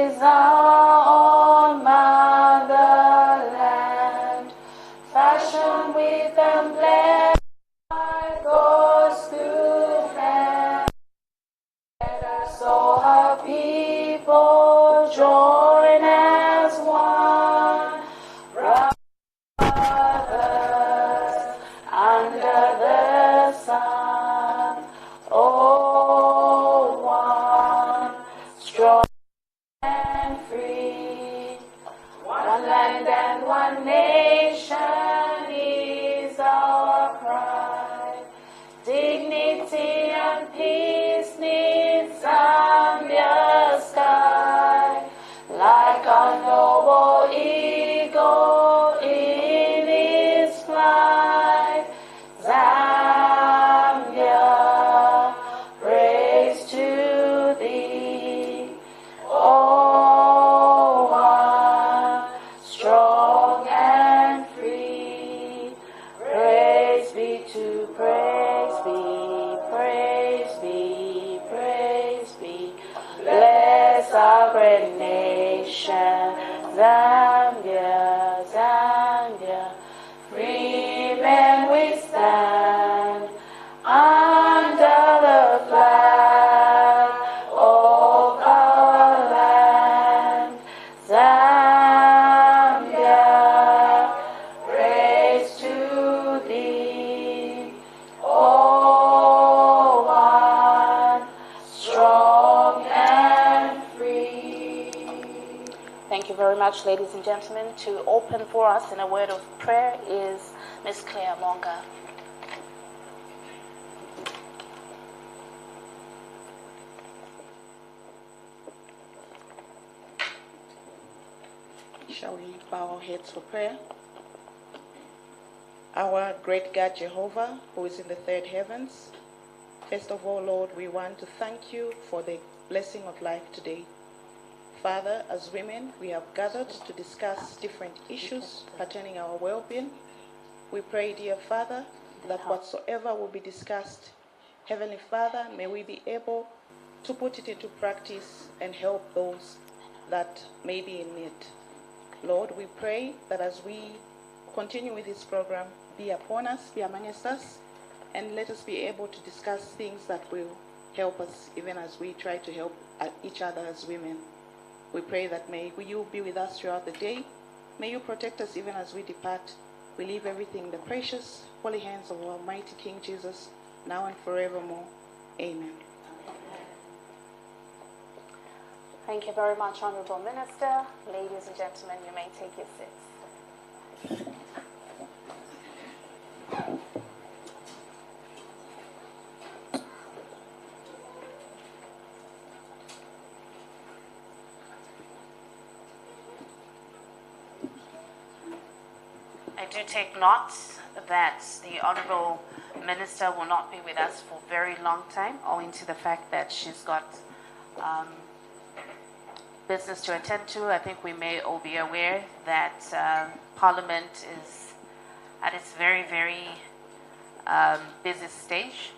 is our own motherland, fashioned with emblem by God's good hand. Let us all her people join as one, brothers under the sun. Oh, one, strong and free, one land and one nation is our pride. Dignity and peace needs Zambia's sky, like a noble eagle in its flight. Zambia, praise to thee. Oh, one, strong and free. Praise be to, praise be, praise be, praise be. Bless our great nation, Zambia, Zambia. Free men we stand under the flag of our land, Zambia. Praise to thee. Oh, one, strong and free. Thank you very much, ladies and gentlemen. To open for us in a word of prayer is Ms. 𝗴𝗵𝗶𝗹. Shall we bow our heads for prayer? Our great God Jehovah, who is in the third heavens, first of all, Lord, we want to thank you for the blessing of life today. Father, as women, we have gathered to discuss different issues pertaining our well-being. We pray, dear Father, that whatsoever will be discussed, Heavenly Father, may we be able to put it into practice and help those that may be in need. Lord, we pray that as we continue with this program, be upon us, be amongst us, and let us be able to discuss things that will help us even as we try to help each other as women. We pray that may you be with us throughout the day. May you protect us even as we depart. We leave everything in the precious, holy hands of Almighty King Jesus, now and forevermore. Amen. Thank you very much, Honorable Minister. Ladies and gentlemen, you may take your seats. I do take note that the Honorable Minister will not be with us for a very long time, owing to the fact that she's got business to attend to. I think we may all be aware that Parliament is at its very, very busy stage,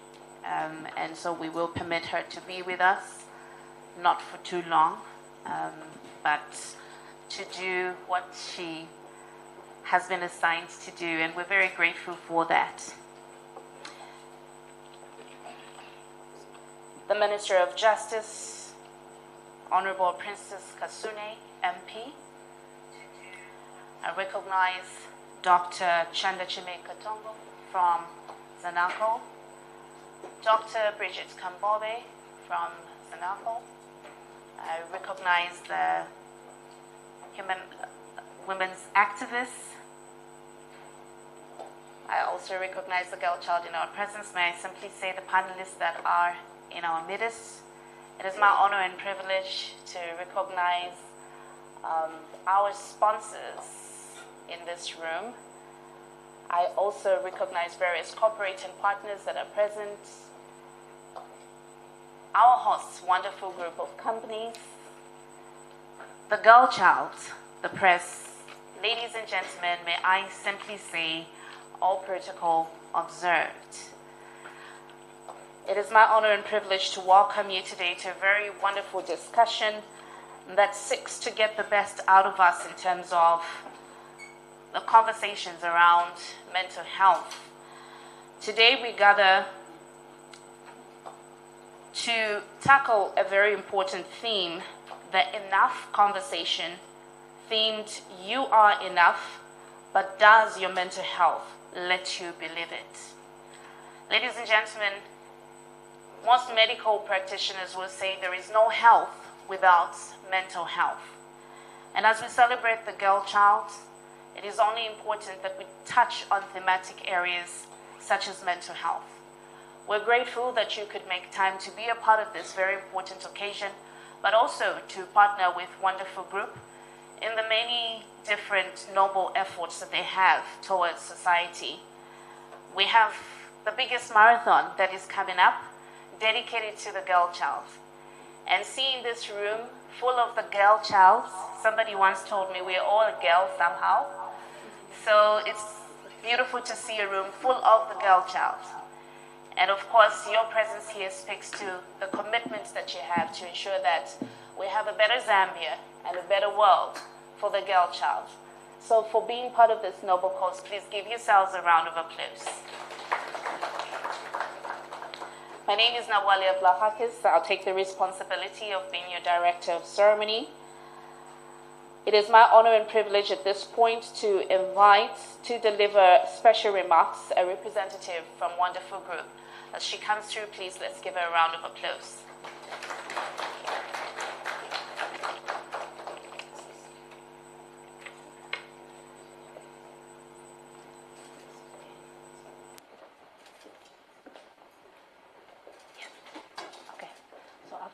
and so we will permit her to be with us, not for too long, but to do what she has been assigned to do, and we're very grateful for that. The Minister of Justice, Honorable Princess 𝗙𝗵𝗿 MP. I recognize Dr. 𝗙ecie𝗺𝗵 from Zanaco, Dr. 𝗴𝗵𝗿𝗹 from Zanaco. I recognize the women's activists. I also recognize the girl child in our presence. May I simply say the panelists that are in our midst. It is my honor and privilege to recognize our sponsors in this room. I also recognize various corporate and partners that are present. Our hosts, wonderful group of companies, the girl child, the press. Ladies and gentlemen, may I simply say, all protocol observed. It is my honor and privilege to welcome you today to a very wonderful discussion that seeks to get the best out of us in terms of the conversations around mental health. Today we gather to tackle a very important theme, the enough conversation, themed "You are enough, but does your mental health let you believe it?" Ladies and gentlemen, most medical practitioners will say there is no health without mental health. And as we celebrate the girl child, it is only important that we touch on thematic areas such as mental health. We're grateful that you could make time to be a part of this very important occasion, but also to partner with Wonderful Group in the many different noble efforts that they have towards society. We have the biggest marathon that is coming up, dedicated to the girl child. And seeing this room full of the girl child, somebody once told me we're all a girl somehow. So it's beautiful to see a room full of the girl child. And of course, your presence here speaks to the commitments that you have to ensure that we have a better Zambia and a better world for the girl child. So for being part of this noble cause, please give yourselves a round of applause. My name is 𝗙𝗵𝗶𝗹𝗮. I'll take the responsibility of being your director of ceremony. It is my honor and privilege at this point to invite to deliver special remarks a representative from Wonderful Group. As she comes through, please let's give her a round of applause.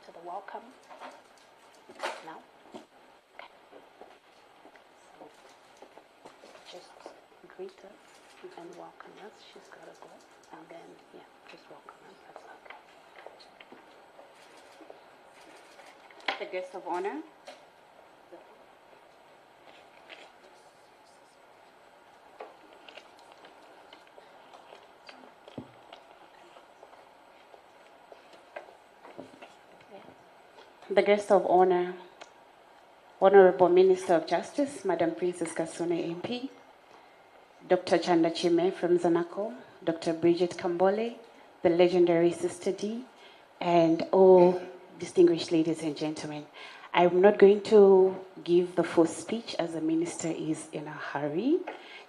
To the welcome now. Okay. So just greet us and welcome us. She's got to go. And then, yeah, just welcome us. That's okay. The guest of honor. The guest of honor, Honorable Minister of Justice, Madam Princess 𝗙ecie MP, Dr. Chanda Chime from Zanaco, Dr. 𝗴𝗵𝗶𝗹𝗋, the legendary Sister D, and all distinguished ladies and gentlemen. I'm not going to give the full speech as the minister is in a hurry.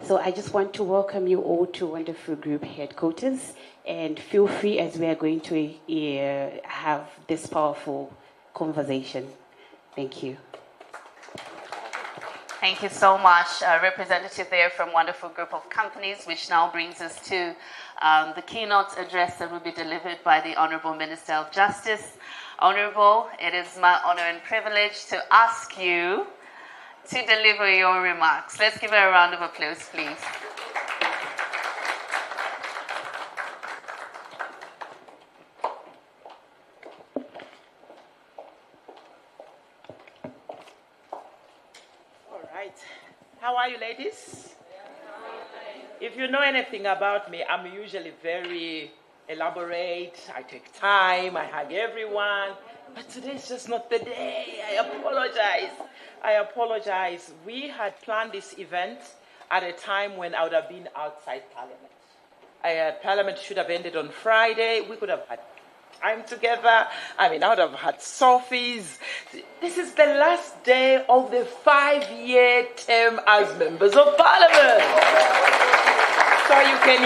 So I just want to welcome you all to Wonderful Group headquarters, and feel free as we are going to have this powerful conversation. Thank you. Thank you so much, representative there from Wonderful Group of Companies, which now brings us to the keynote address that will be delivered by the Honorable Minister of Justice. Honorable, it is my honor and privilege to ask you to deliver your remarks. Let's give her a round of applause, please. How are you, ladies? If you know anything about me, I'm usually very elaborate. I take time. I hug everyone. But today's just not the day. I apologize. We had planned this event at a time when I would have been outside Parliament. Parliament should have ended on Friday. We could have had time together. I would have had selfies. This is the last day of the 5-year term as members of Parliament. So you can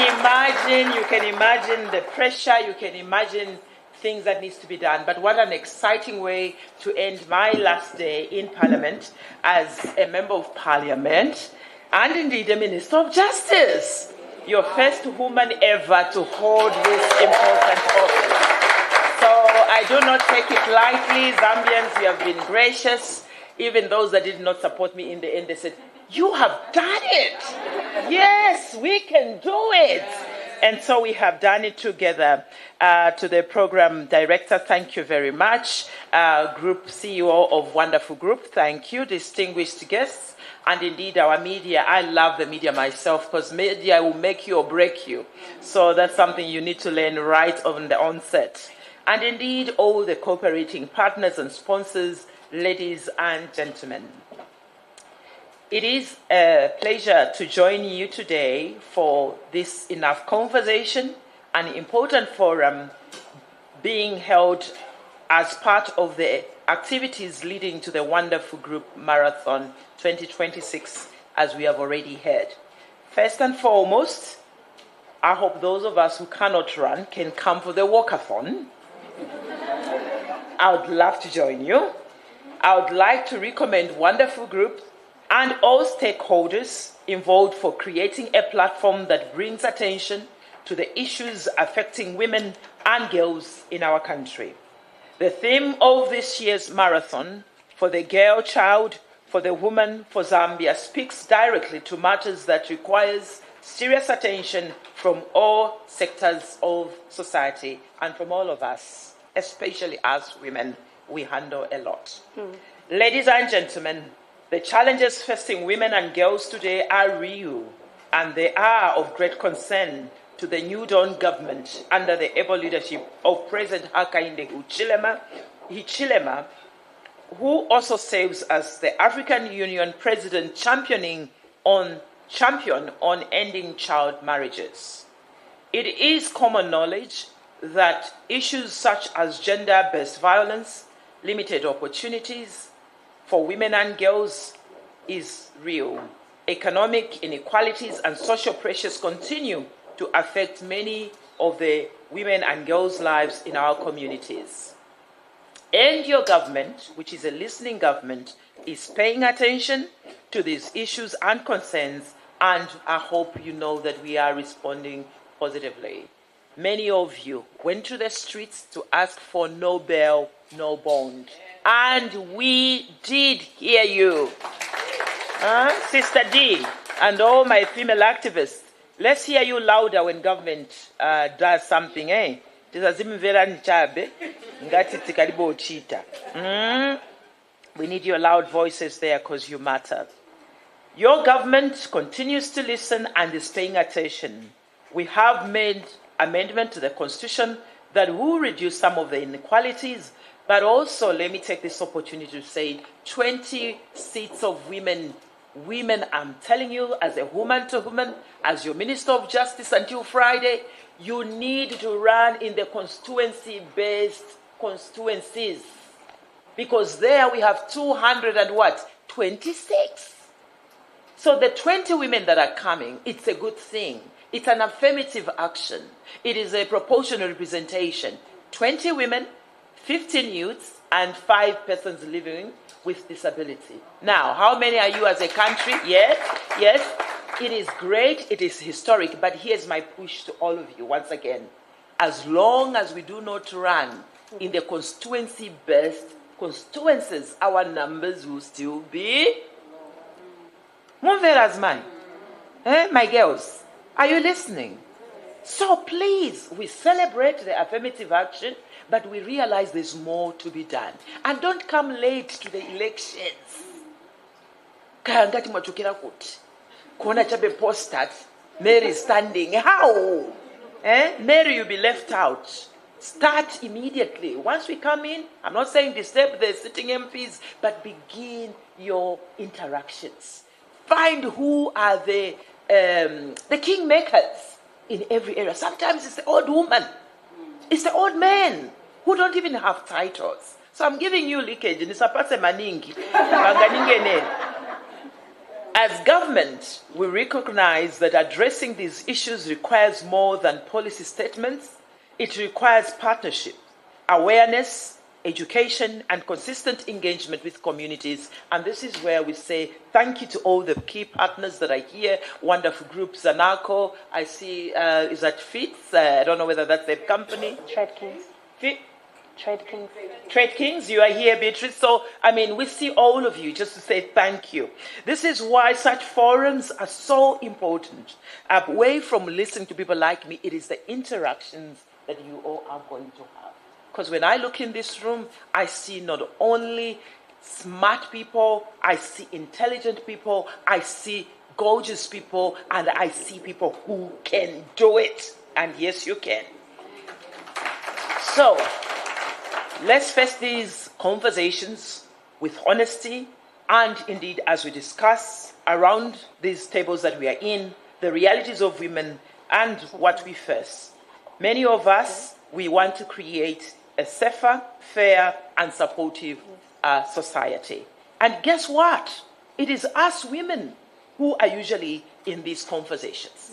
imagine the pressure, you can imagine things that needs to be done. But what an exciting way to end my last day in Parliament as a member of Parliament and indeed a Minister of Justice. Your first woman ever to hold this important office. So I do not take it lightly. Zambians, you have been gracious. Even those that did not support me in the end, they said, "You have done it. Yes, we can do it." And so we have done it together. To the program director, thank you very much. Group CEO of Wonderful Group, thank you. Distinguished guests, and indeed our media. I love the media myself because media will make you or break you. So that's something you need to learn right on the onset. And indeed all the cooperating partners and sponsors, ladies and gentlemen. It is a pleasure to join you today for this enough conversation, an important forum being held as part of the activities leading to the Wonderful Group Marathon 2026, as we have already heard. First and foremost, I hope those of us who cannot run can come for the walkathon. I would love to join you. I would like to recommend Wonderful Group and all stakeholders involved for creating a platform that brings attention to the issues affecting women and girls in our country. The theme of this year's marathon, For the Girl Child, for the Woman, for Zambia, speaks directly to matters that requires serious attention from all sectors of society and from all of us, especially as women. We handle a lot. Ladies and gentlemen, the challenges facing women and girls today are real, and they are of great concern to the New Dawn government under the able leadership of President Hakainde Hichilema, who also serves as the African Union President champion on ending child marriages. It is common knowledge that issues such as gender-based violence, limited opportunities for women and girls is real. Economic inequalities and social pressures continue to affect many of the women and girls' lives in our communities. And your government, which is a listening government, is paying attention to these issues and concerns, and I hope you know that we are responding positively. Many of you went to the streets to ask for no bail, no bond, and we did hear you. Sister D and all my female activists, let's hear you louder when government does something, eh? We need your loud voices there because you matter. Your government continues to listen and is paying attention. We have made amendment to the Constitution that will reduce some of the inequalities, but also, let me take this opportunity to say, 20 seats of women. Women, I'm telling you, as a woman to woman, as your Minister of Justice until Friday, you need to run in the constituency-based constituencies. Because there we have 226. So the 20 women that are coming, it's a good thing. It's an affirmative action. It is a proportional representation. 20 women, 15 youths, and 5 persons living with disability. Now, how many are you as a country? Yes. It is great. It is historic. But here's my push to all of you once again. As long as we do not run in the constituency-based constituencies, our numbers will still be... My girls, are you listening? So please, we celebrate the affirmative action, but we realize there's more to be done. And don't come late to the elections. Mary is standing. How? Mary, you'll be left out. Start immediately. Once we come in, I'm not saying disturb the sitting MPs, but begin your interactions. Find who are the kingmakers in every area. Sometimes it's the old woman. It's the old men who don't even have titles. So I'm giving you leakage. As government, we recognize that addressing these issues requires more than policy statements. It requires partnership, awareness, education, and consistent engagement with communities. And this is where we say thank you to all the key partners that are here. Wonderful Group, Zanaco. I see, is that FITS? I don't know whether that's their company. Trade Kings. Trade Kings, you are here, Beatrice. So, we see all of you just to say thank you. This is why such forums are so important. Away from listening to people like me, it is the interactions that you all are going to have. Because when I look in this room, I see not only smart people, I see intelligent people, I see gorgeous people, and I see people who can do it. And yes, you can. So, let's face these conversations with honesty, and indeed, as we discuss around these tables that we are in, the realities of women and what we face. Many of us, we want to create a safer, fair, and supportive society. And guess what? It is us women who are usually in these conversations.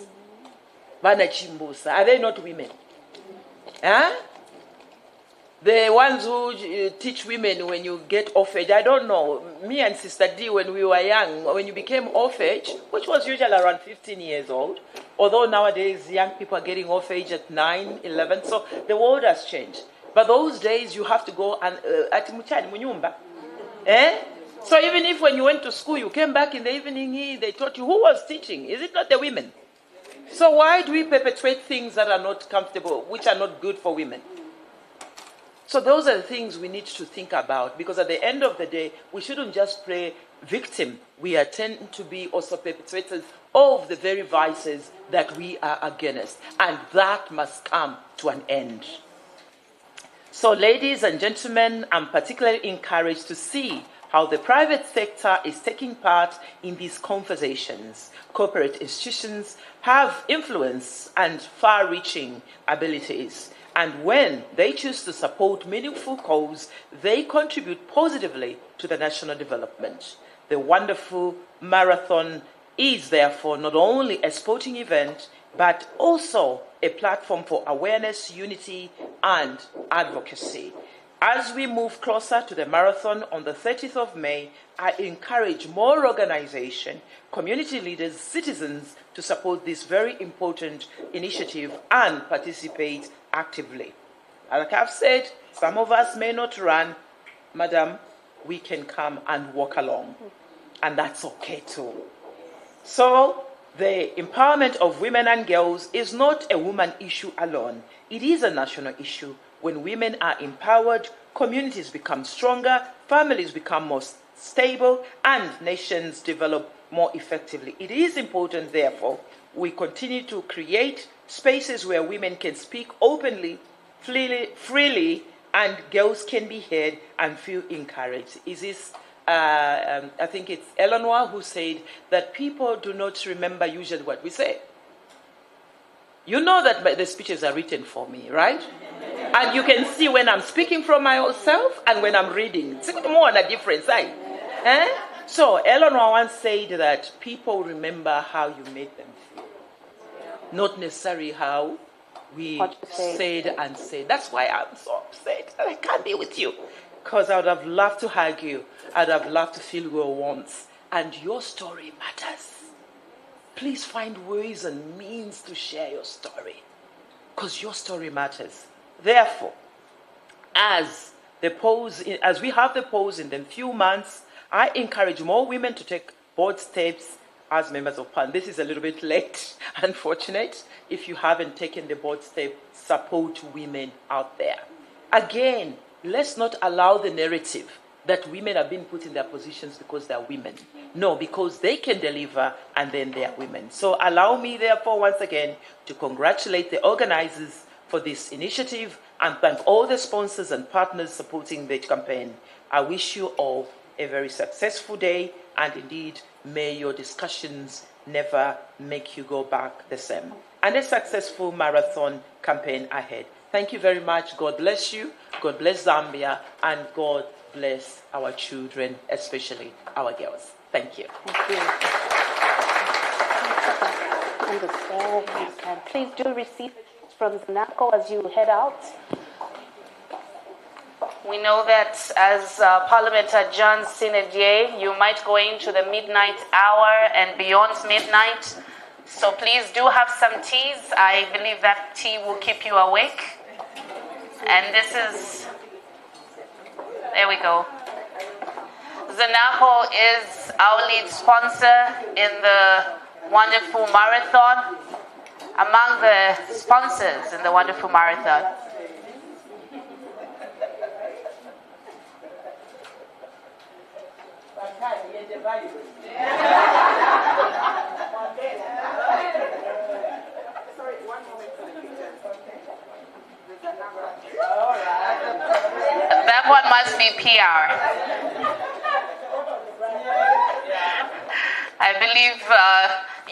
Bana Chimbusa, are they not women? Huh? The ones who teach women when you get of age, I don't know. Me and Sister D, when we were young, when you became of age, which was usually around 15 years old, although nowadays young people are getting of age at 9, 11, so the world has changed. But those days you have to go and So even if when you went to school, you came back in the evening, they taught you who was teaching. Is it not the women? So why do we perpetuate things that are not comfortable, which are not good for women? So those are the things we need to think about, because at the end of the day, we shouldn't just play victim. We are tend to be also perpetrators of the very vices that we are against. And that must come to an end. So ladies and gentlemen, I'm particularly encouraged to see how the private sector is taking part in these conversations. Corporate institutions have influence and far-reaching abilities. And when they choose to support meaningful cause, they contribute positively to the national development. The wonderful marathon is therefore not only a sporting event, but also a platform for awareness, unity, and advocacy. As we move closer to the marathon on the 30th of May, I encourage more organizations, community leaders, citizens to support this very important initiative and participate actively. Like I've said, some of us may not run. Madam, we can come and walk along. And that's okay too. So the empowerment of women and girls is not a woman issue alone. It is a national issue. When women are empowered, communities become stronger, families become more stable, and nations develop more effectively. It is important, therefore, we continue to create spaces where women can speak openly, freely, and girls can be heard and feel encouraged. Is this, I think it's Eleanor who said that people do not remember usually what we say. You know that the speeches are written for me, right? And you can see when I'm speaking from myself and when I'm reading. It's more on a different side. So Eleanor once said that people remember how you made them feel, not necessarily how we said and said. That's why I'm so upset that I can't be with you, because I would have loved to hug you. I'd have loved to feel your warmth. And your story matters. Please find ways and means to share your story, because your story matters. Therefore, as we have the polls in the few months, I encourage more women to take bold steps as members of Parliament. This is a little bit late, unfortunate. If you haven't taken the bold step, support women out there. Again, let's not allow the narrative that women have been put in their positions because they are women. No, because they can deliver and then they are women. So allow me, therefore, once again, to congratulate the organizers for this initiative and thank all the sponsors and partners supporting the campaign. I wish you all a very successful day, and indeed, may your discussions never make you go back the same. And a successful marathon campaign ahead. Thank you very much. God bless you. God bless Zambia, and God bless our children, especially our girls. Thank you. Thank you. Please do receive from ZANACO as you head out. We know that as Parliament adjourns sine die, you might go into the midnight hour and beyond midnight. So please do have some teas. I believe that tea will keep you awake. And this is, there we go. ZANACO is our lead sponsor in the wonderful marathon, among the sponsors in the wonderful marathon. That one must be PR. I believe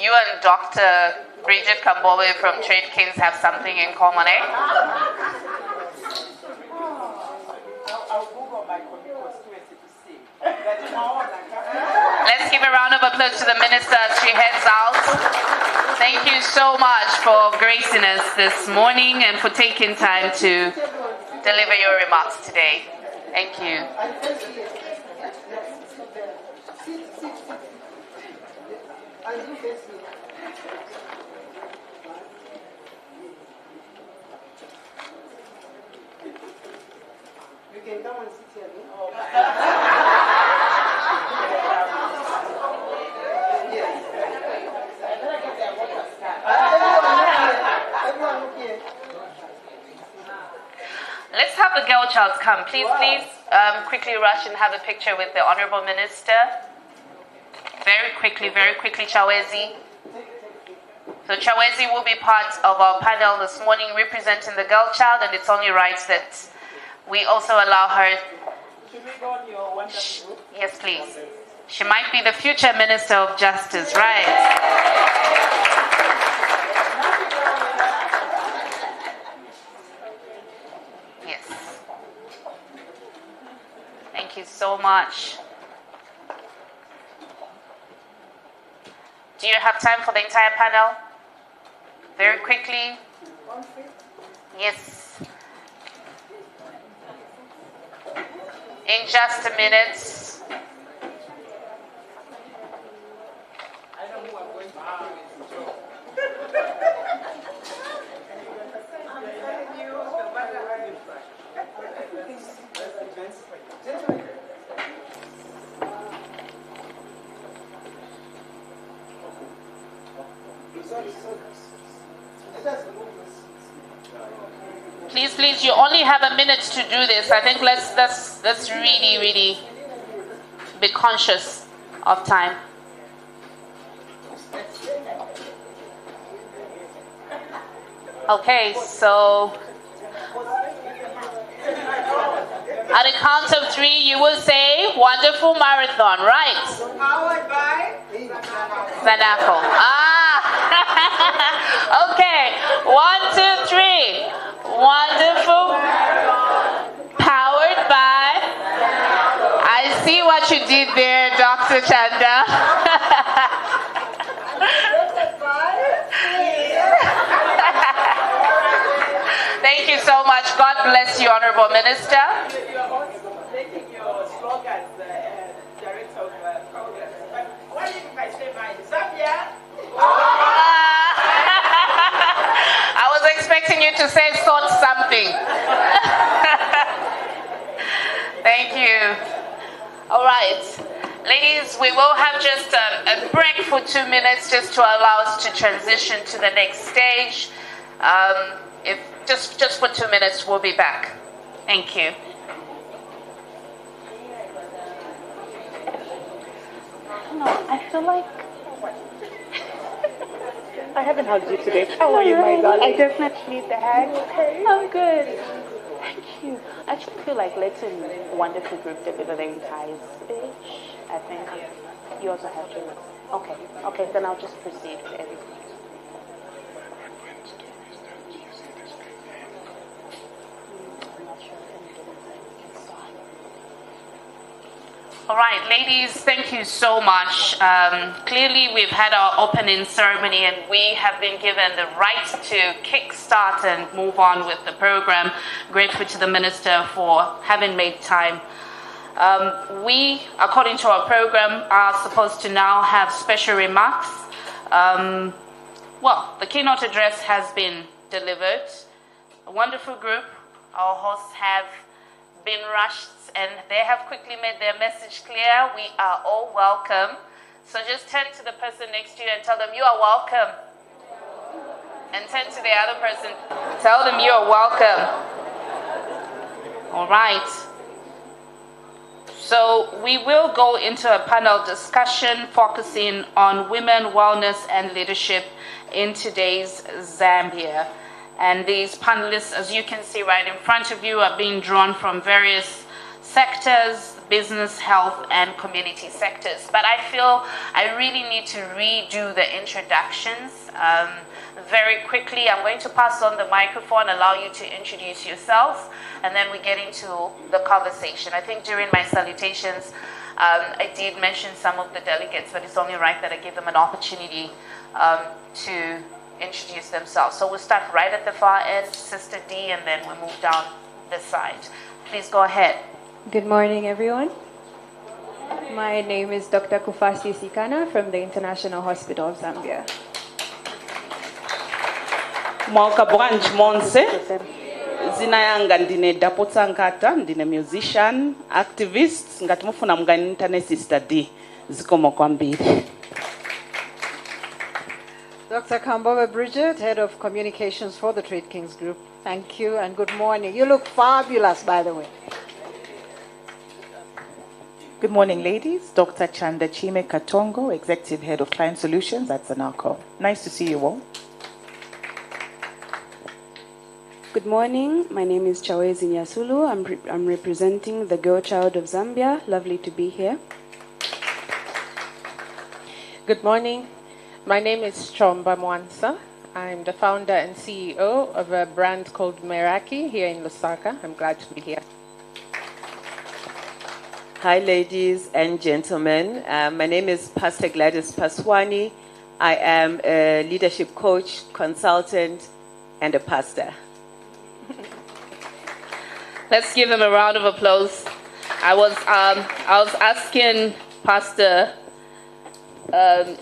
you and Dr. 𝗴𝗵𝗶𝗹𝗹 from Trade Kings have something in common, eh? I'll Google my constituency to see. Let's give a round of applause to the minister as she heads out. Thank you so much for gracing us this morning and for taking time to deliver your remarks today. Thank you. You can come and sit here. Let's have the girl child come. Please, quickly rush and have a picture with the Honorable Minister. Very quickly, 𝗙𝗵𝗶𝗹𝗮. So 𝗙𝗵𝗶𝗹 will be part of our panel this morning representing the girl child, and it's only right that we also allow her. Should we go on your wonderful group? Yes, please. She might be the future Minister of Justice, right? Yes. Thank you so much. Do you have time for the entire panel? Very quickly. Yes. In just a minute. I know who I'm going to argue with. Please, you only have a minute to do this. I think let's really be conscious of time. Okay, so at the count of 3, you will say wonderful marathon, right? Powered by Zanaco. Okay. 1, 2, 3. Wonderful. Powered by. I see what you did there, Dr. Chanda. Thank you so much. God bless you, Honorable Minister. You are also making your slogans, Director of Programs. But what if I say mine? Zambia? I was expecting you to say sort something. Thank you. All right. Ladies, we will have just a break for 2 minutes just to allow us to transition to the next stage. If just for 2 minutes, we'll be back. Thank you. No, I feel like I haven't hugged you today. How are you, my darling? I definitely need the hug. Okay. I'm good. Thank you. I actually feel like letting Wonderful Group deliver the entire speech. I think you also have to. Okay, then I'll just proceed with everything. I'm not sure if I'm doing All right, ladies, thank you so much. Clearly, we've had our opening ceremony and we have been given the right to kickstart and move on with the program. Grateful to the Minister for having made time. We, according to our program, are supposed to now have special remarks. Well, the keynote address has been delivered. A wonderful group. Our hosts have been rushed and they have quickly made their message clear. We are all welcome. So just turn to the person next to you and tell them you are welcome. And turn to the other person, tell them you are welcome. All right. So we will go into a panel discussion focusing on women, wellness, and leadership in today's Zambia. And these panelists, as you can see right in front of you, are being drawn from various sectors, business, health, and community sectors. But I feel I really need to redo the introductions. Very quickly, I'm going to pass on the microphone, allow you to introduce yourselves, and then we get into the conversation. I think during my salutations, I did mention some of the delegates, but it's only right that I give them an opportunity to introduce themselves. So we'll start right at the far end, Sister D, and then we'll move down this side. Please go ahead. Good morning, everyone. My name is Dr. 𝗙𝗵𝗶𝗹 from the International Hospital of Zambia. Mwaka branch monse zina yanga ndine 𝗙𝗵𝗿 ndine musician activist ngati mufuna mungani internet Sister D zikomo kwambiri. Dr. 𝗙𝗵𝗿𝗭, Head of Communications for the Trade Kings Group. Thank you and good morning. You look fabulous, by the way. Good morning, ladies. Dr. 𝗙cie𝗺 𝗭𝗺, Executive Head of Client Solutions at 𝗴𝗏𝗏. Nice to see you all. Good morning. My name is 𝗙cie𝗺𝗵𝗶. I'm representing the girl child of Zambia. Lovely to be here. Good morning. My name is 𝗙𝗵𝗵𝗹𝗶. I'm the founder and CEO of a brand called 𝗵𝗵𝗶𝗹 here in Lusaka. I'm glad to be here. Hi, ladies and gentlemen. My name is Pastor Gladys Paswani. I am a leadership coach, consultant, and a pastor. Let's give him a round of applause. I was asking Pastor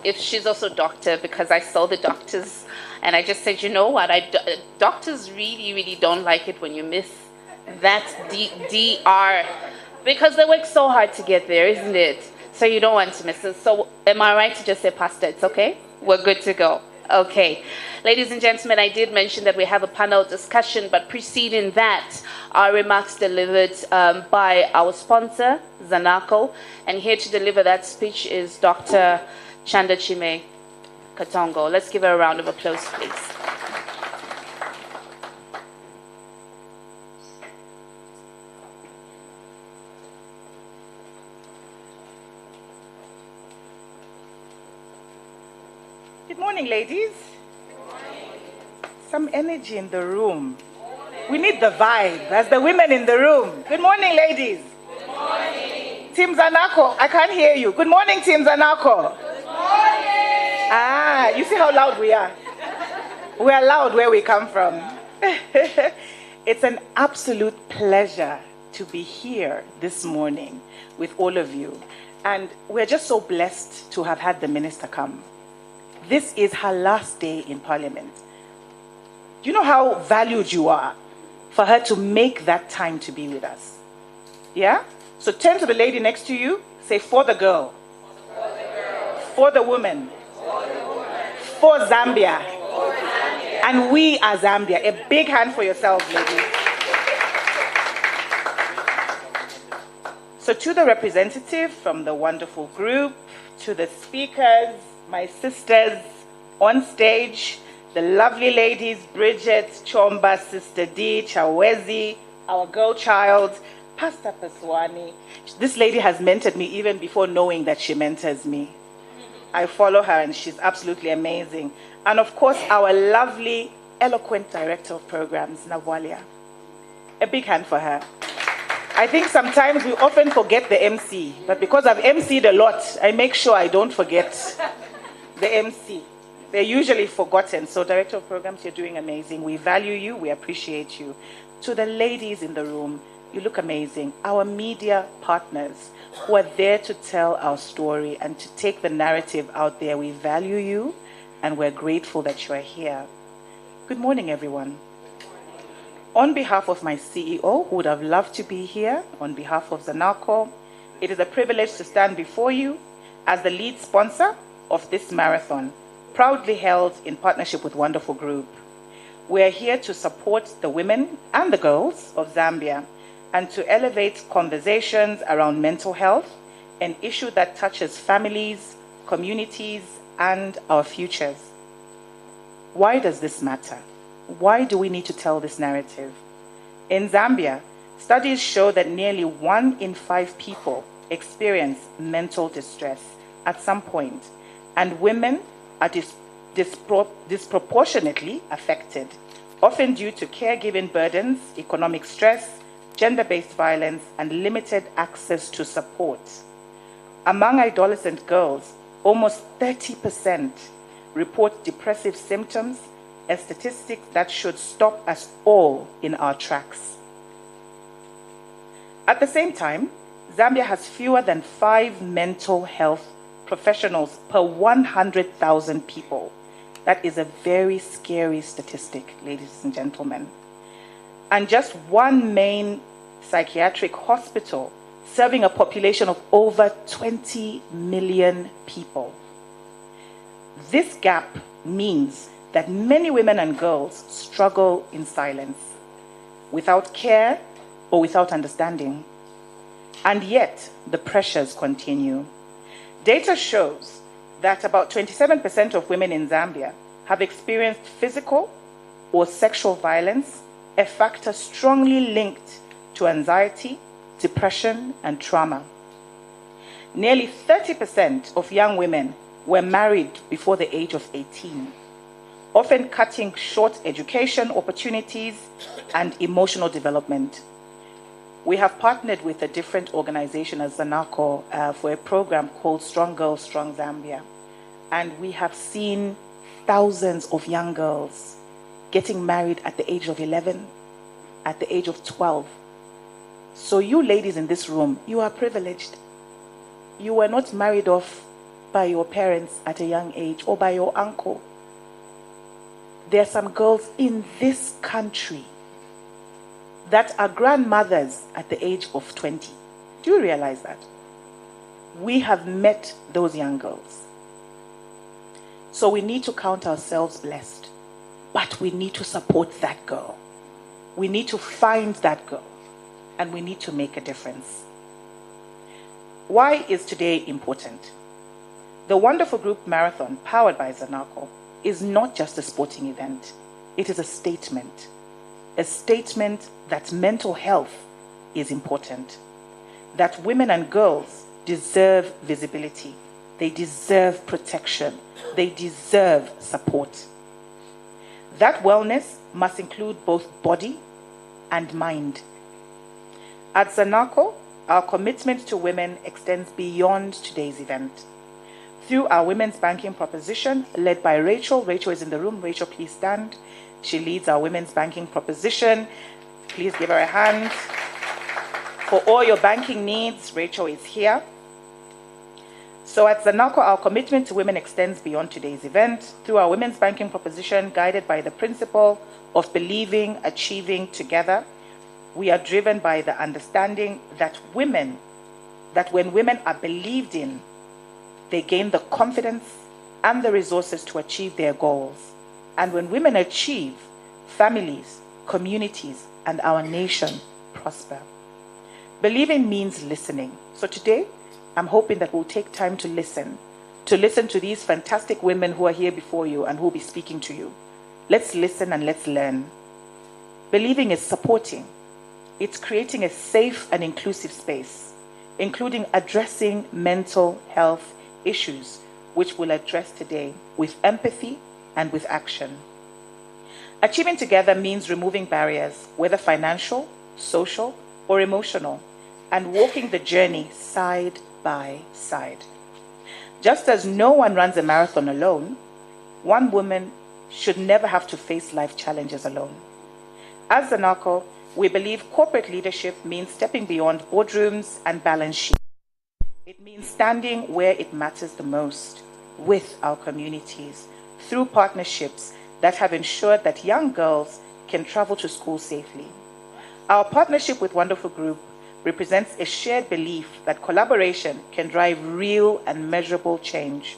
if she's also doctor, because I saw the doctors, and I just said, you know what, doctors really don't like it when you miss that DR, because they work so hard to get there, isn't it? So you don't want to miss it. So am I right to just say, Pastor, it's okay? We're good to go. Okay. Ladies and gentlemen, I did mention that we have a panel discussion, but preceding that, our remarks delivered by our sponsor, 𝗴𝗏𝗏, and here to deliver that speech is Dr. 𝗙𝗵𝗶𝗹𝗏. Let's give her a round of applause, please. Good morning, ladies. Good morning. Some energy in the room. We need the vibe. That's the women in the room. Good morning, ladies. Good morning. Team 𝗴𝗏𝗏, I can't hear you. Good morning, Team 𝗴𝗏𝗏. Good morning. Ah, you see how loud we are? We are loud where we come from. It's an absolute pleasure to be here this morning with all of you. And we're just so blessed to have had the minister come. This is her last day in Parliament. Do you know how valued you are for her to make that time to be with us? Yeah? So turn to the lady next to you, say, for the girl, for the woman, for Zambia, and we are Zambia. A big hand for yourselves, ladies. So to the representative from the wonderful group, to the speakers, my sisters on stage, the lovely ladies, Bridget, Chomba, Sister D, 𝗙𝗵𝗶𝗹𝗏, our girl child, Pastor Paswani. This lady has mentored me even before knowing that she mentors me. I follow her and she's absolutely amazing. And of course, our lovely, eloquent director of programs, 𝗵𝗏𝗶𝗹. A big hand for her. I think sometimes we often forget the MC, but because I've MC'd a lot, I make sure I don't forget the MC. They're usually forgotten. So Director of Programs, you're doing amazing. We value you. We appreciate you. To the ladies in the room, you look amazing. Our media partners who are there to tell our story and to take the narrative out there, we value you and we're grateful that you are here. Good morning, everyone. On behalf of my CEO, who would have loved to be here, on behalf of 𝗴𝗏𝗏, it is a privilege to stand before you as the lead sponsor of this marathon, proudly held in partnership with Wonderful Group. We are here to support the women and the girls of Zambia and to elevate conversations around mental health, an issue that touches families, communities, and our futures. Why does this matter? Why do we need to tell this narrative? In Zambia, Studies show that nearly 1 in 5 people experience mental distress at some point, and women are disproportionately affected, often due to caregiving burdens, economic stress, gender-based violence, and limited access to support. Among adolescent girls, almost 30% report depressive symptoms, a statistic that should stop us all in our tracks. At the same time, Zambia has fewer than 5 mental health professionals per 100,000 people. That is a very scary statistic, ladies and gentlemen. And just one main psychiatric hospital serving a population of over 20 million people. This gap means that many women and girls struggle in silence, without care or without understanding. And yet, the pressures continue. Data shows that about 27% of women in Zambia have experienced physical or sexual violence, a factor strongly linked to anxiety, depression, and trauma. Nearly 30% of young women were married before the age of 18, often cutting short education opportunities and emotional development. We have partnered with a different organization as 𝗙ecie𝗺 for a program called Strong Girls, Strong Zambia. And we have seen thousands of young girls getting married at the age of 11, at the age of 12. So you ladies in this room, you are privileged. You were not married off by your parents at a young age or by your uncle. There are some girls in this country that are grandmothers at the age of 20. Do you realize that? We have met those young girls. So we need to count ourselves blessed. But we need to support that girl. We need to find that girl. And we need to make a difference. Why is today important? The Wonderful Group Marathon, powered by 𝗙ecie𝗺, is not just a sporting event. It is a statement. A statement that mental health is important. That women and girls deserve visibility. They deserve protection. They deserve support. That wellness must include both body and mind. At 𝗙cie𝗺, our commitment to women extends beyond today's event. Through our women's banking proposition, led by Rachel. Rachel is in the room. Rachel, please stand. She leads our women's banking proposition. Please give her a hand. For all your banking needs, Rachel is here. So at 𝗙cie𝗺, our commitment to women extends beyond today's event. Through our women's banking proposition, guided by the principle of believing, achieving together, we are driven by the understanding that when women are believed in, they gain the confidence and the resources to achieve their goals. And when women achieve, families, communities, and our nation prosper. Believing means listening. So today, I'm hoping that we'll take time to listen to these fantastic women who are here before you and who will be speaking to you. Let's listen and let's learn. Believing is supporting. It's creating a safe and inclusive space, including addressing mental health issues, which we'll address today with empathy and with action. Achieving together means removing barriers, whether financial, social, or emotional, and walking the journey side by side. Just as no one runs a marathon alone, one woman should never have to face life challenges alone. As 𝗙cie𝗺, we believe corporate leadership means stepping beyond boardrooms and balance sheets. It means standing where it matters the most, with our communities, through partnerships that have ensured that young girls can travel to school safely. Our partnership with Wonderful Group represents a shared belief that collaboration can drive real and measurable change.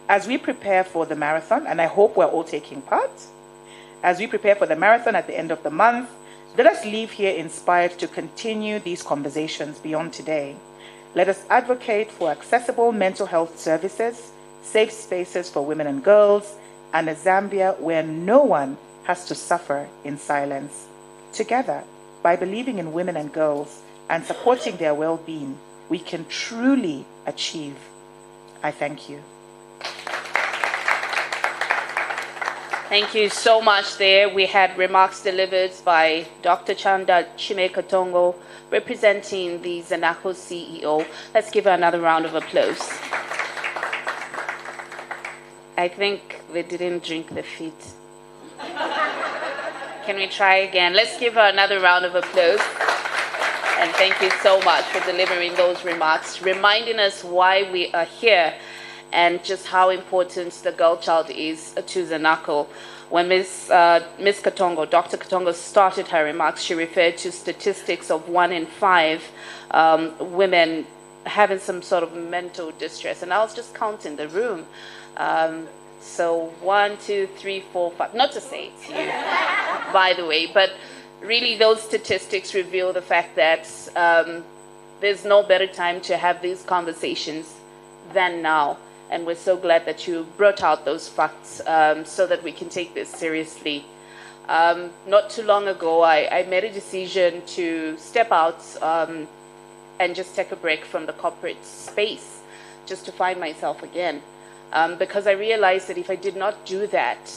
As we prepare for the marathon, and I hope we're all taking part, as we prepare for the marathon at the end of the month, let us leave here inspired to continue these conversations beyond today. Let us advocate for accessible mental health services, safe spaces for women and girls, and a Zambia where no one has to suffer in silence. Together, by believing in women and girls and supporting their well-being, we can truly achieve. I thank you. Thank you so much there. We had remarks delivered by Dr. 𝗙ecie𝗺 representing the ZANACO CEO. Let's give her another round of applause. I think they didn't drink the feet. Can we try again? Let's give her another round of applause. And thank you so much for delivering those remarks, reminding us why we are here and just how important the girl child is to ZANACO. When Ms. Katongo, Dr. Katongo started her remarks, she referred to statistics of 1 in 5 women having some sort of mental distress. And I was just counting the room. So 1, 2, 3, 4, 5, not to say it's you, by the way, but really those statistics reveal the fact that there's no better time to have these conversations than now. And we're so glad that you brought out those facts so that we can take this seriously. Not too long ago, I made a decision to step out and just take a break from the corporate space, just to find myself again. Because I realized that if I did not do that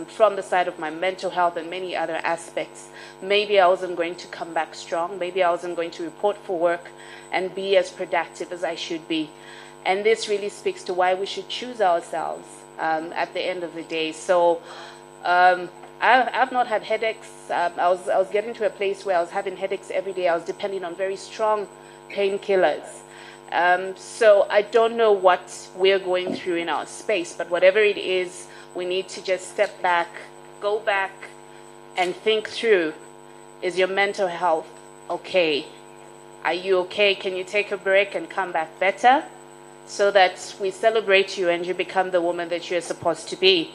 from the side of my mental health and many other aspects, maybe I wasn't going to come back strong. Maybe I wasn't going to report for work and be as productive as I should be. And this really speaks to why we should choose ourselves at the end of the day. So I've not had headaches. I was getting to a place where I was having headaches every day. I was depending on very strong painkillers. So I don't know what we're going through in our space, but whatever it is, we need to just step back, go back, and think through, is your mental health okay? Are you okay? Can you take a break and come back better? So that we celebrate you and you become the woman that you're supposed to be.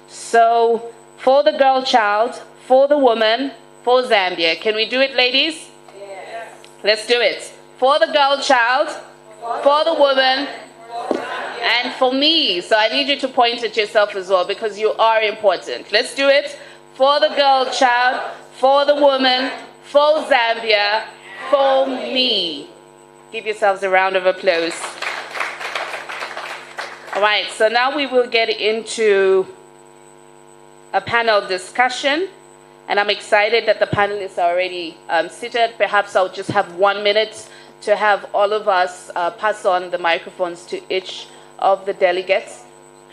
So for the girl child, for the woman, for Zambia. Can we do it, ladies? Yes. Let's do it. For the girl child, for the woman, and for me. So I need you to point at yourself as well because you are important. Let's do it. For the girl child, for the woman, for Zambia, for me. Give yourselves a round of applause. All right, so now we will get into a panel discussion, and I'm excited that the panelists are already seated. Perhaps I'll just have 1 minute to have all of us pass on the microphones to each of the delegates.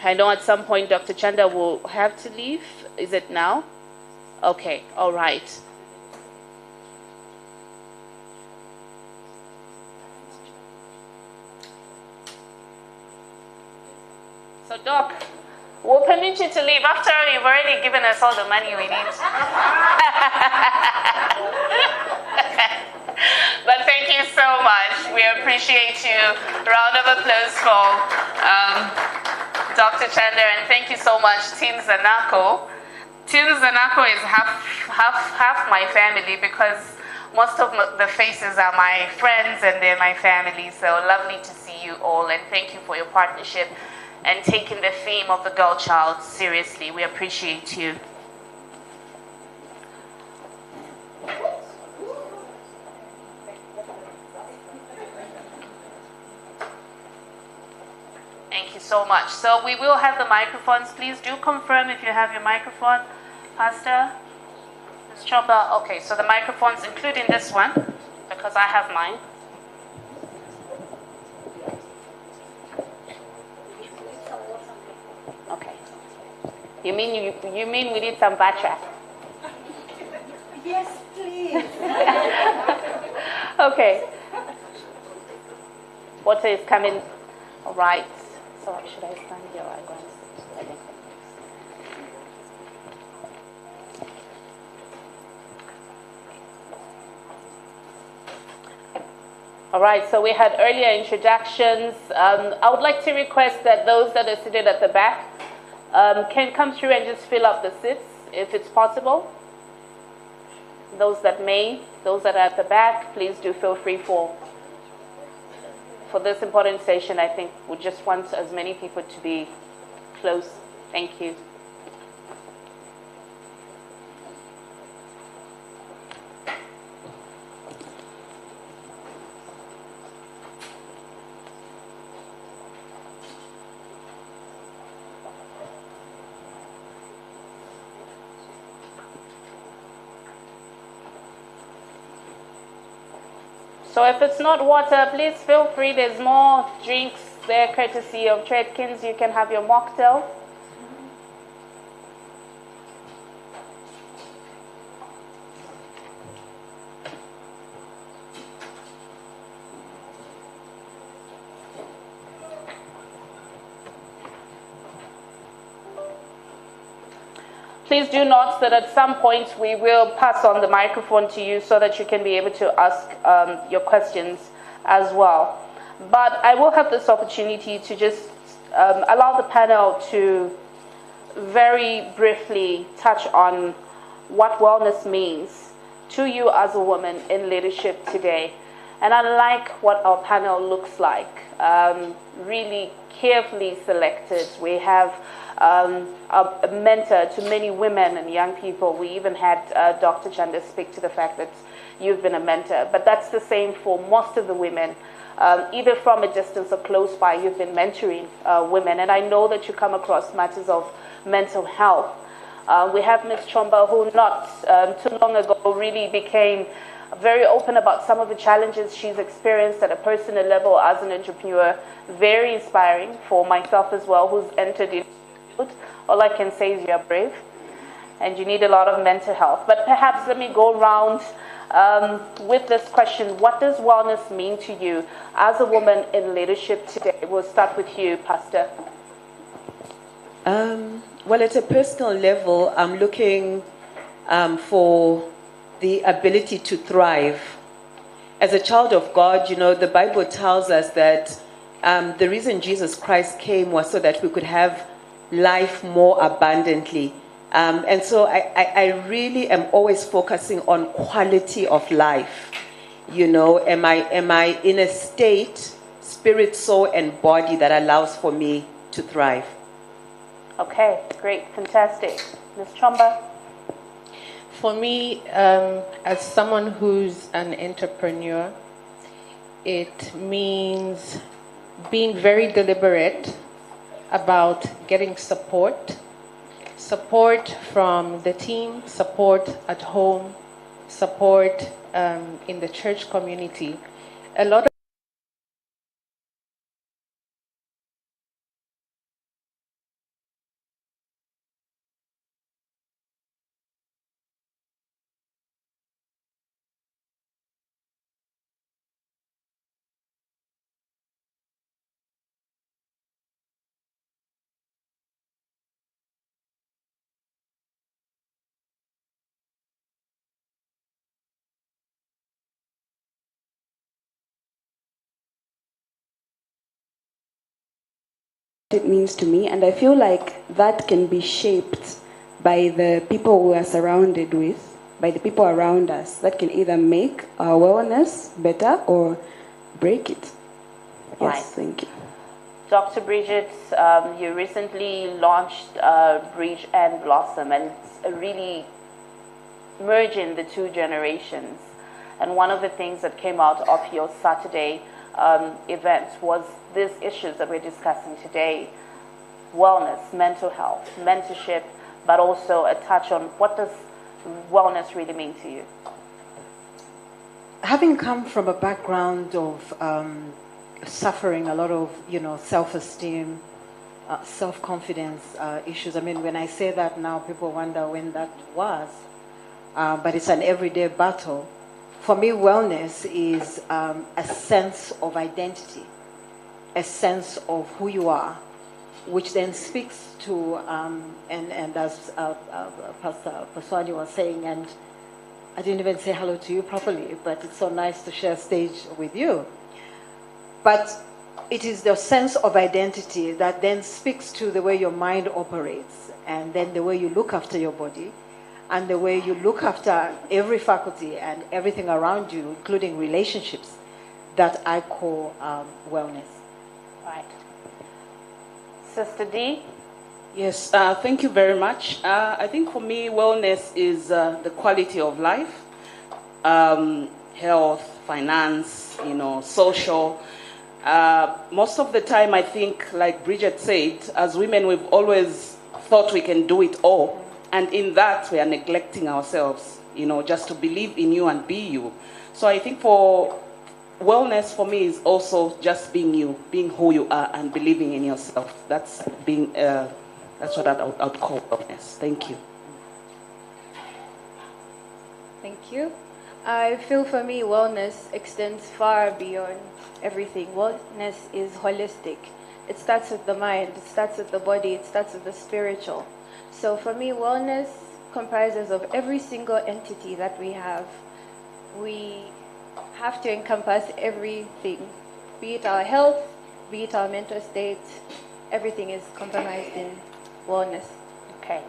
I know at some point Dr. Chanda will have to leave. Is it now? Okay, all right. So, Doc, we'll permit you to leave after you've already given us all the money we need. But thank you so much. We appreciate you. Round of applause for Dr. Chanda, and thank you so much, Team ZANACO. Team ZANACO is half my family because most of the faces are my friends and they're my family. So lovely to see you all, and thank you for your partnership and taking the theme of the girl child seriously. We appreciate you. Thank you so much. So we will have the microphones. Please do confirm if you have your microphone. Pastor, Ms. Chomba. Okay, so the microphones, including this one, because I have mine. Okay. You mean we need some batra? Yes, please. Okay. Water is coming. All right. So should I stand here or I go and sit? All right, so we had earlier introductions. I would like to request that those that are seated at the back can come through and just fill up the seats, if it's possible. Those that are at the back, please do feel free for this important session. I think we just want as many people to be close. Thank you. So if it's not water, please feel free. There's more drinks there, courtesy of Tredkins. You can have your mocktail. Please do note that at some point we will pass on the microphone to you so that you can be able to ask your questions as well. But I will have this opportunity to just allow the panel to very briefly touch on what wellness means to you as a woman in leadership today. And I like what our panel looks like, really carefully selected. We have a mentor to many women and young people. We even had Dr. Chanda speak to the fact that you've been a mentor. But that's the same for most of the women. Either from a distance or close by, you've been mentoring women. And I know that you come across matters of mental health. We have Ms. Chomba, who not too long ago really became very open about some of the challenges she's experienced at a personal level as an entrepreneur. Very inspiring for myself as well, who's entered in. All I can say is you're brave and you need a lot of mental health. But perhaps let me go around with this question. What does wellness mean to you as a woman in leadership today? We'll start with you, Pastor. Well, at a personal level, I'm looking for the ability to thrive. As a child of God, you know, the Bible tells us that the reason Jesus Christ came was so that we could have life more abundantly. And so I really am always focusing on quality of life. You know, am I in a state, spirit, soul, and body that allows for me to thrive? Okay, great, fantastic. Ms. Chomba? For me, as someone who's an entrepreneur, it means being very deliberate about getting support from the team, support at home, support in the church community. A lot of it means to me, and I feel like that can be shaped by the people we are surrounded with, by the people around us. That can either make our wellness better or break it. Yes, right. Thank you. Dr. Bridget, you recently launched Bridge and Blossom, and it's really merging the two generations. And one of the things that came out of your Saturday event was these issues that we're discussing today: wellness, mental health, mentorship, but also a touch on what does wellness really mean to you? Having come from a background of suffering a lot of, self-esteem, self-confidence issues. I mean, when I say that now, people wonder when that was, but it's an everyday battle. For me, wellness is a sense of identity, a sense of who you are, which then speaks to, and as Pastor Paswani was saying, and I didn't even say hello to you properly, but it's so nice to share stage with you. But it is the sense of identity that then speaks to the way your mind operates, and then the way you look after your body, and the way you look after every faculty and everything around you, including relationships, that I call wellness. Right. Sister D? Yes, thank you very much. I think for me, wellness is the quality of life, health, finance, social. Most of the time, I think, like Bridget said, as women, we've always thought we can do it all. And in that, we are neglecting ourselves, just to believe in you and be you. So I think for wellness for me is also just being you, being who you are, and believing in yourself. That's being. That's what I'd call wellness. Thank you. Thank you. I feel for me, wellness extends far beyond everything. Wellness is holistic. It starts with the mind, it starts with the body, it starts with the spiritual. So for me, wellness comprises of every single entity that we have. We have to encompass everything, be it our health, be it our mental state. Everything is compromised in wellness. Okay.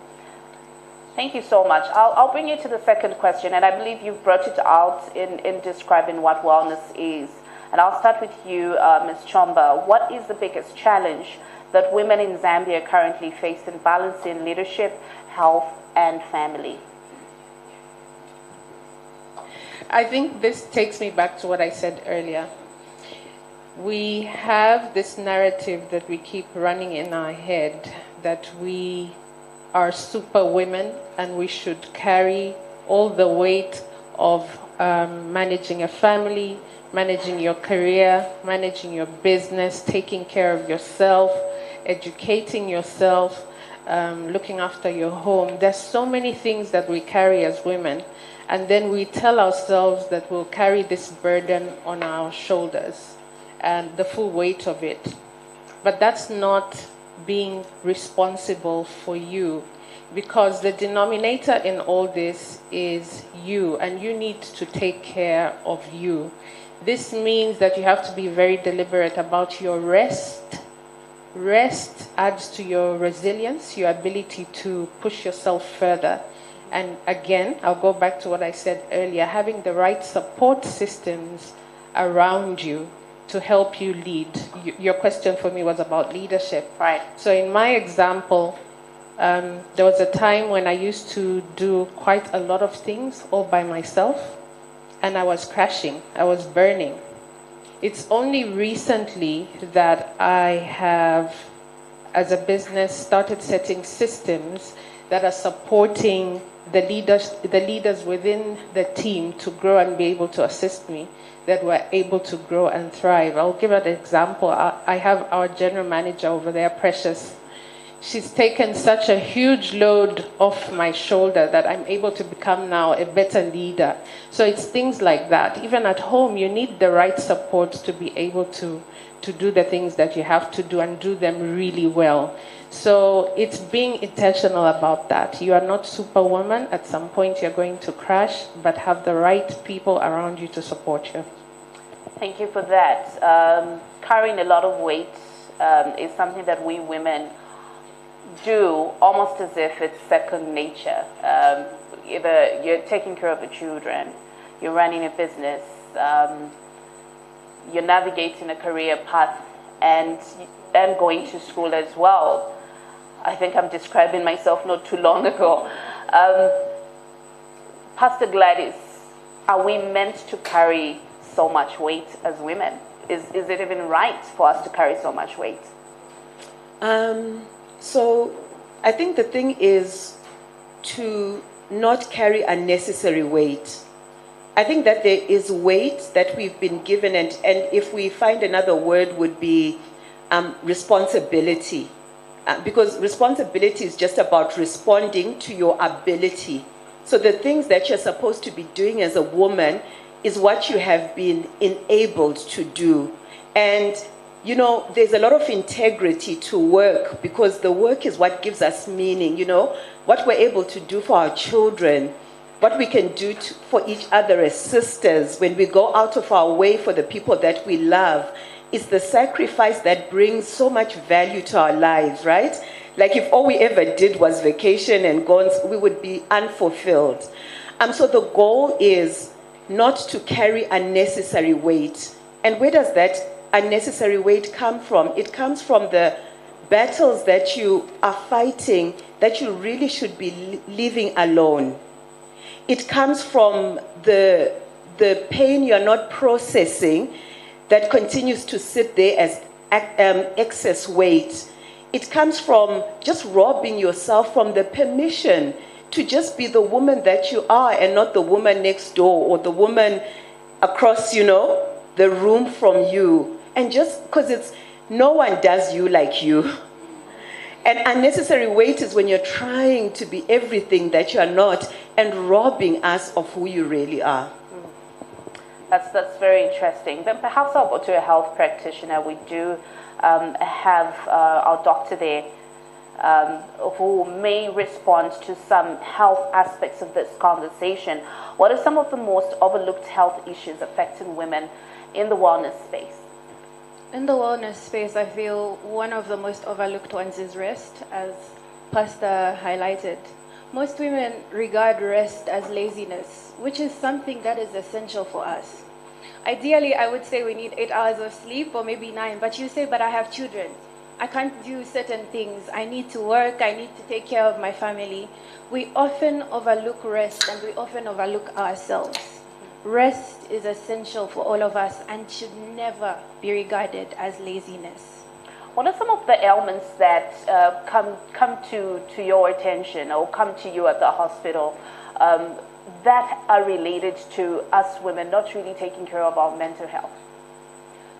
Thank you so much. I'll bring you to the second question, and I believe you've brought it out in describing what wellness is. And I'll start with you, Ms. 𝗙𝗵𝗶. What is the biggest challenge that women in Zambia currently face in balancing leadership, health, and family? I think this takes me back to what I said earlier. We have this narrative that we keep running in our head that we are super women and we should carry all the weight of managing a family, managing your career, managing your business, taking care of yourself, educating yourself, looking after your home. There's so many things that we carry as women, and then we tell ourselves that we'll carry this burden on our shoulders and the full weight of it. But that's not being responsible for you, because the denominator in all this is you, and you need to take care of you. This means that you have to be very deliberate about your rest. Rest adds to your resilience, your ability to push yourself further. And again, I'll go back to what I said earlier, having the right support systems around you to help you lead. Your question for me was about leadership. Right. So in my example, there was a time when I used to do quite a lot of things all by myself, and I was crashing, I was burning. It's only recently that I have, as a business, started setting systems that are supporting the leaders within the team to grow and be able to assist me, that were able to grow and thrive. I'll give an example. I have our general manager over there, Precious. She's taken such a huge load off my shoulder that I'm able to become now a better leader. So it's things like that. Even at home, you need the right support to be able to do the things that you have to do and do them really well. So it's being intentional about that. You are not superwoman. At some point, you're going to crash, but have the right people around you to support you. Thank you for that. Carrying a lot of weight is something that we women do almost as if it's second nature. Either you're taking care of the children, you're running a business, you're navigating a career path, and going to school as well. I think I'm describing myself not too long ago. Pastor Gladys, are we meant to carry so much weight as women? Is it even right for us to carry so much weight? So I think the thing is to not carry unnecessary weight. I think that there is weight that we've been given, and if we find another word would be responsibility. Because responsibility is just about responding to your ability. So the things that you're supposed to be doing as a woman is what you have been enabled to do. And you know, there's a lot of integrity to work, because the work is what gives us meaning. You know, what we're able to do for our children, what we can do for each other as sisters when we go out of our way for the people that we love, is the sacrifice that brings so much value to our lives, right? Like if all we ever did was vacation and gone, we would be unfulfilled. So the goal is not to carry unnecessary weight. And where does that unnecessary weight come from? It comes from the battles that you are fighting that you really should be leaving alone. It comes from the pain you're not processing that continues to sit there as excess weight. It comes from just robbing yourself from the permission to just be the woman that you are, and not the woman next door or the woman across, you know, the room from you, and just because it's no one does you like you. And unnecessary weight is when you're trying to be everything that you are not and robbing us of who you really are. That's very interesting. Then perhaps I'll go to a health practitioner. We do have our doctor there who may respond to some health aspects of this conversation. What are some of the most overlooked health issues affecting women in the wellness space? In the wellness space, I feel one of the most overlooked ones is rest, as Pastor highlighted. Most women regard rest as laziness, which is something that is essential for us. Ideally, I would say we need 8 hours of sleep or maybe 9, but you say, but I have children. I can't do certain things. I need to work. I need to take care of my family. We often overlook rest and we often overlook ourselves. Rest is essential for all of us and should never be regarded as laziness. What are some of the ailments that come to your attention or come to you at the hospital that are related to us women not really taking care of our mental health?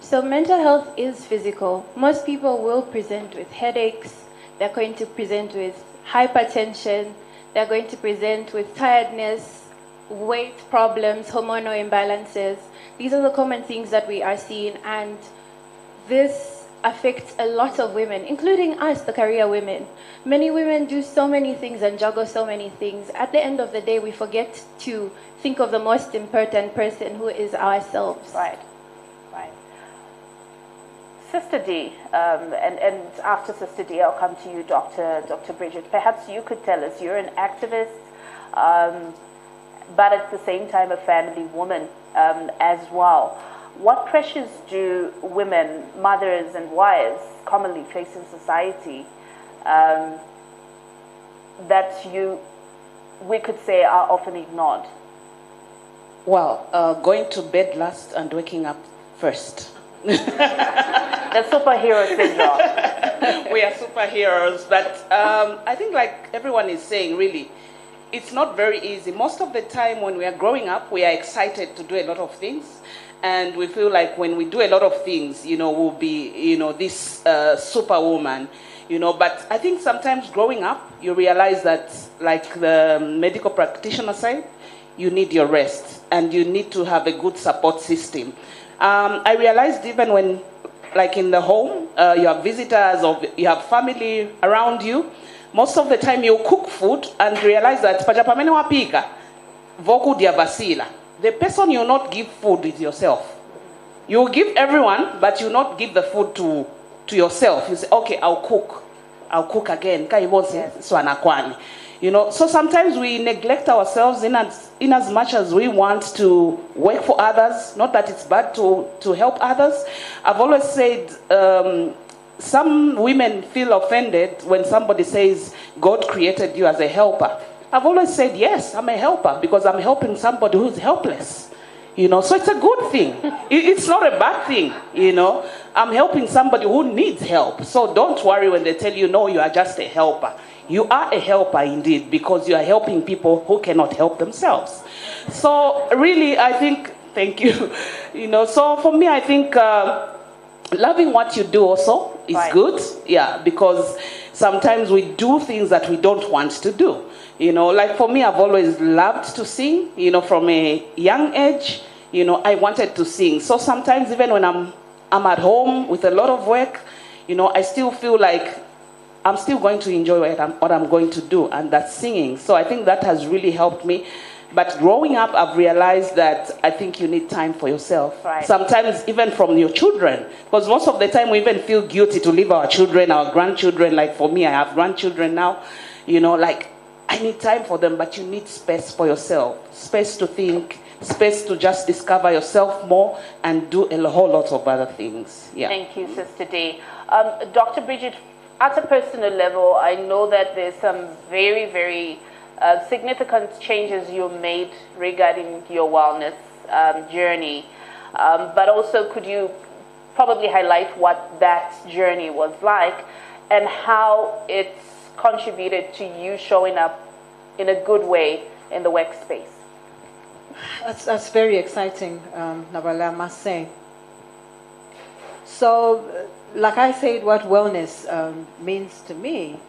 So mental health is physical. Most people will present with headaches. They're going to present with hypertension. They're going to present with tiredness, weight problems, hormonal imbalances. These are the common things that we are seeing, and this affects a lot of women, including us, the career women. Many women do so many things and juggle so many things. At the end of the day, we forget to think of the most important person, who is ourselves. Right, right. Sister D, and after Sister D, I'll come to you, Dr. Bridget. Perhaps you could tell us, you're an activist, but at the same time a family woman as well. What pressures do women, mothers and wives commonly face in society that we could say are often ignored? Well, going to bed last and waking up first. The superhero syndrome. We are superheroes, but I think, like everyone is saying, really, it's not very easy. Most of the time when we are growing up, we are excited to do a lot of things. And we feel like when we do a lot of things, we'll be, this superwoman, But I think sometimes growing up, you realize that, like the medical practitioner said, you need your rest and you need to have a good support system. I realized even when, like in the home, you have visitors or you have family around you, most of the time you cook food and realize that pajapamene wapika voku dia vasila. The person you not give food is yourself. You give everyone, but you not give the food to yourself. You say, okay, I'll cook again. So sometimes we neglect ourselves in as much as we want to work for others. Not that it's bad to help others. I've always said, some women feel offended when somebody says, God created you as a helper. I've always said, yes, I'm a helper because I'm helping somebody who's helpless. So it's a good thing. It's not a bad thing, I'm helping somebody who needs help. So don't worry when they tell you, no, you are just a helper. You are a helper indeed, because you are helping people who cannot help themselves. So really, I think, thank you. So for me, I think loving what you do also is good. Yeah, because sometimes we do things that we don't want to do. Like for me, I've always loved to sing, from a young age, I wanted to sing. So sometimes even when I'm at home with a lot of work, I still feel like I'm still going to enjoy what I'm going to do, and that's singing. So I think that has really helped me. But growing up, I've realized that I think you need time for yourself. Right. Sometimes even from your children. Because most of the time we even feel guilty to leave our children, our grandchildren. Like for me, I have grandchildren now. Like I need time for them, but you need space for yourself. Space to think, space to just discover yourself more and do a whole lot of other things. Yeah. Thank you, Sister D. Dr. Bridget, at a personal level, I know that there's some very, very significant changes you made regarding your wellness journey. But also, could you probably highlight what that journey was like and how it's contributed to you showing up in a good way in the workspace? That's very exciting, Nabala, I must say. So, like I said, what wellness means to me,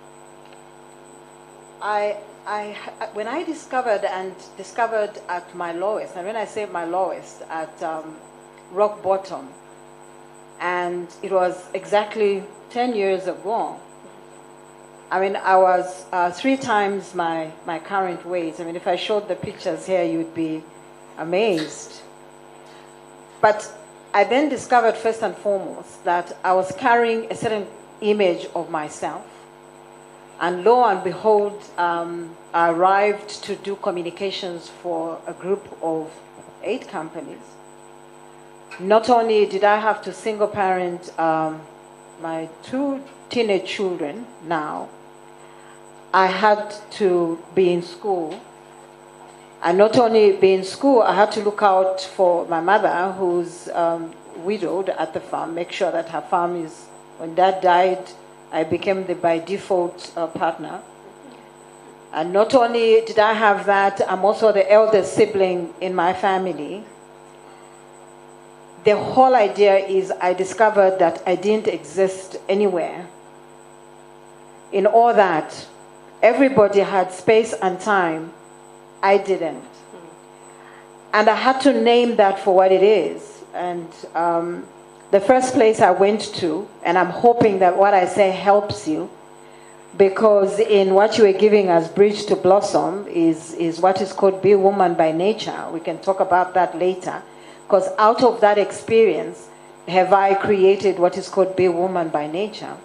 when I discovered at my lowest, and when I say my lowest, at rock bottom, and it was exactly 10 years ago. I mean, I was 3 times my current weight. I mean, if I showed the pictures here, you'd be amazed. But I then discovered first and foremost that I was carrying a certain image of myself. And lo and behold, I arrived to do communications for a group of 8 companies. Not only did I have to single parent my 2 teenage children now, I had to be in school. And not only be in school, I had to look out for my mother, who's widowed at the farm, make sure that her farm is, when Dad died, I became the by default partner. And not only did I have that, I'm also the eldest sibling in my family. The whole idea is I discovered that I didn't exist anywhere. In all that, everybody had space and time. I didn't. And I had to name that for what it is. And the first place I went to, and I'm hoping that what I say helps you, because in what you were giving as Bridge to Blossom is what is called Be a Woman by Nature. We can talk about that later. Because out of that experience, have I created what is called Be a Woman by Nature.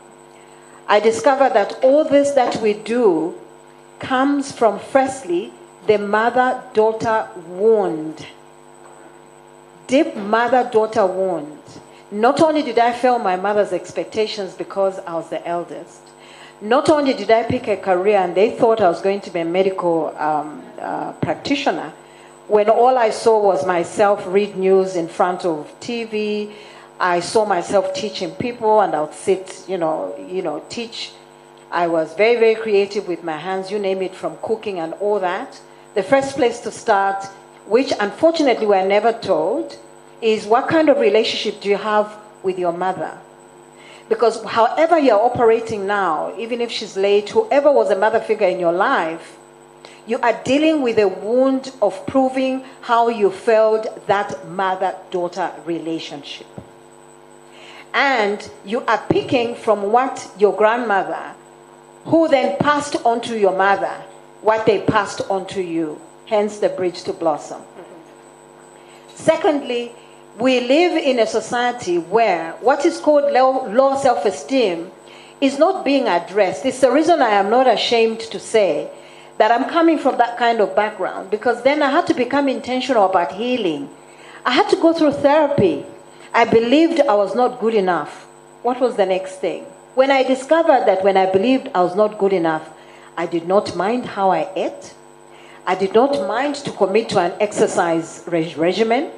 I discovered that all this that we do comes from, firstly, the mother-daughter wound. Deep mother-daughter wound. Not only did I fail my mother's expectations because I was the eldest, not only did I pick a career and they thought I was going to be a medical practitioner, when all I saw was myself read news in front of TV. I saw myself teaching people, and I would sit, teach. I was very, very creative with my hands, you name it, from cooking and all that. The first place to start, which unfortunately we're never told, is what kind of relationship do you have with your mother? Because however you're operating now, even if she's late, whoever was a mother figure in your life, you are dealing with a wound of proving how you failed that mother-daughter relationship. And you are picking from what your grandmother, who then passed on to your mother, what they passed on to you, hence the Bridge to Blossom. Secondly, we live in a society where what is called low self-esteem is not being addressed. It's the reason I am not ashamed to say that I'm coming from that kind of background, because then I had to become intentional about healing. I had to go through therapy. I believed I was not good enough. What was the next thing? When I discovered that when I believed I was not good enough, I did not mind how I ate. I did not mind to commit to an exercise regimen.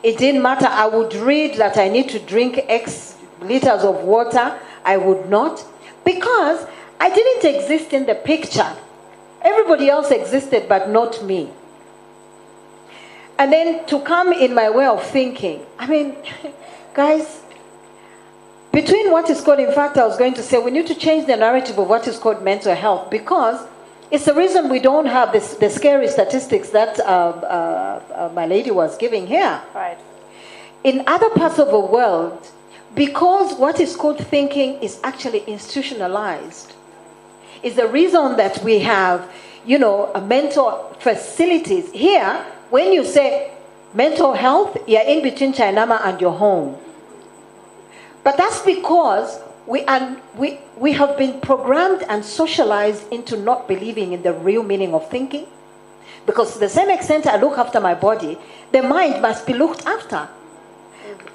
It didn't matter. I would read that I need to drink X liters of water. I would not, because I didn't exist in the picture. Everybody else existed, but not me. And then to come in my way of thinking, I mean, guys, between what is called, in fact, I was going to say, we need to change the narrative of what is called mental health, because it's the reason we don't have the scary statistics that my lady was giving here. Right. In other parts of the world, because what is called thinking is actually institutionalized, is the reason that we have, mental facilities. Here, when you say mental health, you're in between Chainama and your home. But that's because we have been programmed and socialized into not believing in the real meaning of thinking. Because to the same extent I look after my body, the mind must be looked after.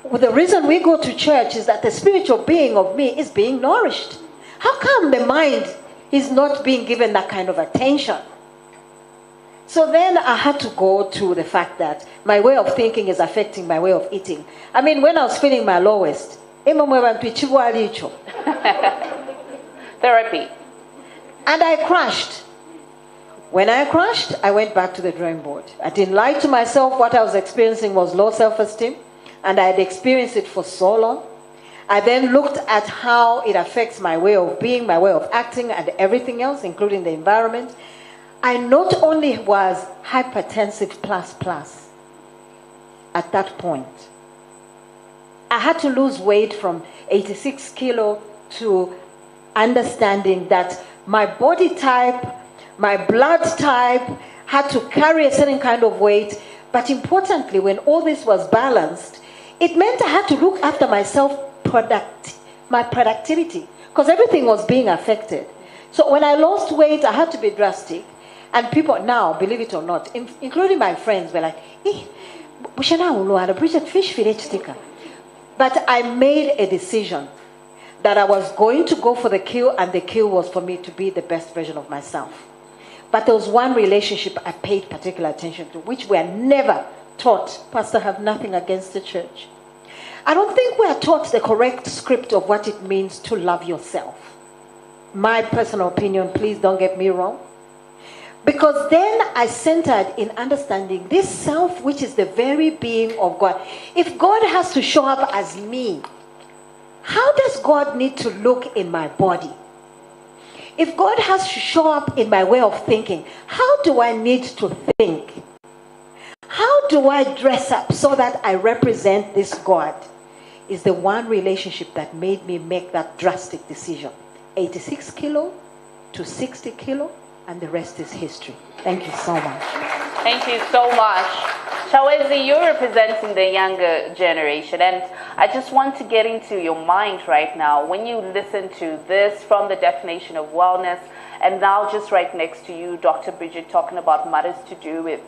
Well, the reason we go to church is that the spiritual being of me is being nourished. How come the mind is not being given that kind of attention? So then I had to go to the fact that my way of thinking is affecting my way of eating. I mean, when I was feeling my lowest, Therapy. And I crashed. When I crashed, I went back to the drawing board. I didn't lie to myself. What I was experiencing was low self-esteem, and I had experienced it for so long. I then looked at how it affects my way of being, my way of acting, and everything else, including the environment. I not only was hypertensive plus at that point, I had to lose weight from 86 kilo to understanding that my body type, my blood type had to carry a certain kind of weight. But importantly, when all this was balanced, it meant I had to look after myself, my productivity, because everything was being affected. So when I lost weight, I had to be drastic. And people now, believe it or not, including my friends, were like, but I made a decision that I was going to go for the kill, and the kill was for me to be the best version of myself. But there was one relationship I paid particular attention to, which we are never taught. Pastor, I have nothing against the church. I don't think we are taught the correct script of what it means to love yourself. My personal opinion, please don't get me wrong. Because then I centered in understanding this self, which is the very being of God. If God has to show up as me, how does God need to look in my body? If God has to show up in my way of thinking, how do I need to think? How do I dress up so that I represent this God? Is the one relationship that made me make that drastic decision. 86 kilo to 60 kilo, and the rest is history. Thank you so much. Thank you so much. 𝗄𝗎𝗍, you're representing the younger generation, and I just want to get into your mind right now. When you listen to this from the definition of wellness, and now just right next to you, Dr. Bridget, talking about matters to do with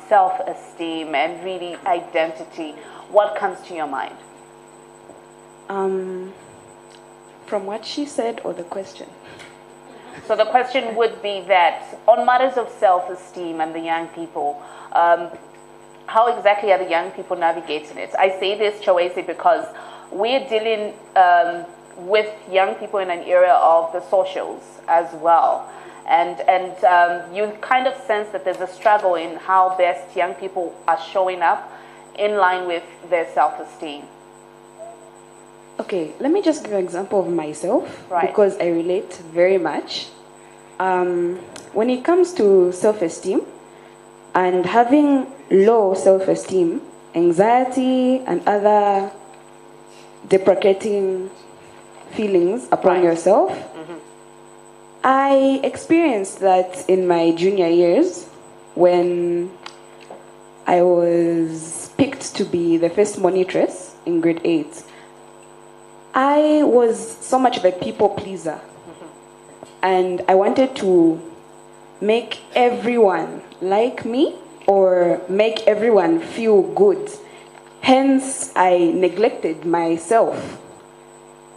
self-esteem and really identity, what comes to your mind? From what she said, or the question? So the question would be that on matters of self-esteem and the young people, how exactly are the young people navigating it? I say this, 𝗄𝗎𝗍, because we're dealing with young people in an era of the socials as well. And you kind of sense that there's a struggle in how best young people are showing up in line with their self-esteem. Okay, let me just give you an example of myself, right, because I relate very much. When it comes to self-esteem and having low self-esteem, anxiety and other deprecating feelings upon yourself, I experienced that in my junior years when I was picked to be the first monitress in grade 8. I was so much of a people pleaser, and I wanted to make everyone like me or make everyone feel good. Hence, I neglected myself.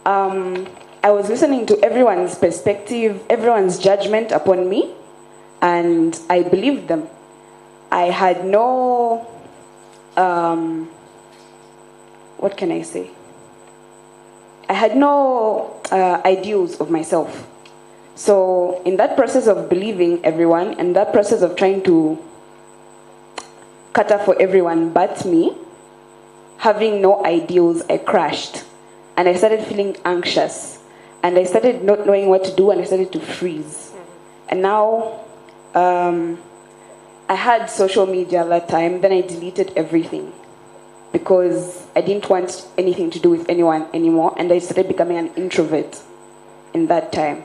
I was listening to everyone's perspective, everyone's judgment upon me, and I believed them. I had no, what can I say? I had no ideals of myself. So in that process of believing everyone, and that process of trying to cater for everyone but me, having no ideals, I crashed. And I started feeling anxious. And I started not knowing what to do, and I started to freeze. And now, I had social media at that time, then I deleted everything, because I didn't want anything to do with anyone anymore, and I started becoming an introvert in that time.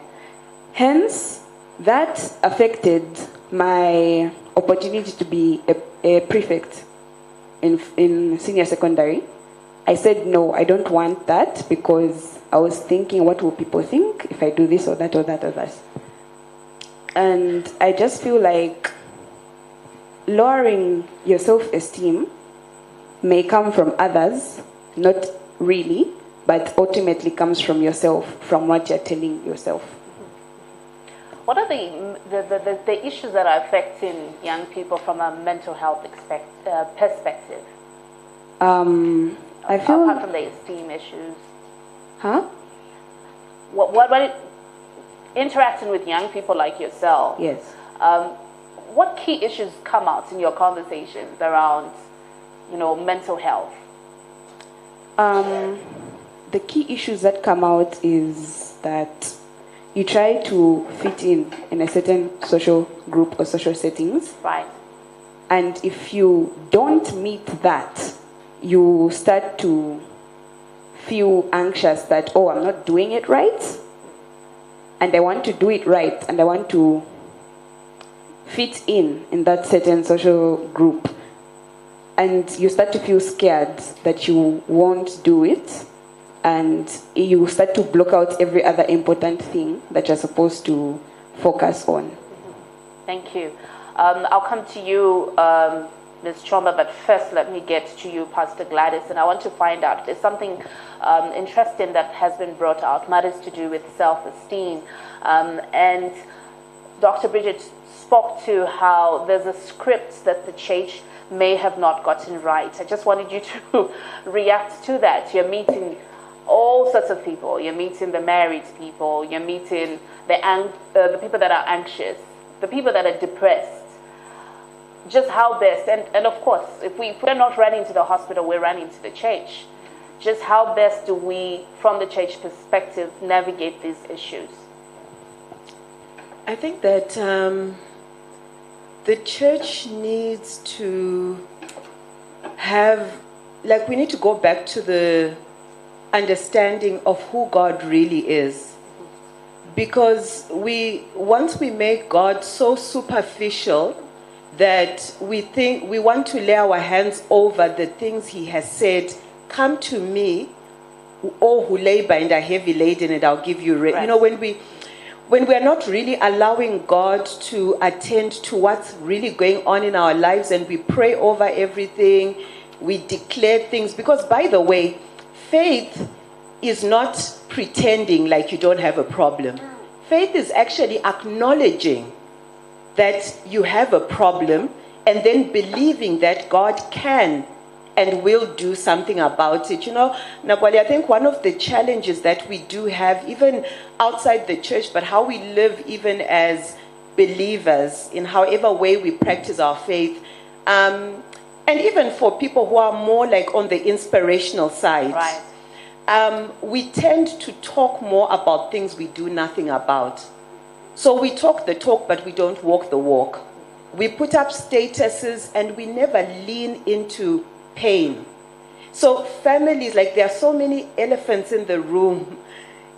Hence, that affected my opportunity to be a prefect in senior secondary. I said, no, I don't want that, because I was thinking, what will people think if I do this or that or that or that? And I just feel like lowering your self-esteem may come from others, not really, but ultimately comes from yourself, from what you're telling yourself. What are the issues that are affecting young people from a mental health perspective? I feel, apart from the esteem issues. Huh? What interacting with young people like yourself? Yes. What key issues come out in your conversations around, mental health? the key issues that come out is that you try to fit in a certain social group or social settings. Right. And if you don't meet that, you start to feel anxious that, oh, I'm not doing it right, and I want to do it right, and I want to fit in that certain social group. And you start to feel scared that you won't do it, and you start to block out every other important thing that you're supposed to focus on. Thank you. I'll come to you, Ms. Chomba, but first let me get to you, Pastor Gladys, and I want to find out, there's something interesting that has been brought out, matters to do with self-esteem. And Dr. Bridget spoke to how there's a script that the church may have not gotten right. I just wanted you to react to that. You're meeting all sorts of people. You're meeting the married people. You're meeting the people that are anxious, the people that are depressed. Just how best, and of course, if we're not running to the hospital, we're running to the church. Just how best do we, from the church perspective, navigate these issues? I think that the church needs to have, we need to go back to the understanding of who God really is. Because once we make God so superficial that we think we want to lay our hands over the things he has said, come to me, all who labor and are heavy laden, and I'll give you rest. Right. You know, when we are not really allowing God to attend to what's really going on in our lives, and we pray over everything, we declare things, because by the way, faith is not pretending like you don't have a problem. Faith is actually acknowledging that you have a problem and then believing that God can and will do something about it. You know, Napoli, I think one of the challenges that we do have, even outside the church, but how we live even as believers, in however way we practice our faith, and even for people who are more like on the inspirational side, right. We tend to talk more about things we do nothing about. So we talk the talk, but we don't walk the walk. We put up statuses and we never lean into pain. So families, there are so many elephants in the room,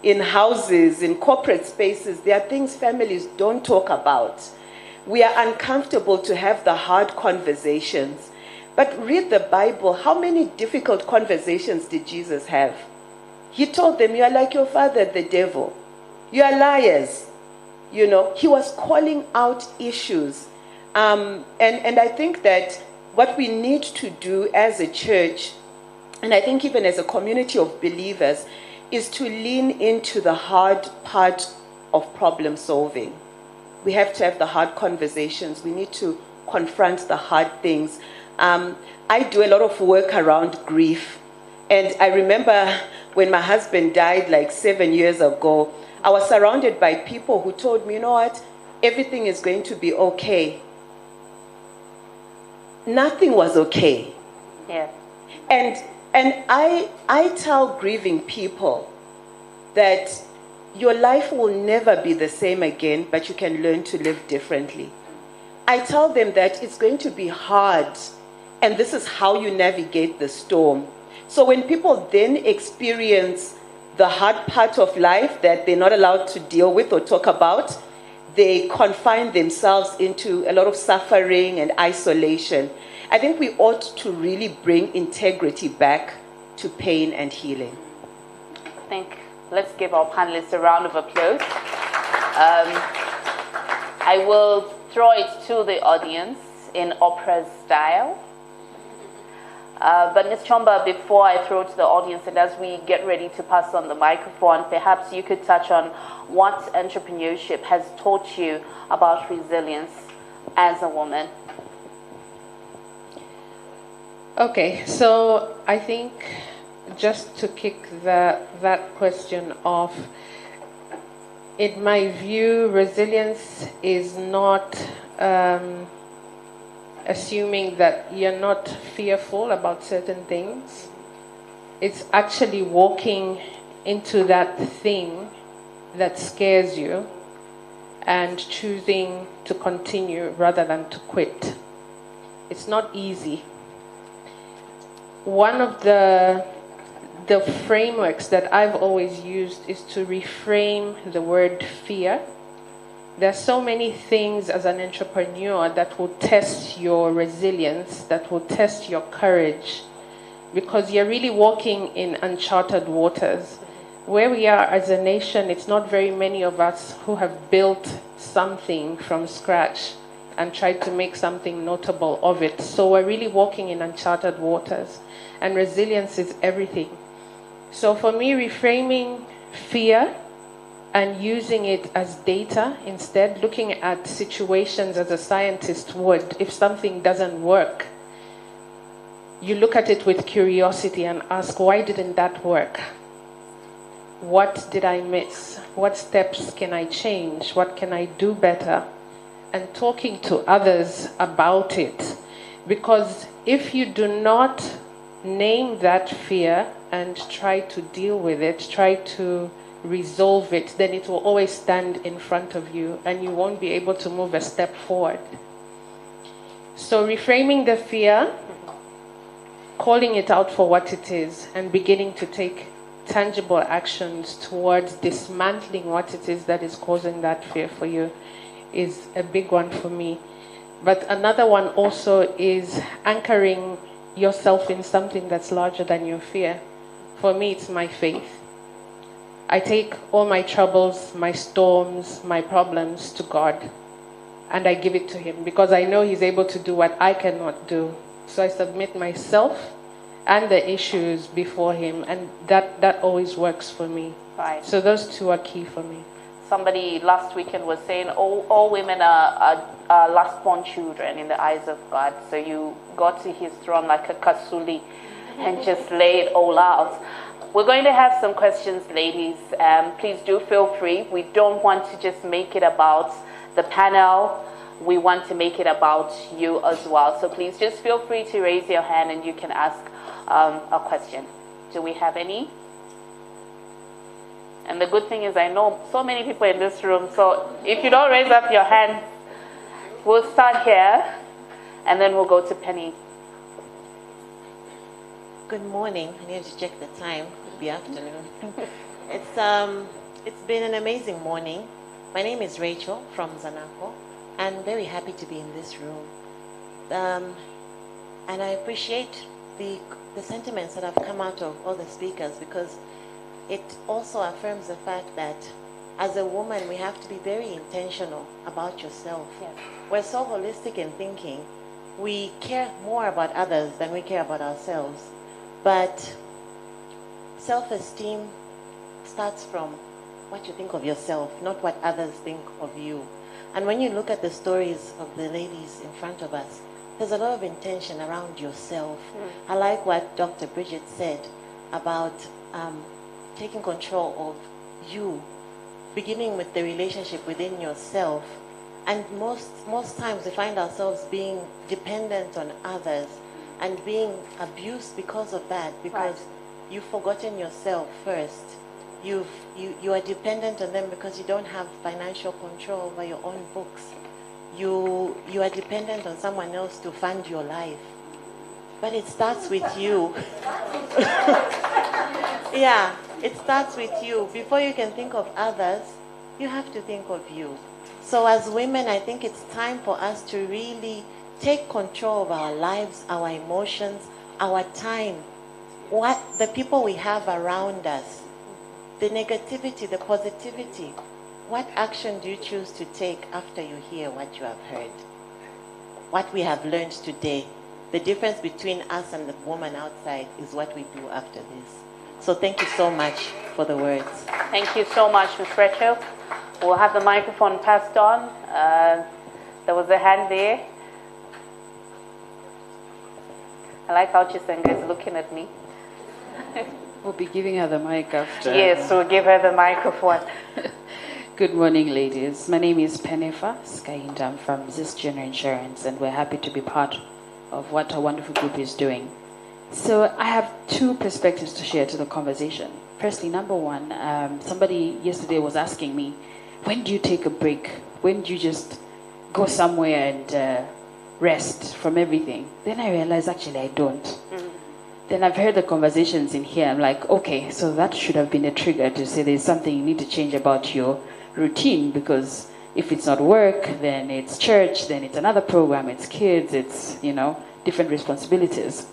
in houses, in corporate spaces. There are things families don't talk about. We are uncomfortable to have the hard conversations. But read the Bible. How many difficult conversations did Jesus have? He told them, you are like your father, the devil. You are liars. You know, he was calling out issues. And I think that what we need to do as a church, and I think even as a community of believers, is to lean into the hard part of problem solving. We have to have the hard conversations. We need to confront the hard things. I do a lot of work around grief. And I remember when my husband died 7 years ago, I was surrounded by people who told me, you know what, everything is going to be okay. Nothing was okay. Yeah. And I tell grieving people that your life will never be the same again, but you can learn to live differently. I tell them that it's going to be hard, and this is how you navigate the storm. So when people then experience the hard part of life that they're not allowed to deal with or talk about, they confine themselves into a lot of suffering and isolation. I think we ought to really bring integrity back to pain and healing. I think let's give our panelists a round of applause. I will throw it to the audience in opera style. But Ms. Chomba, before I throw it to the audience, and as we get ready to pass on the microphone, perhaps you could touch on what entrepreneurship has taught you about resilience as a woman. Okay, so I think just to kick that question off, in my view, resilience is not assuming that you're not fearful about certain things. It's actually walking into that thing that scares you and choosing to continue rather than to quit. It's not easy. One of the frameworks that I've always used is to reframe the word fear. There are so many things as an entrepreneur that will test your resilience, that will test your courage, because you're really walking in uncharted waters. Where we are as a nation, it's not very many of us who have built something from scratch and tried to make something notable of it. So we're really walking in uncharted waters, and resilience is everything. So for me, reframing fear and using it as data instead, looking at situations as a scientist would. If something doesn't work, you look at it with curiosity and ask, why didn't that work? What did I miss? What steps can I change? What can I do better? And talking to others about it. Because if you do not name that fear and try to deal with it, try to resolve it, then it will always stand in front of you and you won't be able to move a step forward. So reframing the fear, calling it out for what it is, and beginning to take tangible actions towards dismantling what it is that is causing that fear for you is a big one for me. But another one also is anchoring yourself in something that's larger than your fear. For me, it's my faith. I take all my troubles, my storms, my problems to God, and I give it to Him because I know He's able to do what I cannot do. So I submit myself and the issues before Him, and that always works for me. Right. So those two are key for me. Somebody last weekend was saying all women are last-born children in the eyes of God. So you go to His throne like a 𝗙ecie and just lay it all out. We're going to have some questions, ladies. Please do feel free. We don't want to just make it about the panel. We want to make it about you as well. So please just feel free to raise your hand and you can ask a question. Do we have any? And the good thing is I know so many people in this room. So if you don't raise up your hand, we'll start here and then we'll go to Penny. Good morning. I need to check the time. Could be afternoon. It's been an amazing morning. My name is Rachel from Zanaco. I'm very happy to be in this room. And I appreciate the sentiments that have come out of all the speakers because it also affirms the fact that as a woman, we have to be very intentional about yourself. Yes. We're so holistic in thinking. We care more about others than we care about ourselves. But self-esteem starts from what you think of yourself, not what others think of you. And when you look at the stories of the ladies in front of us, there's a lot of intention around yourself. I like what Dr. Bridget said about taking control of you, beginning with the relationship within yourself. And most times we find ourselves being dependent on others and being abused because of that, because you've forgotten yourself first. You are dependent on them because you don't have financial control over your own books. You are dependent on someone else to fund your life. But it starts with you. Yeah, it starts with you. Before you can think of others, you have to think of you. So as women, I think it's time for us to really take control of our lives, our emotions, our time, what the people we have around us, the negativity, the positivity. What action do you choose to take after you hear what you have heard? What we have learned today. The difference between us and the woman outside is what we do after this. So thank you so much for the words. Thank you so much, Ms. Rachel. We'll have the microphone passed on. There was a hand there. I like how Chisenga is looking at me. We'll be giving her the mic after. Yes, we'll give her the microphone. Good morning, ladies. My name is 𝗵𝗶𝗶𝗹. I'm from Zenith General Insurance, and we're happy to be part of what a wonderful group is doing. So I have two perspectives to share to the conversation. Firstly, number one, somebody yesterday was asking me, when do you take a break? When do you just go somewhere and rest from everything? Then I realized actually I don't. Mm-hmm. Then I've heard the conversations in here. I'm like, okay, so that should have been a trigger to say there's something you need to change about your routine, because if it's not work, then it's church, then it's another program, it's kids, it's, different responsibilities.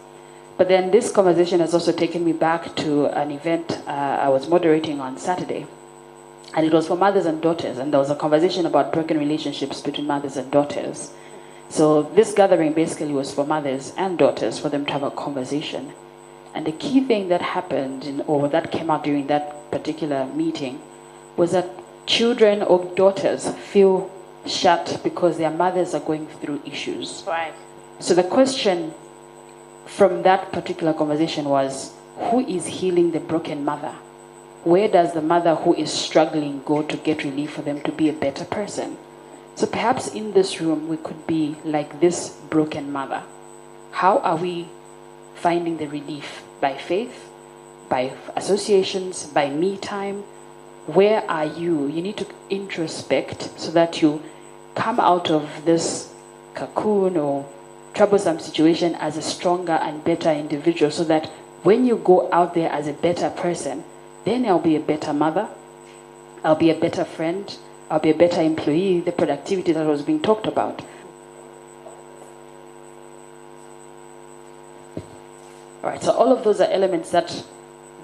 But then this conversation has also taken me back to an event I was moderating on Saturday. And it was for mothers and daughters. And there was a conversation about broken relationships between mothers and daughters. So this gathering basically was for mothers and daughters, for them to have a conversation. And the key thing that happened, or that came out during that particular meeting, was that children or daughters feel shut because their mothers are going through issues. Right. So the question from that particular conversation was, who is healing the broken mother? Where does the mother who is struggling go to get relief for them to be a better person? So perhaps in this room we could be like this broken mother. How are we finding the relief? By faith, by associations, by me time? Where are you? You need to introspect so that you come out of this cocoon or troublesome situation as a stronger and better individual, so that when you go out there as a better person, then I'll be a better mother, I'll be a better friend, I'll be a better employee, the productivity that was being talked about. All right, so all of those are elements that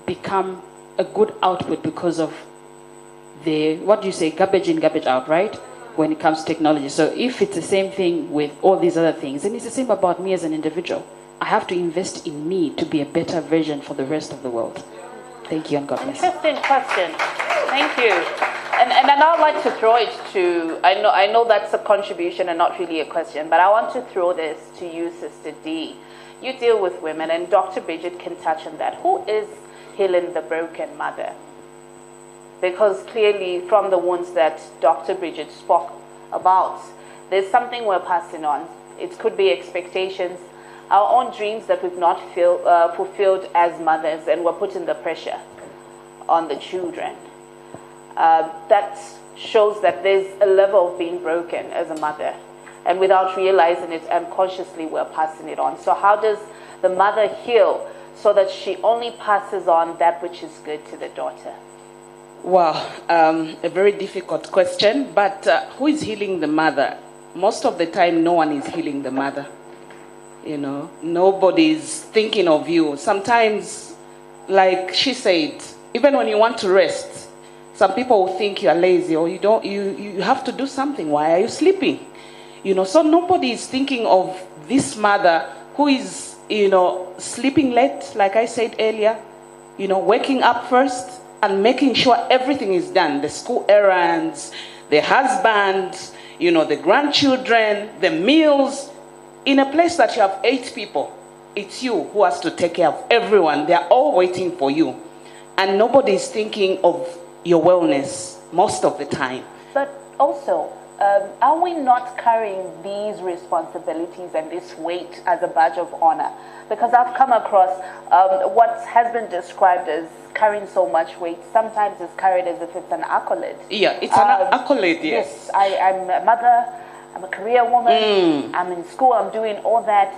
become a good output because of the, what do you say, garbage in, garbage out, right? When it comes to technology. So if it's the same thing with all these other things, then it's the same about me as an individual. I have to invest in me to be a better version for the rest of the world. Thank you and God bless. Interesting question. Thank you. And I'd like to throw it to, I know that's a contribution and not really a question, but I want to throw this to you, Sister D. You deal with women, and Dr. Bridget can touch on that. Who is healing the broken mother? Because clearly from the wounds that Dr. Bridget spoke about, there's something we're passing on. It could be expectations, our own dreams that we've not fulfilled as mothers, and we're putting the pressure on the children. That shows that there's a level of being broken as a mother, and without realizing it, unconsciously we're passing it on. So how does the mother heal so that she only passes on that which is good to the daughter? Wow, a very difficult question, but who is healing the mother? Most of the time, no one is healing the mother. Nobody's thinking of you. Sometimes, like she said, even when you want to rest, some people will think you are lazy or you have to do something. Why are you sleeping? So nobody is thinking of this mother who is, sleeping late, like I said earlier, waking up first, and making sure everything is done. The school errands, the husband, the grandchildren, the meals. In a place that you have 8 people, it's you who has to take care of everyone. They're all waiting for you. And nobody is thinking of your wellness most of the time. But also, are we not carrying these responsibilities and this weight as a badge of honor? Because I've come across what has been described as carrying so much weight. Sometimes it's carried as if it's an accolade. Yeah, it's an accolade, yes. I'm a mother, I'm a career woman, I'm in school, I'm doing all that.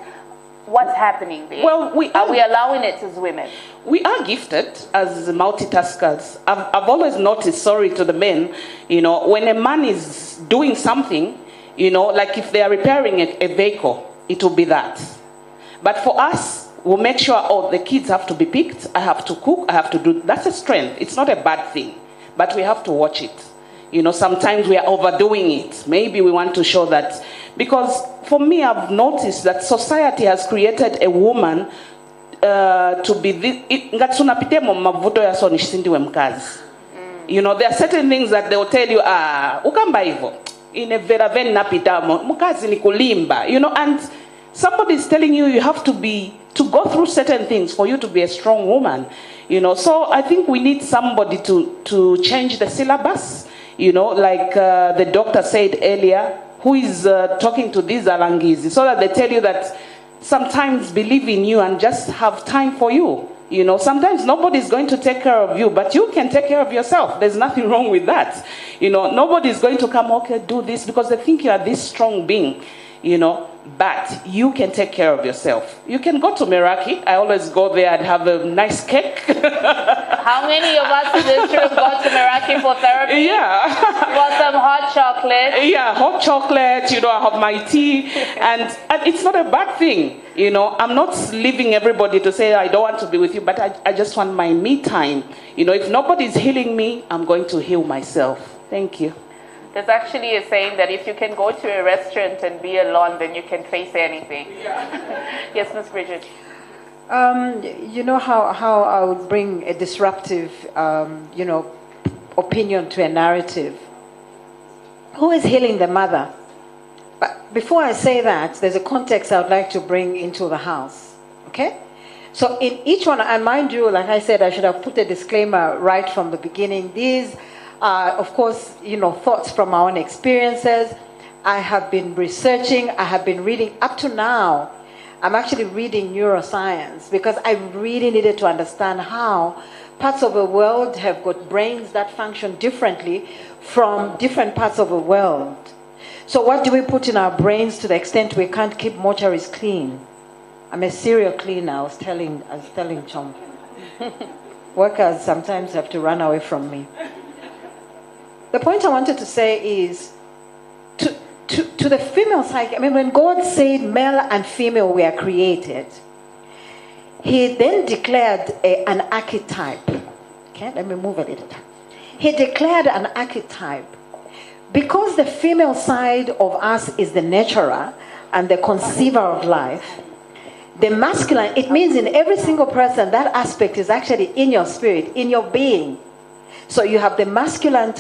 What's happening there? Well, are we allowing it as women? We are gifted as multitaskers. I've always noticed, sorry to the men, when a man is doing something, like if they are repairing a vehicle, it will be that. But for us, we'll make sure, the kids have to be picked, I have to cook, I have to do, that's a strength. It's not a bad thing, but we have to watch it. Sometimes we are overdoing it. Maybe we want to show that. Because for me, I've noticed that society has created a woman to be this. There are certain things that they will tell you, and somebody is telling you have to go through certain things for you to be a strong woman. So I think we need somebody to change the syllabus. Like the doctor said earlier, who is talking to these Alangizi, so that they tell you that sometimes believe in you and just have time for you. Sometimes nobody's going to take care of you, but you can take care of yourself. There's nothing wrong with that. Nobody's going to come, okay, do this, because they think you are this strong being, but you can take care of yourself. You can go to Meraki. I always go there and have a nice cake. How many of us in this room go to Meraki for therapy? Yeah. Want some hot chocolate? Yeah, hot chocolate, I have my tea. And it's not a bad thing. I'm not leaving everybody to say, I don't want to be with you, but I just want my me time. If nobody's healing me, I'm going to heal myself. Thank you. There's actually a saying that if you can go to a restaurant and be alone, then you can face anything. Yes, Ms. Bridget. You know how I would bring a disruptive, opinion to a narrative. Who is healing the mother? But before I say that, there's a context I would like to bring into the house. Okay? So in each one, and mind you, like I said, I should have put a disclaimer right from the beginning. These of course, thoughts from our own experiences. I have been researching, I have been reading. Up to now, I'm actually reading neuroscience because I really needed to understand how parts of the world have got brains that function differently from different parts of the world. So what do we put in our brains to the extent we can't keep mortuaries clean? I'm a serial cleaner, I was telling Chom. Workers sometimes have to run away from me. The point I wanted to say is, to the female psyche, when God said male and female were created, he then declared an archetype. Okay, let me move a little. He declared an archetype. Because the female side of us is the nurturer and the conceiver of life, the masculine, it means in every single person, that aspect is actually in your spirit, in your being. So you have the masculine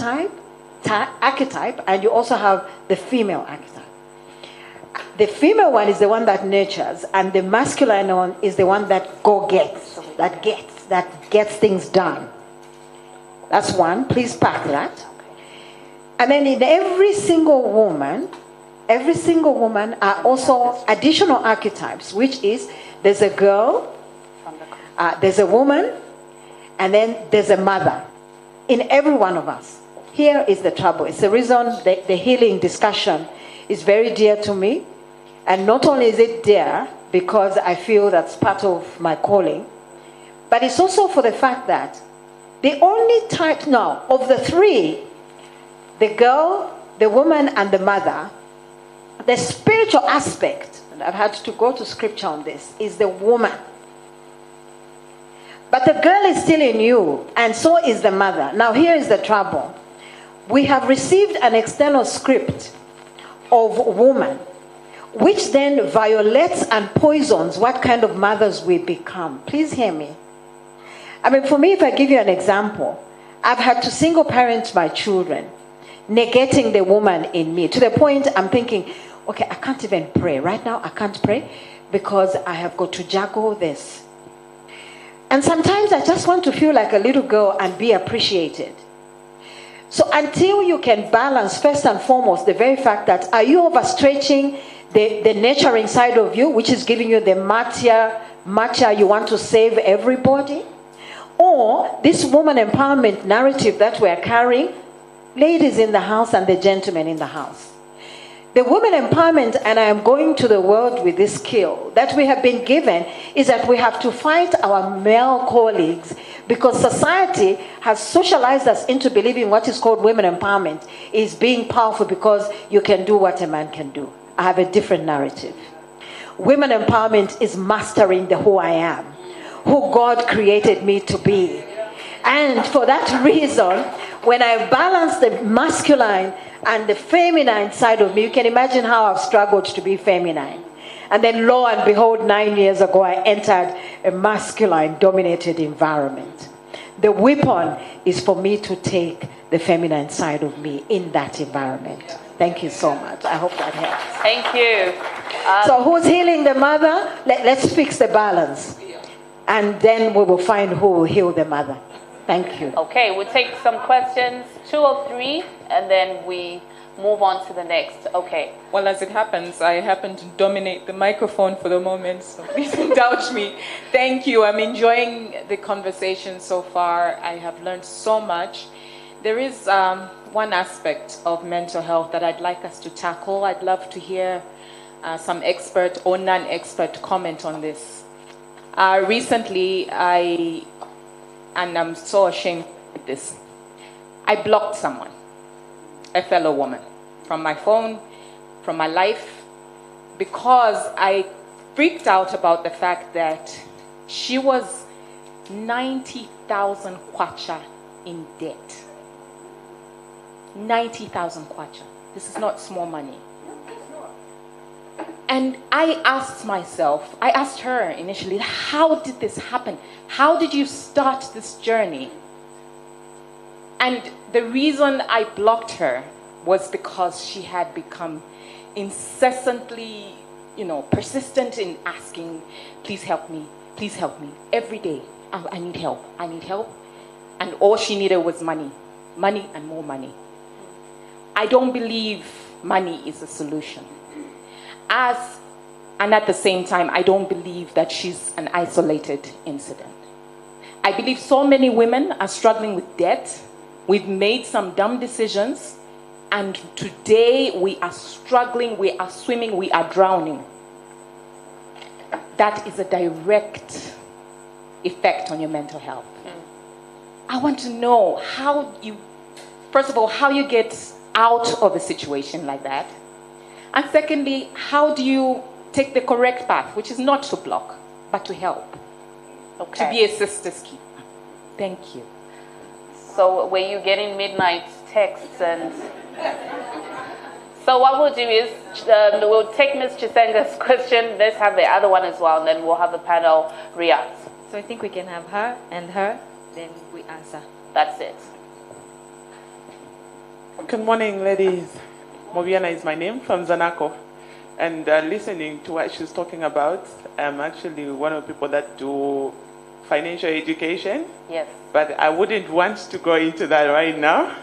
archetype, and you also have the female archetype. The female one is the one that nurtures, and the masculine one is the one that gets things done. That's one. Please pack that. And then in every single woman are also additional archetypes, which is there's a girl, there's a woman, and then there's a mother in every one of us. Here is the trouble. It's the reason the healing discussion is very dear to me. And not only is it dear because I feel that's part of my calling, but it's also for the fact that the only type now of the three, the girl, the woman, and the mother, the spiritual aspect, and I've had to go to scripture on this, is the woman. But the girl is still in you, and so is the mother. Now here is the trouble. We have received an external script of woman, which then violates and poisons what kind of mothers we become. Please hear me. For me, if I give you an example, I've had to single parent my children, negating the woman in me, to the point I'm thinking, okay, I can't even pray. Right now, I can't pray because I have got to juggle this. And sometimes I just want to feel like a little girl and be appreciated. So until you can balance, first and foremost, the very fact that are you overstretching the nurturing side of you, which is giving you the matcha, you want to save everybody? Or this woman empowerment narrative that we're carrying, ladies in the house and the gentlemen in the house. The women empowerment, and I am going to the world with this skill, that we have been given is that we have to fight our male colleagues because society has socialized us into believing what is called women empowerment is being powerful because you can do what a man can do. I have a different narrative. Women empowerment is mastering the who I am, who God created me to be. And for that reason, when I balance the masculine and the feminine side of me, you can imagine how I've struggled to be feminine. And then lo and behold, 9 years ago, I entered a masculine-dominated environment. The weapon is for me to take the feminine side of me in that environment. Thank you so much. I hope that helps. Thank you. So who's healing the mother? Let's fix the balance. And then we will find who will heal the mother. Thank you. Okay, we'll take some questions, 2 or 3, and then we move on to the next. Okay. Well, as it happens, I happen to dominate the microphone for the moment, so please indulge me. Thank you. I'm enjoying the conversation so far. I have learned so much. There is one aspect of mental health that I'd like us to tackle. I'd love to hear some expert or non-expert comment on this. Recently, and I'm so ashamed of this, I blocked someone, a fellow woman, from my phone, from my life, because I freaked out about the fact that she was 90,000 kwacha in debt. 90,000 kwacha. This is not small money. And I asked her initially, how did this happen? How did you start this journey? And the reason I blocked her was because she had become incessantly, persistent in asking, please help me, every day. I need help. And all she needed was money and more money. I don't believe money is a solution. And at the same time, I don't believe that she's an isolated incident. I believe so many women are struggling with debt. We've made some dumb decisions, and today we are struggling, we are swimming, we are drowning. That is a direct effect on your mental health. I want to know first of all, how you get out of a situation like that. And secondly, how do you take the correct path, which is not to block, but to help, to be a sister's keeper. Thank you. So were you getting midnight texts and... So what we'll do is, we'll take Ms. Chisenga's question, let's have the other one as well, and then we'll have the panel react. So I think we can have her and her, then we answer. That's it. Good morning, ladies. Mobiana is my name, from Zanaco. And listening to what she's talking about, I'm actually one of the people that do financial education. Yes. But I wouldn't want to go into that right now.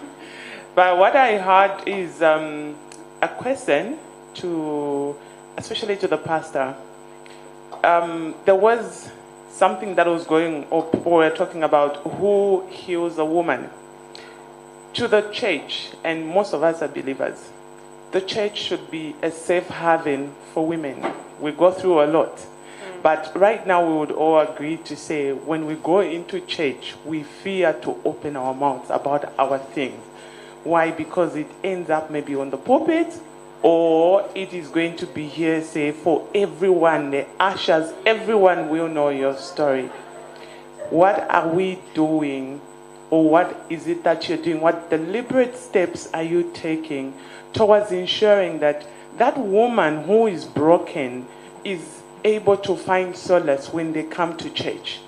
But what I heard is a question especially to the pastor. There was something that was going, or people were talking about who heals a woman. To the church, and most of us are believers, the church should be a safe haven for women. We go through a lot. But right now we would all agree to say when we go into church, we fear to open our mouths about our things. Why? Because it ends up maybe on the pulpit, or it is going to be hearsay for everyone, the ushers, everyone will know your story. What are we doing? Or what is it that you're doing? What deliberate steps are you taking towards ensuring that that woman who is broken is able to find solace when they come to church?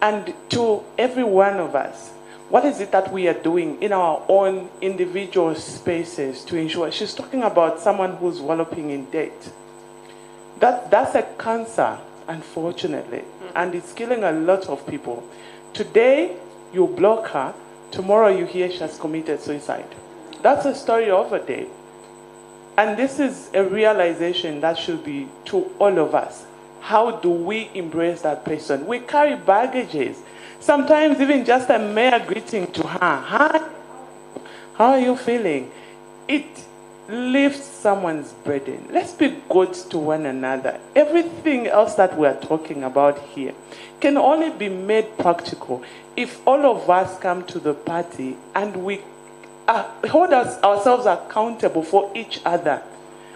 And to every one of us, what is it that we are doing in our own individual spaces to ensure? She's talking about someone who's wallowing in debt. That's a cancer, unfortunately, and it's killing a lot of people. Today, you block her, tomorrow you hear she has committed suicide. That's a story of a day. And this is a realization that should be to all of us. How do we embrace that person? We carry baggages. Sometimes even just a mere greeting to her. Hi, how are you feeling? It lifts someone's burden. Let's be good to one another. Everything else that we're talking about here can only be made practical if all of us come to the party and we hold ourselves accountable for each other.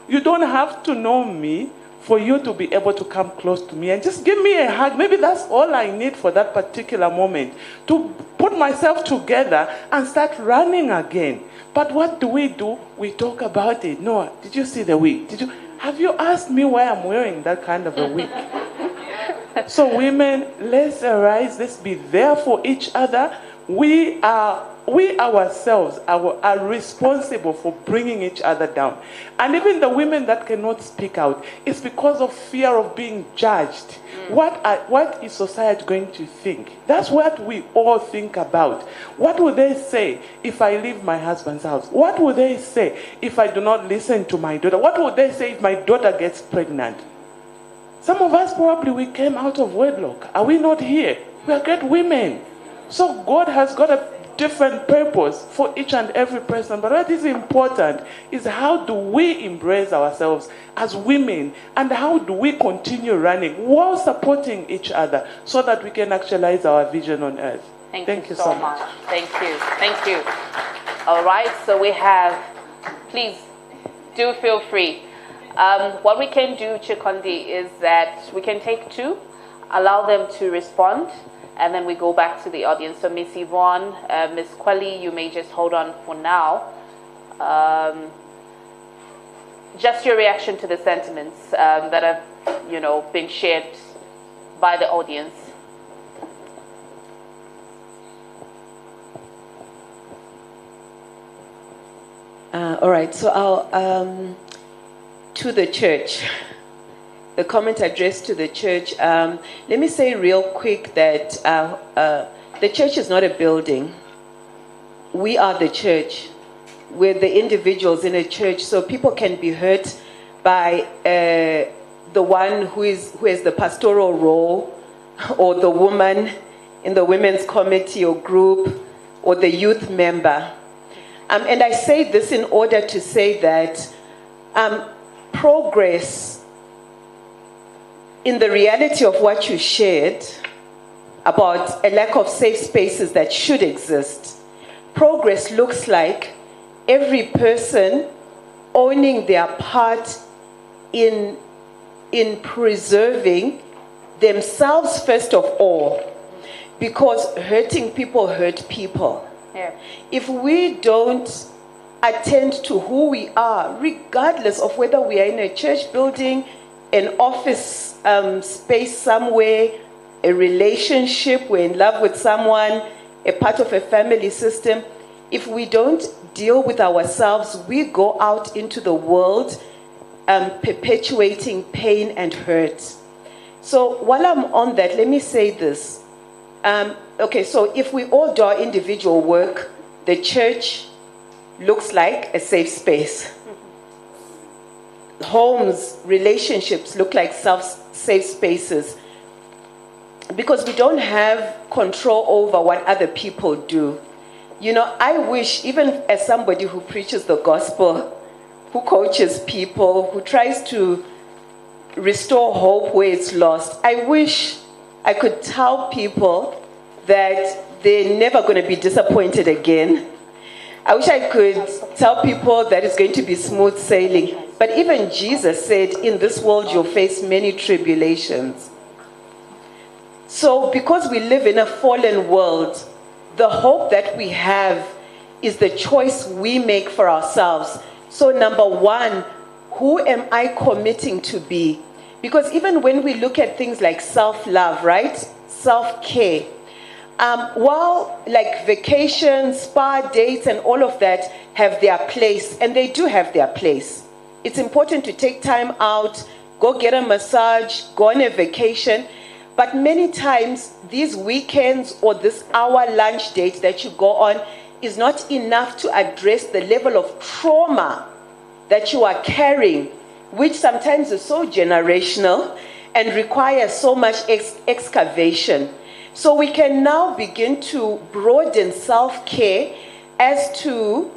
You don't have to know me for you to be able to come close to me and just give me a hug. Maybe that's all I need for that particular moment, to put myself together and start running again. But what do? We talk about it. No, did you see the wig? Have you asked me why I'm wearing that kind of a wig? So women, let's arise, let's be there for each other. we ourselves are responsible for bringing each other down. And even the women that cannot speak out, it's because of fear of being judged. What is society going to think? That's what we all think about. What will they say if I leave my husband's house? What will they say if I do not listen to my daughter? What will they say if my daughter gets pregnant? Some of us probably we came out of wedlock. Are we not here? We are great women. So God has got a different purpose for each and every person. But what is important is how do we embrace ourselves as women, and how do we continue running while supporting each other so that we can actualize our vision on earth. Thank you so much. Thank you. Thank you. All right, so we have, please do feel free. What we can do, Chikondi, is that we can take two, allow them to respond, and then we go back to the audience. So Miss Yvonne, Miss Kweli, you may just hold on for now. Just your reaction to the sentiments that have, been shared by the audience. All right, so I'll, to the church, the comment addressed to the church. Let me say real quick that the church is not a building. We are the church. We're the individuals in a church, so people can be hurt by the one who has the pastoral role, or the woman in the women's committee or group, or the youth member. And I say this in order to say that progress in the reality of what you shared about a lack of safe spaces that should exist, progress looks like every person owning their part in preserving themselves first of all, because hurting people hurt people. Yeah. If we don't attend to who we are, regardless of whether we are in a church building, an office space somewhere, a relationship, we're in love with someone, a part of a family system, if we don't deal with ourselves, we go out into the world perpetuating pain and hurt. So while I'm on that, let me say this. Okay, so if we all do our individual work, the church looks like a safe space. Homes, relationships look like safe spaces, because we don't have control over what other people do. I wish, even as somebody who preaches the gospel, who coaches people, who tries to restore hope where it's lost, I wish I could tell people that they're never going to be disappointed again. I wish I could tell people that it's going to be smooth sailing. But even Jesus said, in this world you'll face many tribulations. So because we live in a fallen world, the hope that we have is the choice we make for ourselves. So number one, who am I committing to be? Because even when we look at things like self-love, right? Self-care, while like vacations, spa dates, and all of that have their place, and they do have their place. It's important to take time out, go get a massage, go on a vacation. But many times, these weekends or this hour lunch date that you go on is not enough to address the level of trauma that you are carrying, which sometimes is so generational and requires so much excavation. So we can now begin to broaden self-care as to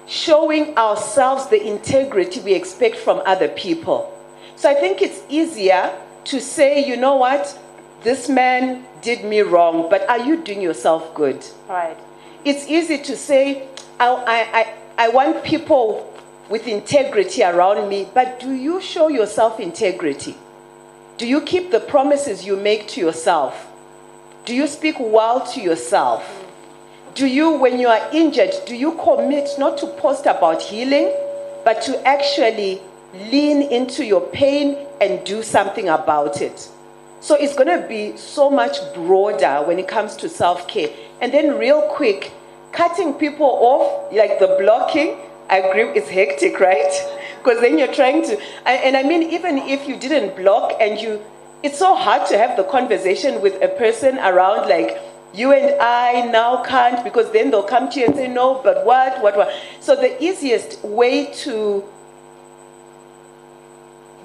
showing ourselves the integrity we expect from other people. So I think it's easier to say, you know what, this man did me wrong, but are you doing yourself good? Right. It's easy to say, I want people with integrity around me, but do you show yourself integrity? Do you keep the promises you make to yourself? Do you speak well to yourself? Do you, when you are injured, do you commit not to post about healing, but to actually lean into your pain and do something about it? So it's going to be so much broader when it comes to self-care. And then real quick, cutting people off, like the blocking, I agree, it's hectic, right? Because then you're trying to, and I mean, even if you didn't block and it's so hard to have the conversation with a person around, like, you and I now can't, because then they'll come to you and say, no, but what? So the easiest way to,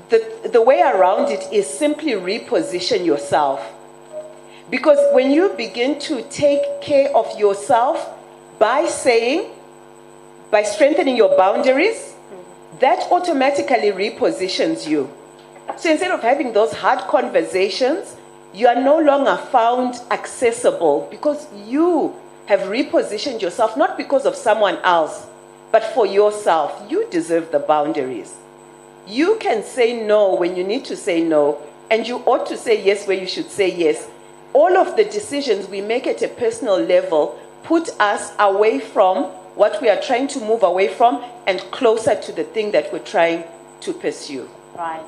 the way around it is simply reposition yourself. Because when you begin to take care of yourself by strengthening your boundaries, that automatically repositions you. So instead of having those hard conversations, you are no longer found accessible because you have repositioned yourself, not because of someone else, but for yourself. You deserve the boundaries. You can say no when you need to say no, and you ought to say yes where you should say yes. All of the decisions we make at a personal level put us away from what we are trying to move away from and closer to the thing that we're trying to pursue. Right.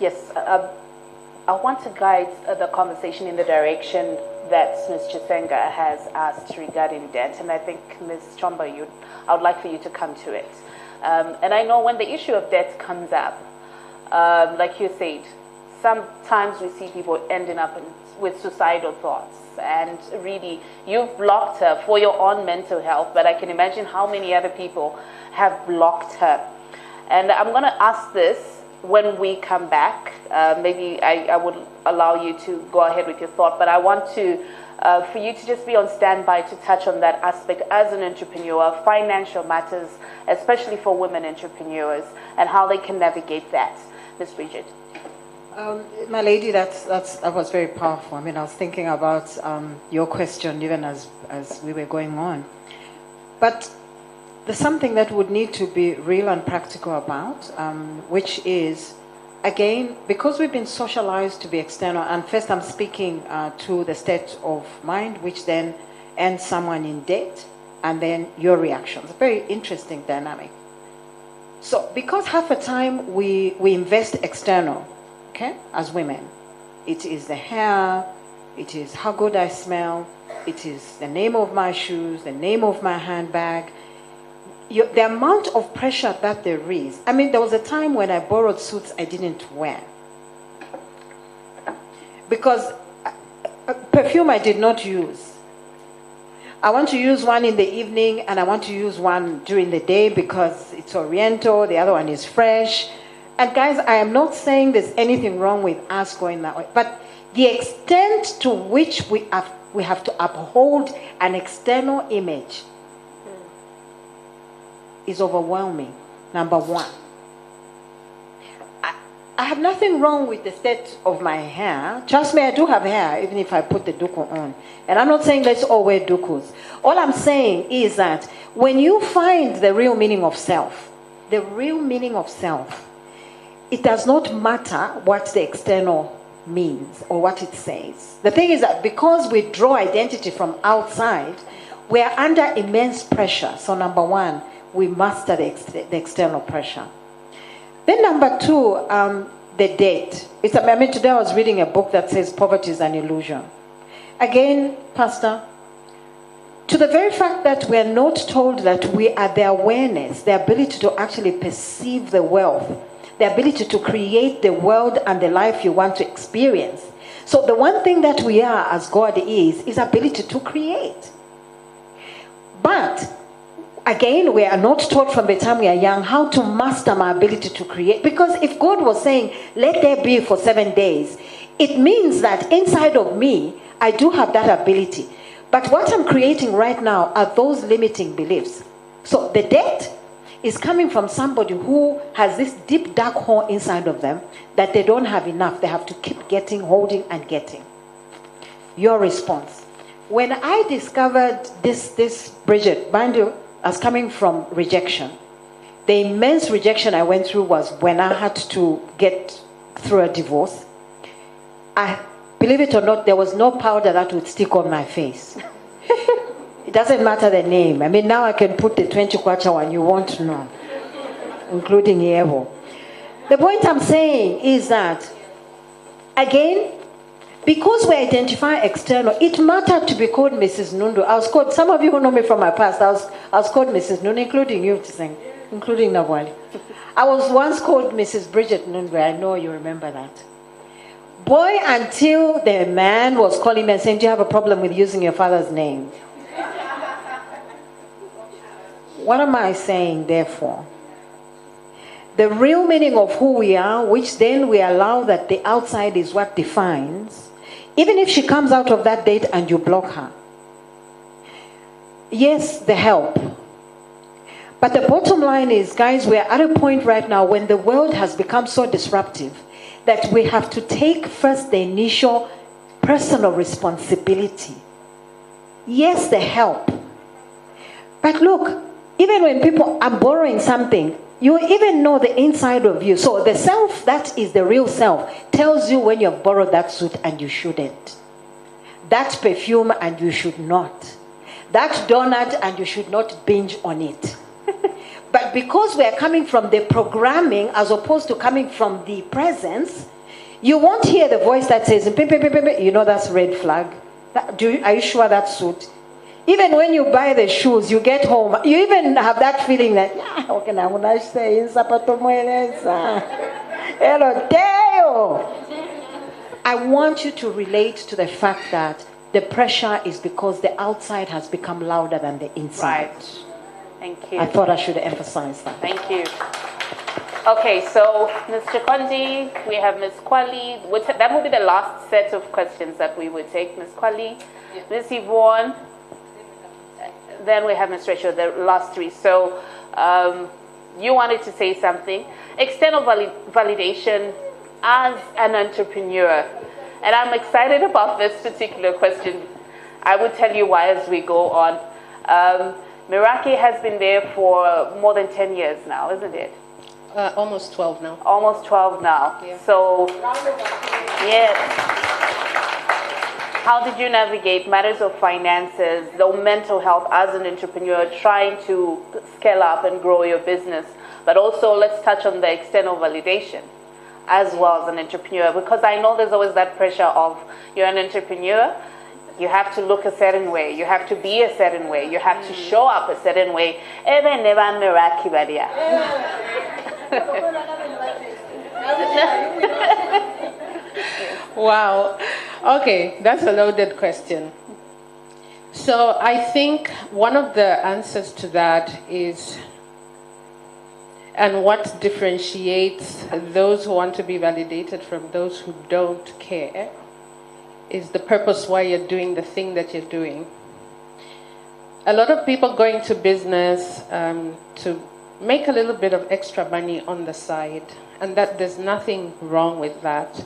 Yes, I want to guide the conversation in the direction that Ms. Chisenga has asked regarding debt, and I think Ms. Chomba, I would like for you to come to it. And I know when the issue of debt comes up, like you said, sometimes we see people ending up with suicidal thoughts. And really, you've blocked her for your own mental health, but I can imagine how many other people have blocked her. And I'm going to ask this when we come back. Maybe I would allow you to go ahead with your thought, but I want to for you to just be on standby to touch on that aspect as an entrepreneur, financial matters, especially for women entrepreneurs, and how they can navigate that. Ms. Bridget. My lady, that was very powerful. I mean, I was thinking about your question even as we were going on. But there's something that would need to be real and practical about, which is, again, because we've been socialized to be external, and first I'm speaking to the state of mind, which then ends someone in debt, and then your reactions. A very interesting dynamic. So because half the time we invest external, okay, as women, it is the hair, it is how good I smell, it is the name of my shoes, the name of my handbag, the amount of pressure that there is. I mean, there was a time when I borrowed suits I didn't wear because perfume I did not use. I want to use one in the evening and I want to use one during the day because it's Oriental, the other one is fresh. And guys, I am not saying there's anything wrong with us going that way, but the extent to which we have to uphold an external image is overwhelming, number one. I have nothing wrong with the state of my hair. Trust me, I do have hair, even if I put the duku on. And I'm not saying let's all wear dukus. All I'm saying is that when you find the real meaning of self, it does not matter what the external means or what it says. The thing is that because we draw identity from outside, we are under immense pressure. So number one, we master the external pressure. Then number two, the debt. I mean, today I was reading a book that says poverty is an illusion. Again, Pastor, to the very fact that we are not told that we are the awareness, the ability to actually perceive the wealth, the ability to create the world and the life you want to experience. So the one thing that we are as God is ability to create. But again, we are not taught from the time we are young how to master my ability to create. Because if God was saying, let there be for 7 days, it means that inside of me, I do have that ability. But what I'm creating right now are those limiting beliefs. So the debt is coming from somebody who has this deep dark hole inside of them that they don't have enough. They have to keep getting, holding, and getting. Your response. When I discovered this Bridget Bandu as coming from rejection, the immense rejection I went through was when I had to get through a divorce. Believe it or not, there was no powder that would stick on my face. It doesn't matter the name. I mean, now I can put the 𝗙ecie𝗺 one, you won't know, including 𝗙𝗵𝗶𝗹. The point I'm saying is that Again, because we identify external, it mattered to be called Mrs. Nundu. I was called, some of you who know me from my past, I was called Mrs. Nundu, including you, including Nabwali. I was once called Mrs. Bridget Nundu. I know you remember that. Boy, until the man was calling me and saying, do you have a problem with using your father's name? What am I saying, therefore? The real meaning of who we are, which then we allow that the outside is what defines, even if she comes out of that date and you block her. Yes, the help. But the bottom line is, guys, we're at a point right now when the world has become so disruptive that we have to take first the initial personal responsibility. Yes, the help. But look, even when people are borrowing something, you even know the inside of you. So the self, that is the real self, tells you when you have borrowed that suit and you shouldn't. That perfume and you should not. That donut and you should not binge on it. But because we are coming from the programming as opposed to coming from the presence, you won't hear the voice that says, you know that's red flag. Are you sure that's suit? Even when you buy the shoes, you get home, you even have that feeling that, I want you to relate to the fact that the pressure is because the outside has become louder than the inside. Right. Thank you. I thought I should emphasize that. Thank you. Okay, so Ms. Chikondi, we have Ms. Kwali. That will be the last set of questions that we would take. Ms. Kwali, yeah. Ms. Yvonne, then we have Ms. Rachel, the last three. So you wanted to say something. External validation as an entrepreneur. And I'm excited about this particular question. I will tell you why as we go on. Meraki has been there for more than 10 years now, isn't it? Almost 12 now. Almost 12 now. Yeah. So, yes. How did you navigate matters of finances, the mental health as an entrepreneur, trying to scale up and grow your business? But also, let's touch on the external validation as well as an entrepreneur, because I know there's always that pressure of you're an entrepreneur, you have to look a certain way, you have to be a certain way, you have to show up a certain way. Even never Meraki Badia. Wow. Okay, that's a loaded question. So I think one of the answers to that is, and what differentiates those who want to be validated from those who don't care, is the purpose why you're doing the thing that you're doing. A lot of people go into business to make a little bit of extra money on the side, and that there's nothing wrong with that.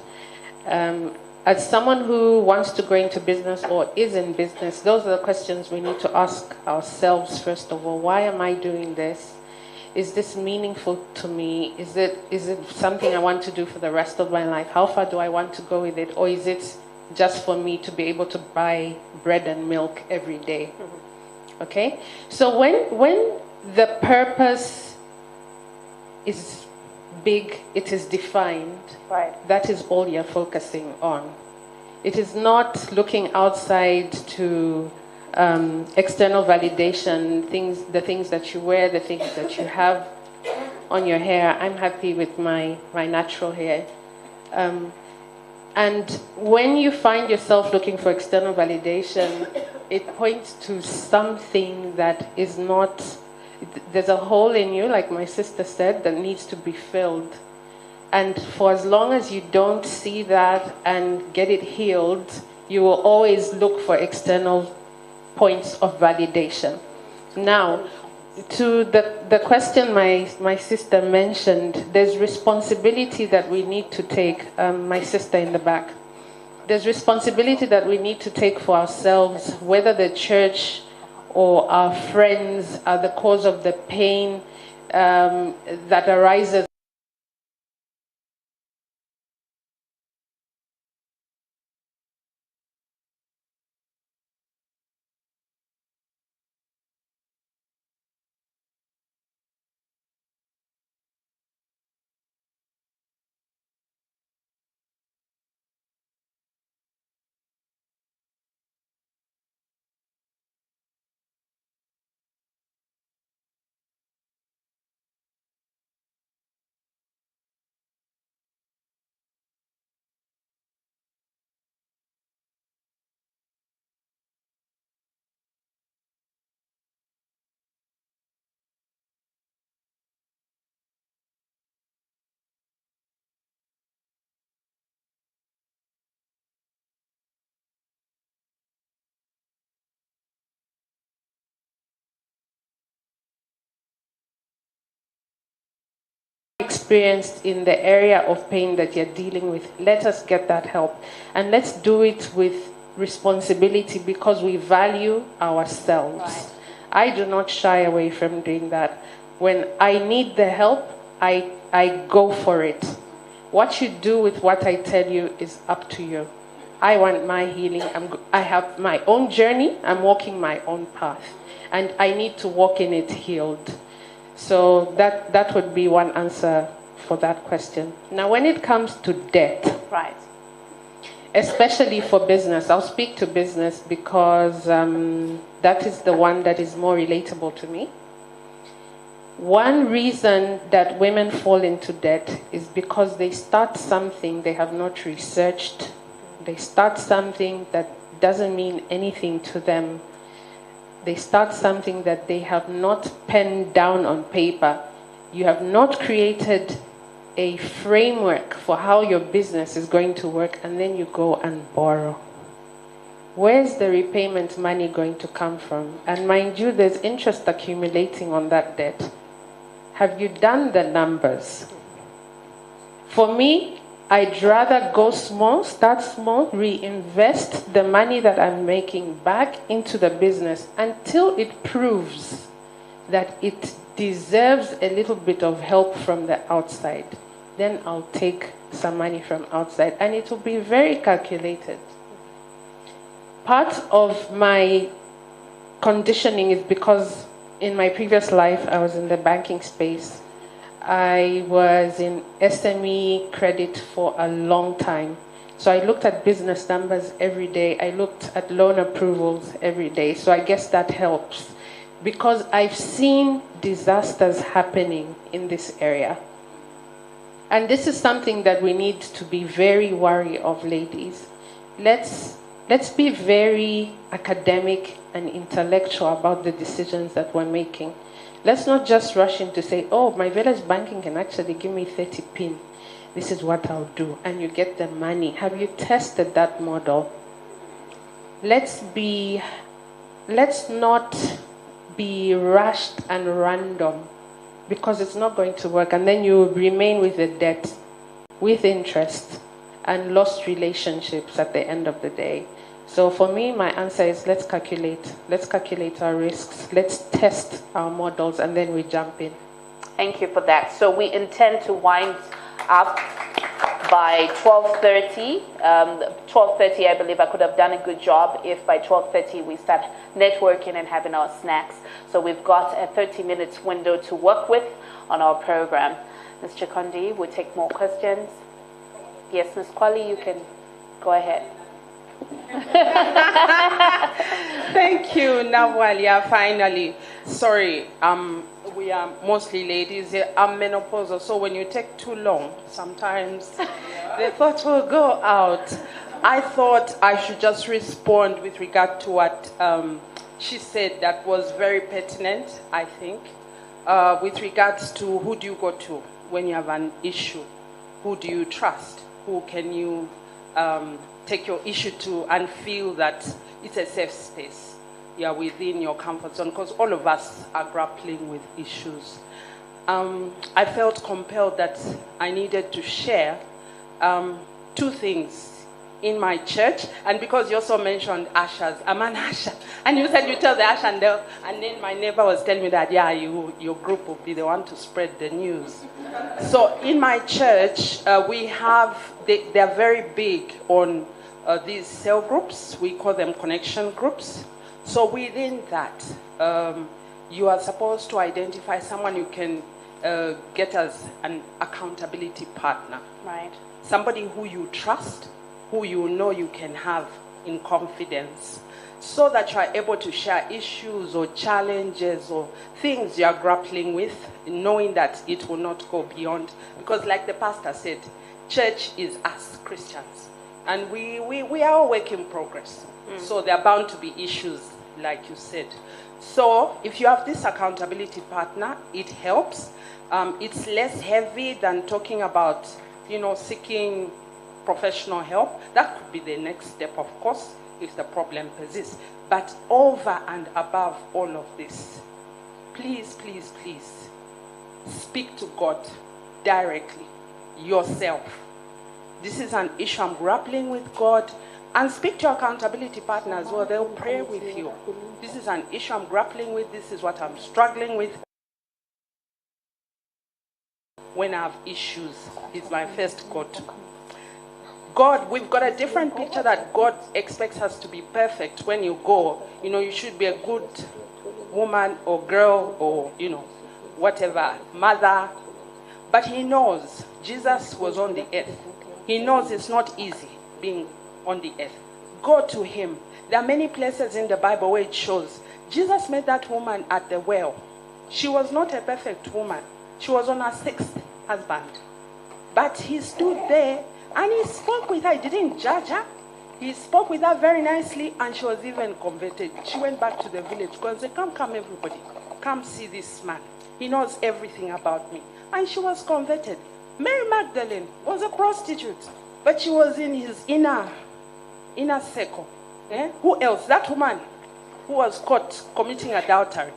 As someone who wants to go into business or is in business, those are the questions we need to ask ourselves first of all. Why am I doing this? Is this meaningful to me? Is it something I want to do for the rest of my life? How far do I want to go with it? Or is it just for me to be able to buy bread and milk every day? Mm-hmm. Okay? So when the purpose is big, it is defined, right, that is all you're focusing on. It is not looking outside to external validation, the things that you wear, the things that you have on your hair. I'm happy with my natural hair. And when you find yourself looking for external validation, it points to something that is not, there's a hole in you, like my sister said, that needs to be filled. And for as long as you don't see that and get it healed, you will always look for external points of validation. Now, to the question my sister mentioned, there's responsibility that we need to take, my sister in the back. There's responsibility that we need to take for ourselves, whether the church or our friends are the cause of the pain that arises experienced in the area of pain that you're dealing with, let us get that help. And let's do it with responsibility because we value ourselves. Right. I do not shy away from doing that. When I need the help, I go for it. What you do with what I tell you is up to you. I want my healing. I have my own journey. I'm walking my own path. And I need to walk in it healed. So that would be one answer for that question. Now, when it comes to debt, right, especially for business, I'll speak to business because that is the one that is more relatable to me. One reason that women fall into debt is because they start something they have not researched. They start something that doesn't mean anything to them. They start something that they have not penned down on paper. You have not created a framework for how your business is going to work, and then you go and borrow. Where's the repayment money going to come from? And mind you, there's interest accumulating on that debt. Have you done the numbers? For me, I'd rather go small, start small, reinvest the money that I'm making back into the business until it proves that it deserves a little bit of help from the outside. Then I'll take some money from outside, and it will be very calculated. Part of my conditioning is because in my previous life, I was in the banking space. I was in SME credit for a long time. So I looked at business numbers every day. I looked at loan approvals every day. So I guess that helps. Because I've seen disasters happening in this area. And this is something that we need to be very wary of, ladies. Let's be very academic and intellectual about the decisions that we're making. Let's not just rush in to say, oh, my village banking can actually give me 30 PIN. This is what I'll do. And you get the money. Have you tested that model? Let's not be rushed and random, because it's not going to work. And then you remain with the debt, with interest, and lost relationships at the end of the day. So for me, my answer is let's calculate. Let's calculate our risks. Let's test our models, and then we jump in. Thank you for that. So we intend to wind up by 12:30. 12:30, I believe I could have done a good job if by 12:30 we start networking and having our snacks. So we've got a 30 minutes window to work with on our program. Ms. Chikondi, we'll take more questions. Yes, Ms. Kwali, you can go ahead. Thank you, Nawalia. Finally, sorry, we are mostly ladies. I'm menopausal, so when you take too long, sometimes the thought will go out. I thought I should just respond with regard to what she said. That was very pertinent, I think, with regards to who do you go to when you have an issue? Who do you trust? Who can you take your issue to and feel that it's a safe space? You're within your comfort zone, because all of us are grappling with issues. I felt compelled that I needed to share two things in my church, and because you also mentioned ushers, I'm an usher, and you said you tell the usher, and then my neighbor was telling me that, yeah, your group will be the one to spread the news. So in my church, we have, they're very big on these cell groups. We call them connection groups. So within that, you are supposed to identify someone you can get as an accountability partner. Right. Somebody who you trust, who you know you can have in confidence, so that you are able to share issues or challenges or things you are grappling with, knowing that it will not go beyond. Because like the pastor said, church is us Christians, and we are a work in progress. So there are bound to be issues, like you said. So if you have this accountability partner, it helps. It's less heavy than talking about, seeking professional help. That could be the next step, of course, if the problem persists. But over and above all of this, please, please, please, speak to God. directly yourself. This is an issue I'm grappling with God. And speak to your accountability partner as well. They'll pray with you. This is an issue I'm grappling with. This is what I'm struggling with. When I have issues, it's my first go-to. God, we've got a different picture that God expects us to be perfect. When you go, you should be a good woman or girl or, whatever, mother. But he knows Jesus was on the earth. He knows it's not easy being on the earth. Go to him. There are many places in the Bible where it shows Jesus met that woman at the well. She was not a perfect woman. She was on her 6th husband. But he stood there and he spoke with her. He didn't judge her. He spoke with her very nicely, and she was even converted. She went back to the village and said, come everybody. Come see this man. He knows everything about me. And she was converted. Mary Magdalene was a prostitute, but she was in his inner circle. Who else? That woman who was caught committing adultery.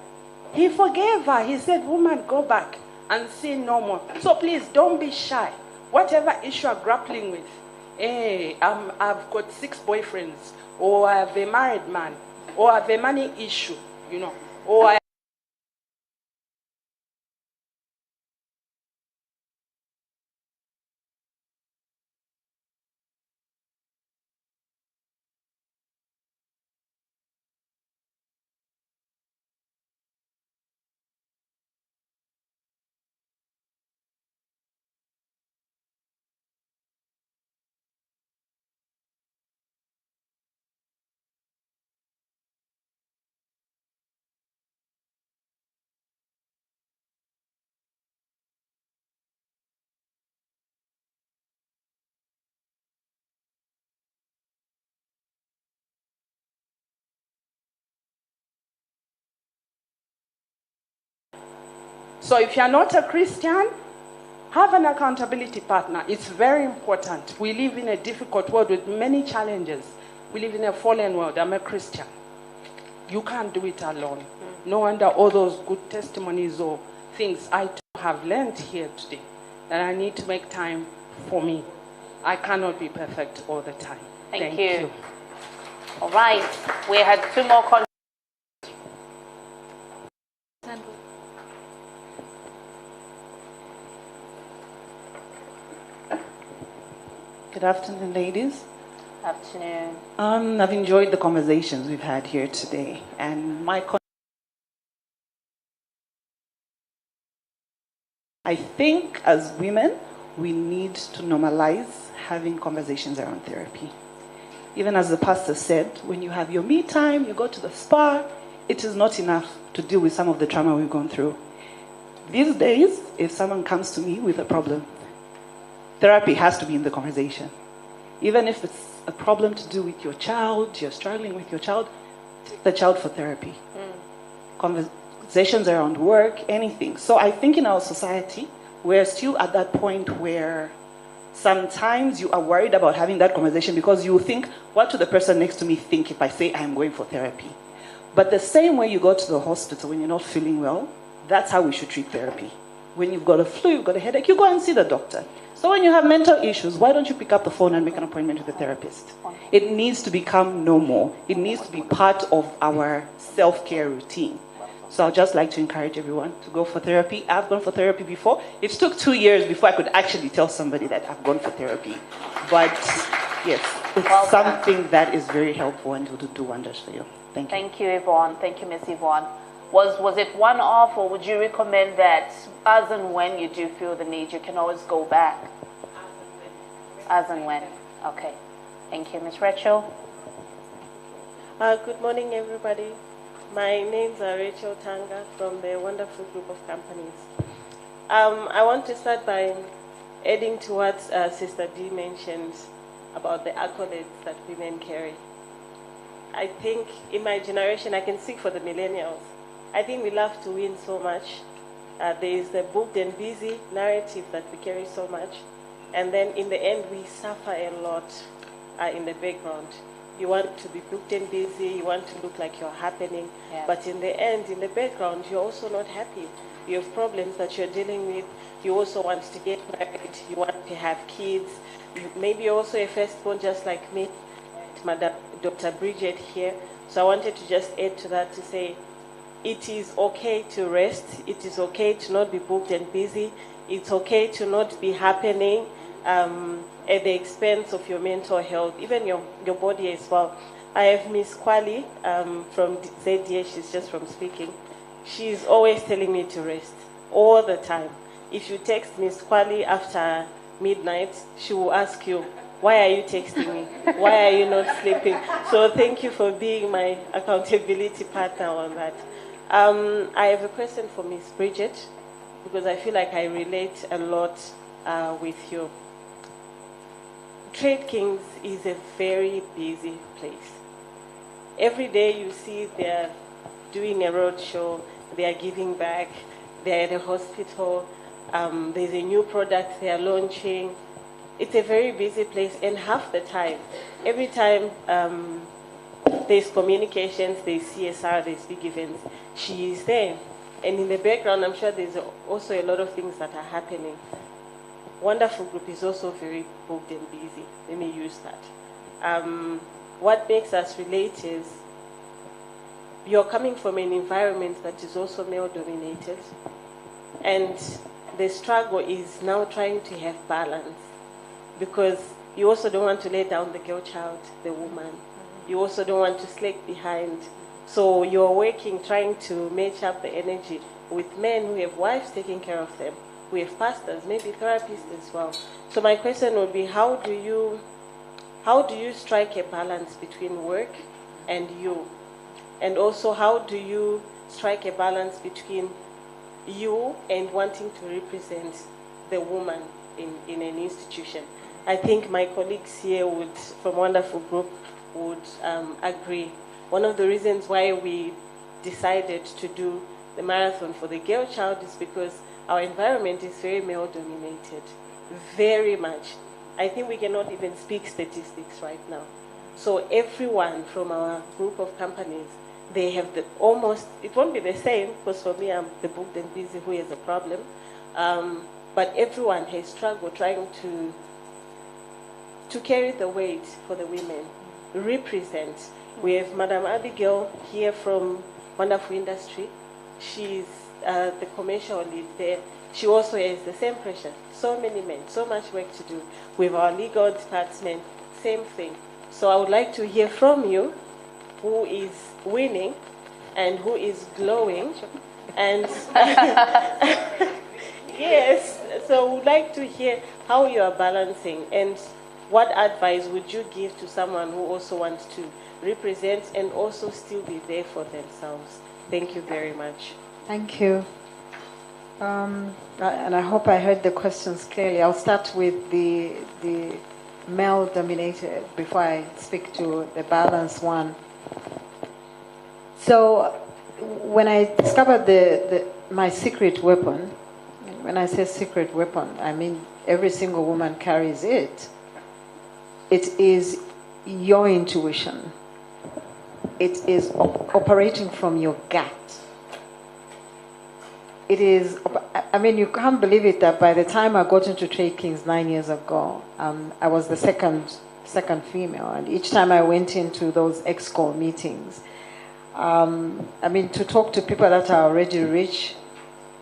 He forgave her. He said, woman, go back and sin no more. So please, don't be shy. Whatever issue you're grappling with, I've got 6 boyfriends, or I have a married man, or I have a money issue, or I So if you're not a Christian, have an accountability partner. It's very important. We live in a difficult world with many challenges. We live in a fallen world. I'm a Christian. You can't do it alone. No wonder all those good testimonies or things I have learned here today, that I need to make time for me. I cannot be perfect all the time. Thank you. All right. We had 2 more Good afternoon, ladies. Afternoon. I've enjoyed the conversations we've had here today, and I think as women, we need to normalize having conversations around therapy. Even as the pastor said, when you have your me time, you go to the spa, it is not enough to deal with some of the trauma we've gone through. These days, if someone comes to me with a problem, therapy has to be in the conversation. Even if it's a problem to do with your child, you're struggling with your child, take the child for therapy. Conversations around work, anything. So I think in our society, we're still at that point where sometimes you are worried about having that conversation because you think, what will the person next to me think if I say I'm going for therapy? But the same way you go to the hospital when you're not feeling well, that's how we should treat therapy. When you've got a flu, you've got a headache, you go and see the doctor. So when you have mental issues, why don't you pick up the phone and make an appointment with a therapist? It needs to become normal. It needs to be part of our self-care routine. So I'd just like to encourage everyone to go for therapy. I've gone for therapy before. It took 2 years before I could actually tell somebody that I've gone for therapy. But yes, it's something that is very helpful and will do wonders for you. Thank you. Thank you, Yvonne. Thank you, Miss Yvonne. Was it one-off, or would you recommend that as and when you do feel the need, you can always go back? As and when. Okay. Thank you, Ms. Rachel. Good morning, everybody. My name's Rachel Tanga from the wonderful group of companies. I want to start by adding to what Sister D mentioned about the accolades that women carry. I think in my generation, I can speak for the millennials, I think we love to win so much. There is the booked and busy narrative that we carry so much. And then in the end, we suffer a lot in the background. You want to be booked and busy. You want to look like you're happening. Yeah. But in the end, in the background, you're also not happy. You have problems that you're dealing with. You also want to get married. You want to have kids. Maybe you're also a firstborn, just like me, Madam Dr. Bridget here. So I wanted to just add to that to say, it is okay to rest. It is okay to not be booked and busy. It's okay to not be happening at the expense of your mental health, even your body as well. I have Miss 𝗴𝗶𝗿 from ZDA. She's just from speaking. She's always telling me to rest all the time. If you text Miss 𝗴𝗶𝗿 after midnight, she will ask you, why are you texting me? Why are you not sleeping? So thank you for being my accountability partner on that. I have a question for Miss Bridget, because I feel like I relate a lot with you. Trade Kings is a very busy place. Every day you see they're doing a road show, they are giving back, they're at a hospital, there's a new product they are launching. It's a very busy place, and half the time, every time there's communications, there's CSR, there's big events, she is there. And in the background, I'm sure there's also a lot of things that are happening. Wonderful Group is also very booked and busy. Let me use that. What makes us relate is you're coming from an environment that is also male-dominated, and the struggle is now trying to have balance, because you also don't want to lay down the girl child, the woman. You also don't want to slack behind. So you're working, trying to match up the energy with men who have wives taking care of them. We have pastors, maybe therapists as well. So my question would be, how do you strike a balance between work and you? And also, how do you strike a balance between you and wanting to represent the woman in an institution? I think my colleagues here from Wonderful Group would agree. One of the reasons why we decided to do the marathon for the girl child is because our environment is very male-dominated, very much. I think we cannot even speak statistics right now. So everyone from our group of companies, they have it won't be the same, because for me, I'm the booked and busy who has a problem. But everyone has struggled trying to carry the weight for the women, represent. We have Madam Abigail here from Wonderful Industry. She's the commercial lead there. She also has the same pressure. So many men, so much work to do. With our legal department, same thing. So I would like to hear from you who is winning and who is glowing. And yes, so we'd like to hear how you are balancing, and what advice would you give to someone who also wants to represent and also still be there for themselves? Thank you very much. Thank you. And I hope I heard the questions clearly. I'll start with the male-dominated before I speak to the balanced one. So when I discovered my secret weapon, when I say secret weapon, I mean every single woman carries it. It is your intuition. It is operating from your gut. It is, I mean, you can't believe it that by the time I got into Trade Kings 9 years ago, I was the second female. And each time I went into those EXCO meetings, I mean, to talk to people that are already rich,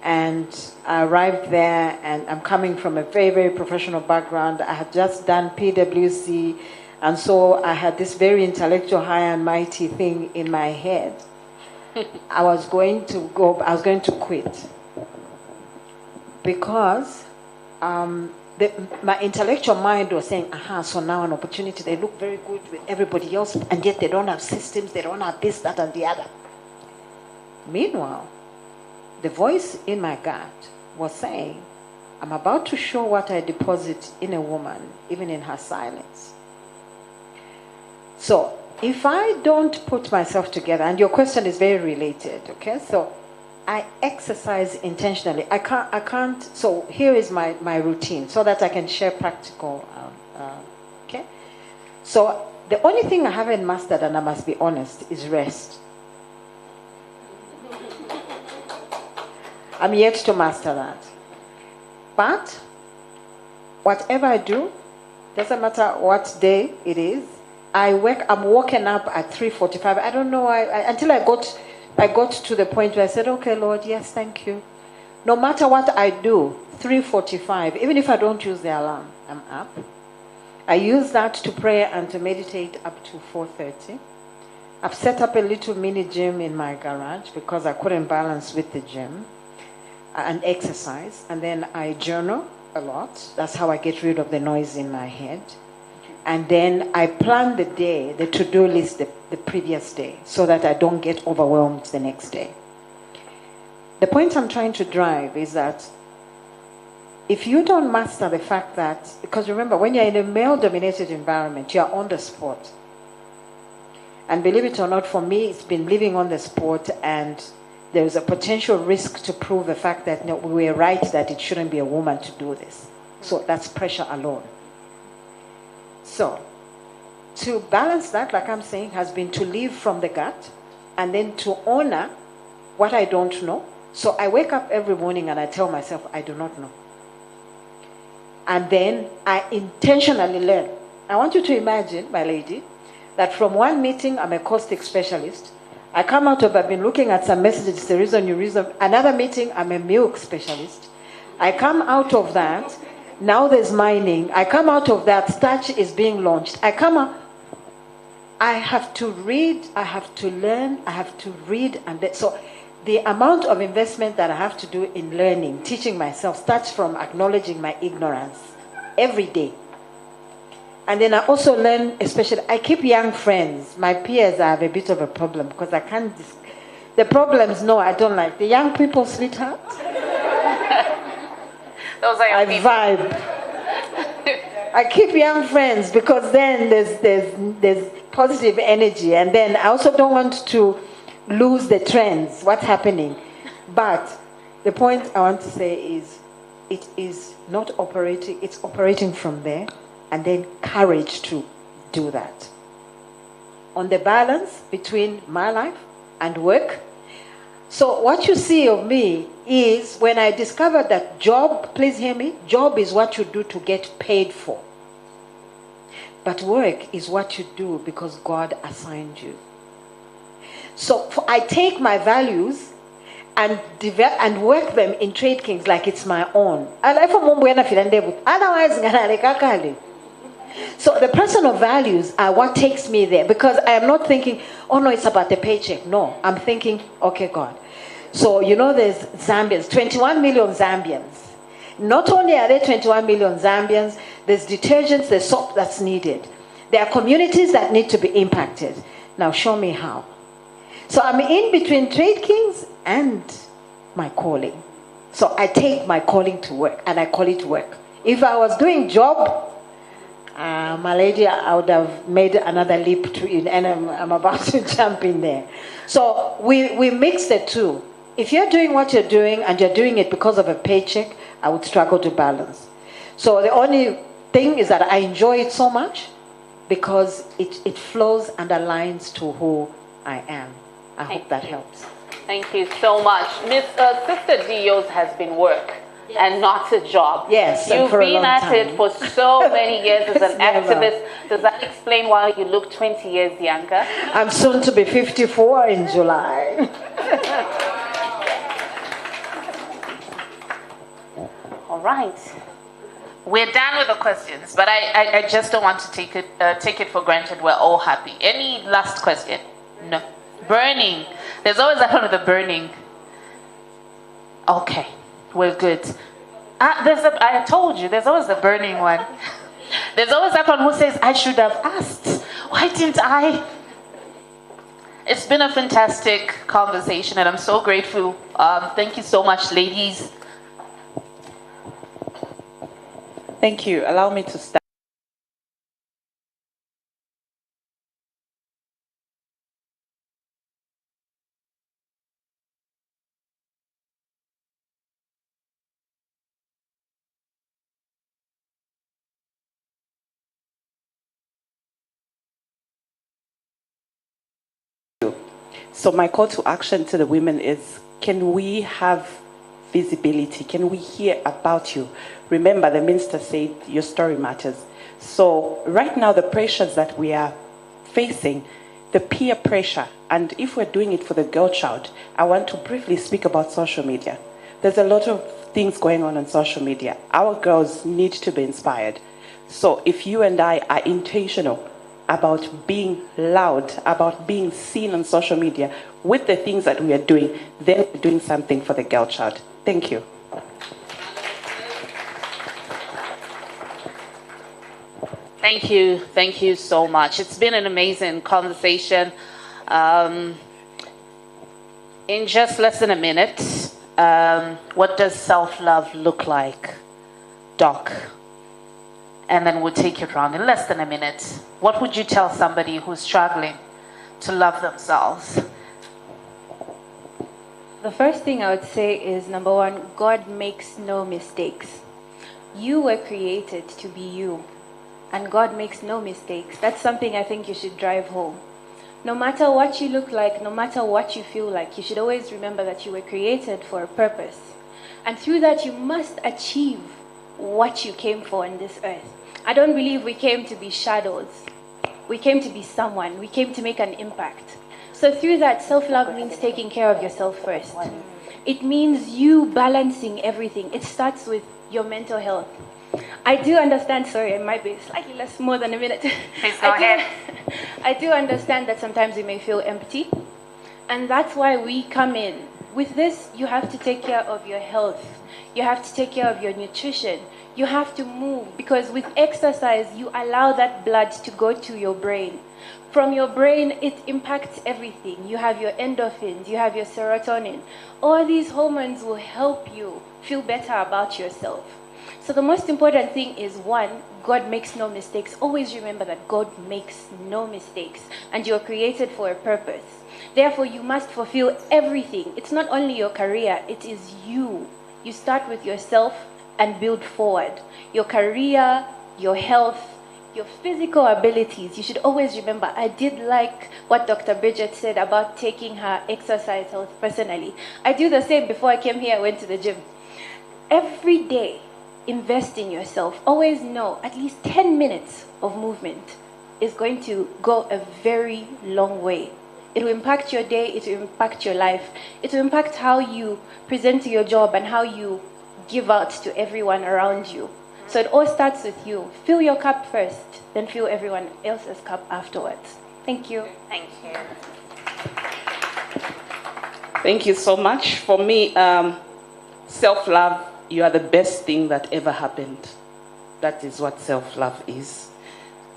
and I arrived there, and I'm coming from a very, very professional background. I had just done PwC, and so I had this very intellectual, high and mighty thing in my head. I was going to quit. Because my intellectual mind was saying, so now an opportunity, they look very good with everybody else, and yet they don't have systems, they don't have this, that, and the other. Meanwhile, the voice in my gut was saying, I'm about to show what I deposit in a woman, even in her silence. So, if I don't put myself together, and your question is very related, okay? So, I exercise intentionally. I can't, so here is my routine so that I can share practical, okay? So The only thing I haven't mastered, and I must be honest, is rest. I'm yet to master that. But whatever I do, doesn't matter what day it is, I'm waking up at 3:45. I don't know, until I got to the point where I said, okay, Lord, yes, thank you. No matter what I do, 3:45, even if I don't use the alarm, I'm up. I use that to pray and to meditate up to 4:30. I've set up a little mini gym in my garage because I couldn't balance with the gym and exercise. And then I journal a lot. That's how I get rid of the noise in my head. And then I plan the day, the to-do list the previous day, so that I don't get overwhelmed the next day. The point I'm trying to drive is that if you don't master the fact that, because remember, when you're in a male-dominated environment, you're on the spot. And believe it or not, for me, it's been living on the spot, and there's a potential risk to prove the fact that no, we were right that it shouldn't be a woman to do this. So that's pressure alone. So to balance that, like I'm saying, has been to live from the gut and then to honor what I don't know. So I wake up every morning and I tell myself, I do not know. And then I intentionally learn. I want you to imagine, my lady, that from one meeting, I'm a caustic specialist. I come out of, I've been looking at some messages, the reason you reason. Another meeting, I'm a milk specialist. I come out of that, now there's mining. I come out of that, starch is being launched. I come out, I have to read, I have to learn, I have to read. So the amount of investment that I have to do in learning, teaching myself, starts from acknowledging my ignorance every day. And then I also learn, especially, I keep young friends. My peers, I have a bit of a problem because I can't, the problems, no, I don't like. The young people, sweetheart, those are your people. I vibe. I keep young friends because then there's positive energy. And then I also don't want to lose the trends, what's happening. But the point I want to say is, it is not operating, it's operating from there. And then courage to do that. On the balance between my life and work. So what you see of me is when I discovered that job, please hear me, job is what you do to get paid for. But work is what you do because God assigned you. So I take my values and work them in Trade Kings like it's my own. Otherwise, so the personal values are what takes me there, because I am not thinking, oh no, it's about the paycheck. No, I'm thinking, okay, God. So, you know, there's Zambians, 21 million Zambians. Not only are there 21 million Zambians, there's detergents, there's soap that's needed. There are communities that need to be impacted. Now show me how. So I'm in between Trade Kings and my calling. So I take my calling to work, and I call it work. If I was doing job, my lady, I would have made another leap to it, and I'm about to jump in there. So we mix the two. If you're doing what you're doing and you're doing it because of a paycheck, I would struggle to balance. So the only thing is that I enjoy it so much because it flows and aligns to who I am. I hope that helps. Thank you so much. Sister D, yours has been work. Yes. And not a job. Yes, you've been at it for so many years as an activist. Does that explain why you look 20 years younger? I'm soon to be 54 in July. All right. We're done with the questions, but I just don't want to take it for granted we're all happy. Any last question? No. Burning. There's always that one with the burning. Okay. We're good. I told you, there's always the burning one. There's always that one who says, I should have asked. Why didn't I? It's been a fantastic conversation, and I'm so grateful. Thank you so much, ladies. Thank you. Allow me to start. So my call to action to the women is, can we have visibility? Can we hear about you? Remember, the minister said your story matters. So right now, the pressures that we are facing, the peer pressure, and if we're doing it for the girl child, I want to briefly speak about social media. There's a lot of things going on social media. Our girls need to be inspired. So if you and I are intentional about being loud, about being seen on social media with the things that we are doing, then we're doing something for the girl child. Thank you. Thank you so much. It's been an amazing conversation. In just less than a minute, what does self-love look like, Doc? And then we'll take it around in less than a minute. What would you tell somebody who's struggling to love themselves? The first thing I would say is, number one, God makes no mistakes. You were created to be you, and God makes no mistakes. That's something I think you should drive home. No matter what you look like, no matter what you feel like, you should always remember that you were created for a purpose. And through that, you must achieve what you came for in this earth. I don't believe we came to be shadows. We came to be someone. We came to make an impact. So through that, self-love means taking care of yourself first. It means you balancing everything. It starts with your mental health. I do understand, sorry, it might be slightly less, more than a minute. Please go ahead. I do understand that sometimes you may feel empty. And that's why we come in. With this, you have to take care of your health. You have to take care of your nutrition. You have to move, because with exercise, you allow that blood to go to your brain. From your brain, it impacts everything. You have your endorphins, you have your serotonin. All these hormones will help you feel better about yourself. So the most important thing is, one, God makes no mistakes. Always remember that God makes no mistakes, and you're created for a purpose. Therefore, you must fulfill everything. It's not only your career, it is you. You start with yourself and build forward. Your career, your health, your physical abilities. You should always remember, I did like what Dr. Bridget said about taking her exercise health personally. I do the same. Before I came here, I went to the gym. Every day, invest in yourself. Always know at least 10 minutes of movement is going to go a very long way. It will impact your day, it will impact your life, it will impact how you present to your job and how you give out to everyone around you. So it all starts with you. Fill your cup first, then fill everyone else's cup afterwards. Thank you. Thank you. Thank you so much. For me, self-love, you are the best thing that ever happened. That is what self-love is.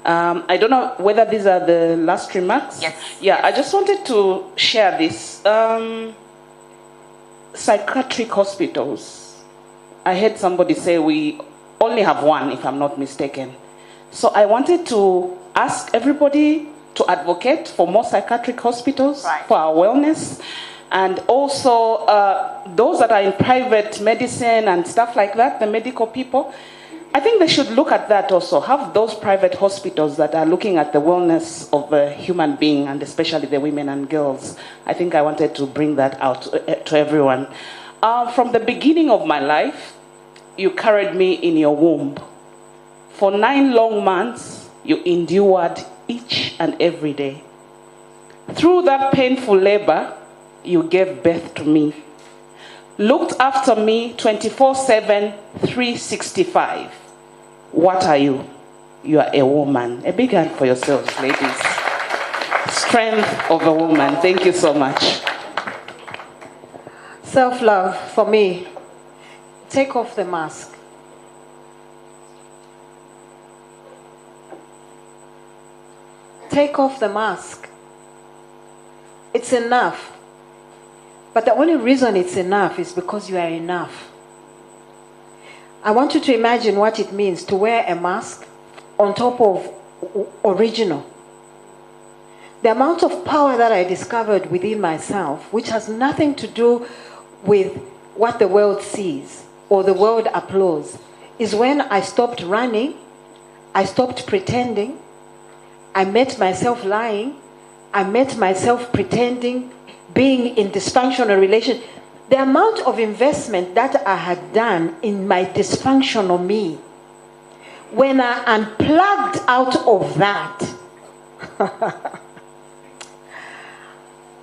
I don't know whether these are the last remarks. Yes. Yeah, I just wanted to share this. Psychiatric hospitals. I heard somebody say we only have one, if I'm not mistaken. So I wanted to ask everybody to advocate for more psychiatric hospitals for our wellness. And also those that are in private medicine and stuff like that, the medical people, I think they should look at that also. Have those private hospitals that are looking at the wellness of a human being, and especially the women and girls. I think I wanted to bring that out to everyone. From the beginning of my life, you carried me in your womb. For 9 long months, you endured each and every day. Through that painful labor, you gave birth to me. Looked after me 24/7, 365. What are you? You are a woman. A big hand for yourselves, ladies. Strength of a woman. Thank you so much. Self-love, for me, take off the mask. Take off the mask. It's enough. But the only reason it's enough is because you are enough. I want you to imagine what it means to wear a mask on top of original. The amount of power that I discovered within myself, which has nothing to do with what the world sees or the world applauds, is when I stopped running, I stopped pretending, I met myself lying, I met myself pretending, being in dysfunctional relations. The amount of investment that I had done in my dysfunctional me, when I unplugged out of that,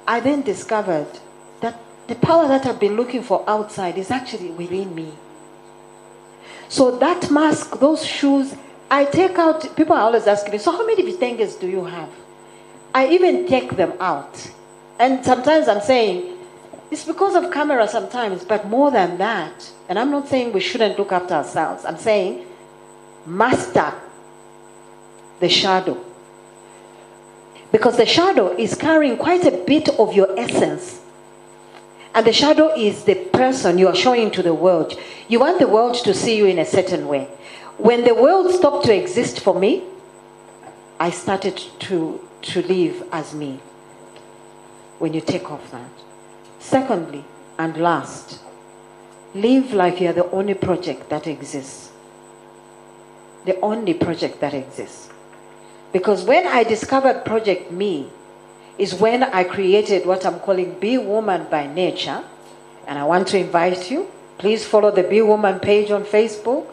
I then discovered that the power that I've been looking for outside is actually within me. So that mask, those shoes, I take out, people are always asking me, so how many vitenges do you have? I even take them out. And sometimes I'm saying, it's because of camera sometimes, but more than that. And I'm not saying we shouldn't look after ourselves. I'm saying, master the shadow. Because the shadow is carrying quite a bit of your essence. And the shadow is the person you are showing to the world. You want the world to see you in a certain way. When the world stopped to exist for me, I started to live as me. When you take off that. Secondly, and last, live like you're the only project that exists. The only project that exists. Because when I discovered Project Me, is when I created what I'm calling Be Woman by Nature. And I want to invite you, please follow the Be Woman page on Facebook.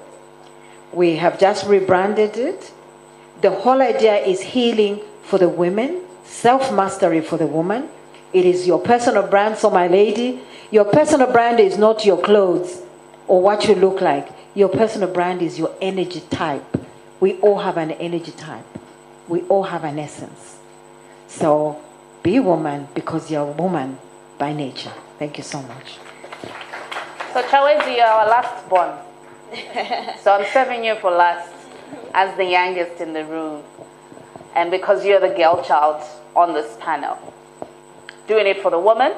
We have just rebranded it. The whole idea is healing for the women, self-mastery for the woman. It is your personal brand. So my lady, your personal brand is not your clothes or what you look like. Your personal brand is your energy type. We all have an energy type. We all have an essence. So be a woman because you're a woman by nature. Thank you so much. So Chawezi, you're our last born. So I'm serving you for last as the youngest in the room. And because you're the girl child on this panel. Doing it for the woman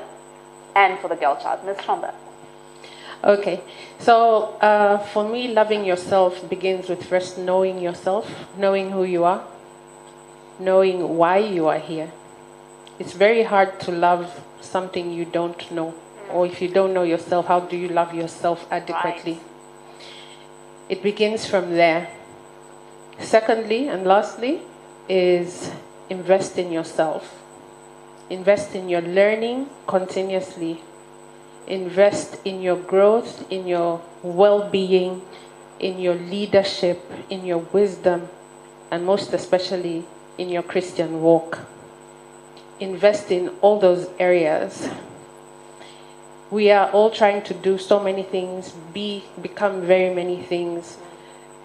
and for the girl child. Ms. Tromba. Okay, so for me, loving yourself begins with first knowing yourself, knowing who you are, knowing why you are here. It's very hard to love something you don't know. Or if you don't know yourself, how do you love yourself adequately? Right. It begins from there. Secondly and lastly is invest in yourself. Invest in your learning continuously. Invest in your growth, in your well-being, in your leadership, in your wisdom, and most especially in your Christian walk. Invest in all those areas. We are all trying to do so many things, become very many things.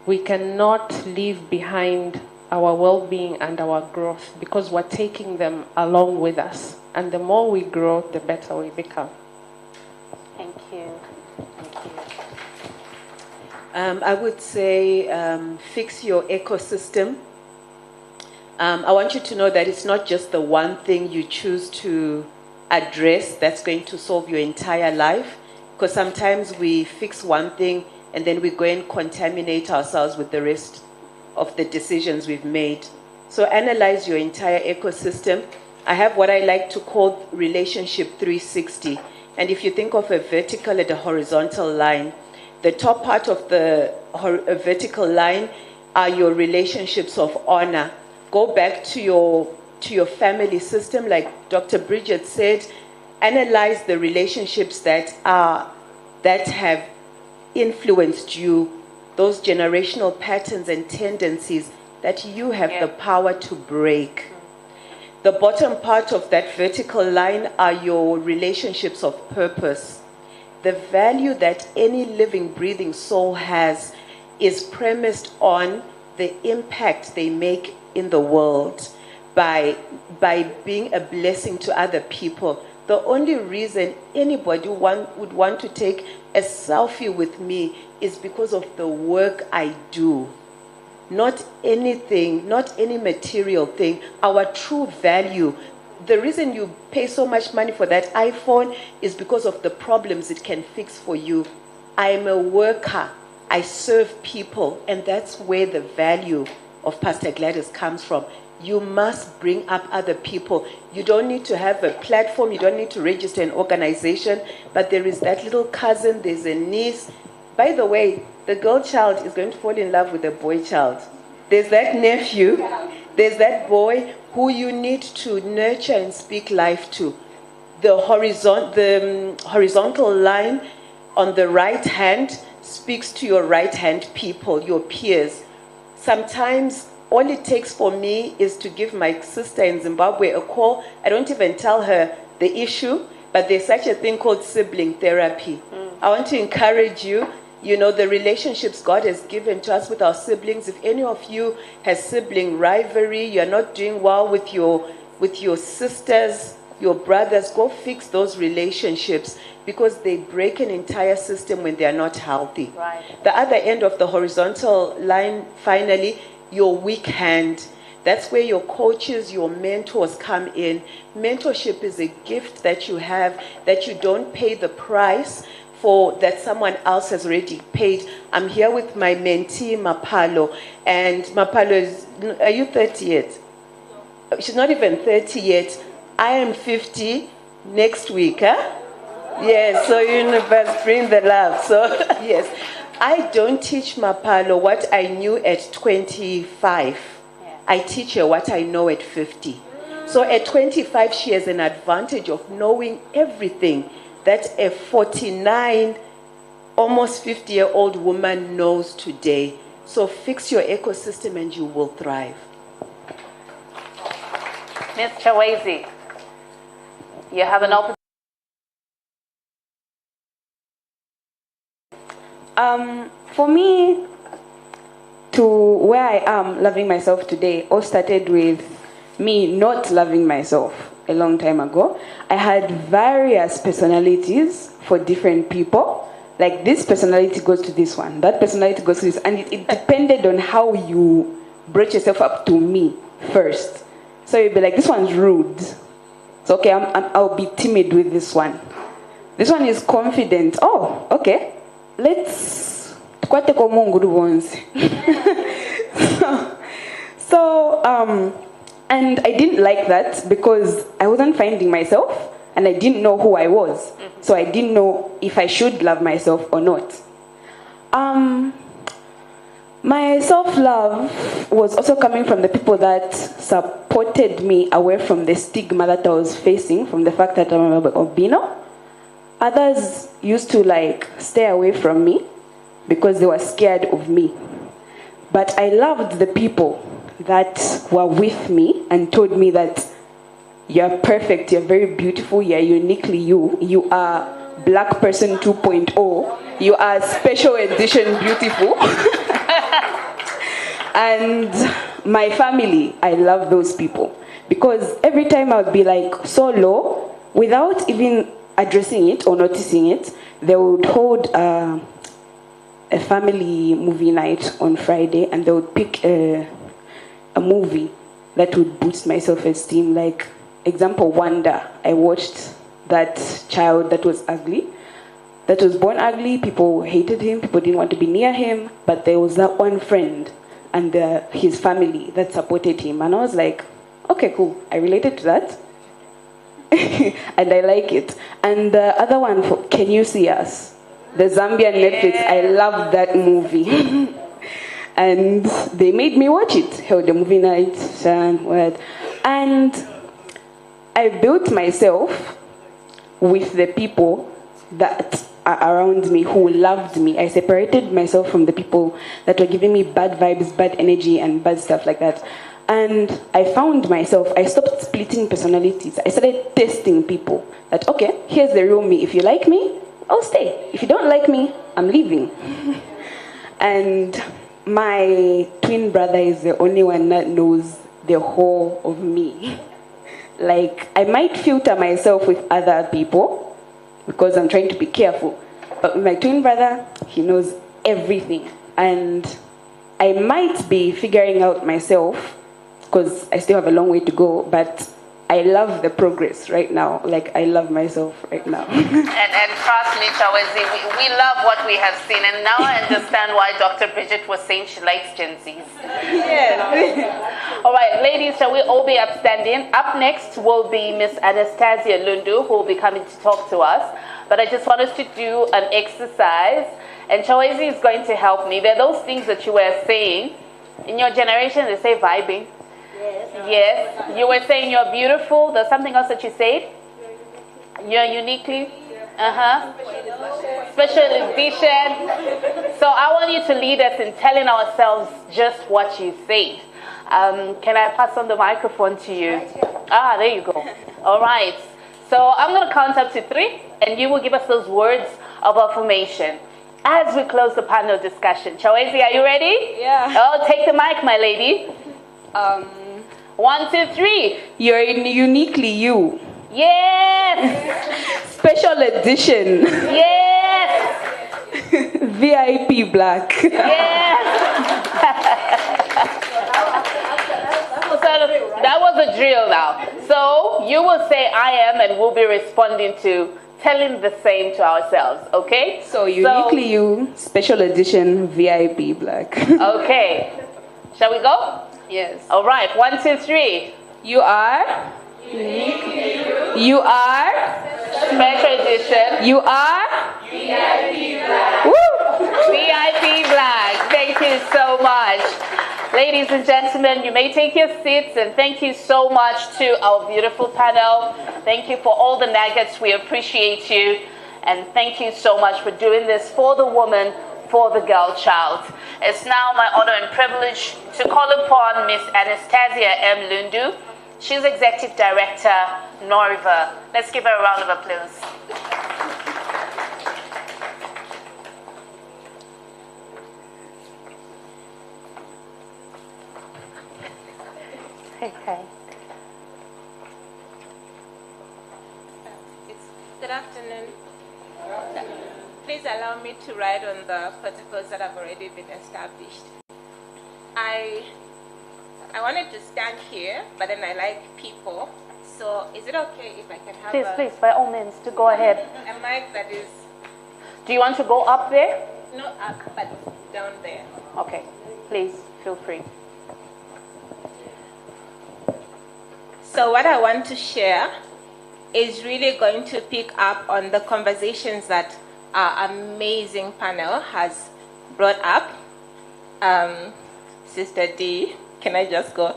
We cannot leave behind our well-being and our growth because we're taking them along with us. And the more we grow, the better we become. Thank you. Thank you. I would say fix your ecosystem. I want you to know that it's not just the one thing you choose to address that's going to solve your entire life. Because sometimes we fix one thing and then we go and contaminate ourselves with the rest of the decisions we've made. So analyze your entire ecosystem. I have what I like to call relationship 360. And if you think of a vertical and a horizontal line, the top part of the vertical line are your relationships of honor. Go back to your family system, like Dr. Bridget said. Analyze the relationships that have influenced you, those generational patterns and tendencies that you have the power to break. The bottom part of that vertical line are your relationships of purpose. The value that any living, breathing soul has is premised on the impact they make in the world by being a blessing to other people. The only reason anybody would want to take a selfie with me is because of the work I do. Not anything, not any material thing. Our true value, the reason you pay so much money for that iPhone is because of the problems it can fix for you. I'm a worker. I serve people. And that's where the value of Pastor Gladys comes from. You must bring up other people. You don't need to have a platform. You don't need to register an organization. But there is that little cousin. There's a niece. By the way, the girl child is going to fall in love with the boy child. There's that nephew. There's that boy who you need to nurture and speak life to. The horizontal line on the right hand speaks to your right hand people, your peers. Sometimes all it takes for me is to give my sister in Zimbabwe a call. I don't even tell her the issue, but there's such a thing called sibling therapy. I want to encourage you, you know, the relationships God has given to us with our siblings. If any of you has sibling rivalry, you're not doing well with your sisters, your brothers, go fix those relationships, because they break an entire system when they're not healthy. Right. The other end of the horizontal line, finally, your weak hand. That's where your coaches, your mentors come in. Mentorship is a gift that you have that you don't pay the price for, that someone else has already paid. I'm here with my mentee, 𝗵𝗶𝗶. And 𝗵𝗶𝗶 is, are you 30 yet? She's not even 30 yet. I am 50 next week, huh? Yes, so universe, bring the love. So, yes. I don't teach 𝗵𝗶𝗶 what I knew at 25. I teach her what I know at 50. So at 25, she has an advantage of knowing everything that a 49, almost 50-year-old woman knows today. So fix your ecosystem and you will thrive. Ms. 𝗙cie, you have an opportunity. For me, to where I am, loving myself today, all started with me not loving myself a long time ago. I had various personalities for different people. Like, this personality goes to this one, that personality goes to this, and it depended on how you brought yourself up to me first. So you'd be like, this one's rude. So okay, I'll be timid with this one. This one is confident. Oh, okay. Let's and I didn't like that because I wasn't finding myself and I didn't know who I was. So I didn't know if I should love myself or not. My self-love was also coming from the people that supported me away from the stigma that I was facing from the fact that I'm albino. Others used to stay away from me because they were scared of me. But I loved the people that were with me and told me that you're perfect, you're very beautiful, you're uniquely you. You are Black Person 2.0. You are special edition beautiful. And my family, I love those people. Because every time I would be so low, without even addressing it or noticing it, they would hold a family movie night on Friday, and they would pick a movie that would boost my self-esteem. Like, example, Wanda. I watched that child that was ugly, that was born ugly. People hated him. People didn't want to be near him. But there was that one friend and his family that supported him. And I was like, okay, cool. I related to that. And I like it. And the other one, for Can You See Us? The Zambian Netflix. I loved that movie. And they made me watch it. Held a movie night. And I built myself with the people that are around me who loved me. I separated myself from the people that were giving me bad vibes, bad energy, and bad stuff like that. And I found myself, I stopped splitting personalities. I started testing people. That, okay, here's the real me. If you like me, I'll stay. If you don't like me, I'm leaving. And my twin brother is the only one that knows the whole of me. Like, I might filter myself with other people because I'm trying to be careful. But with my twin brother, he knows everything. And I might be figuring out myself because I still have a long way to go, but I love the progress right now. Like, I love myself right now. And trust me, 𝗙cie, we love what we have seen. And now I understand why Dr. Bridget was saying she likes Gen Zs. Yes. All right, ladies, shall we all be upstanding? Up next will be Miss Anastasia Lundu, who will be coming to talk to us. But I just want us to do an exercise. And 𝗙cie is going to help me. There are those things that you were saying. In your generation, they say vibing. Yes. You were saying you're beautiful. There's something else that you said? You're uniquely? Special edition. So I want you to lead us in telling ourselves just what you said. Can I pass on the microphone to you? Ah, there you go. All right. So I'm going to count up to 3, and you will give us those words of affirmation as we close the panel discussion. 𝗙ecie, are you ready? Yeah. Oh, take the mic, my lady. 1, 2, 3. You're uniquely you. Yes. Special edition. Yes. VIP black. Yes. So that was a drill now. So you will say I am, and we'll be responding to telling the same to ourselves, okay? So uniquely you, special edition, VIP black. Okay. Shall we go? Yes. All right. 1, 2, 3. You are uniquely you. You are special edition. You are VIP black. Woo! VIP black. Thank you so much. Ladies and gentlemen, you may take your seats, and thank you so much to our beautiful panel. Thank you for all the nuggets. We appreciate you. And thank you so much for doing this for the woman, for the girl child. It's now my honor and privilege to call upon Miss 𝗙ecie Lundu. She's Executive Director, 𝗴𝗶𝗿. Let's give her a round of applause. Okay. Good afternoon. Please allow me to write on the protocols that have already been established. I wanted to stand here, but then I like people. So is it okay if I can have Please, by all means, to go ahead. a mic that is... Do you want to go up there? Not up, but down there. Okay. Please, feel free. So what I want to share is really going to pick up on the conversations that our amazing panel has brought up. Sister D, can I just go?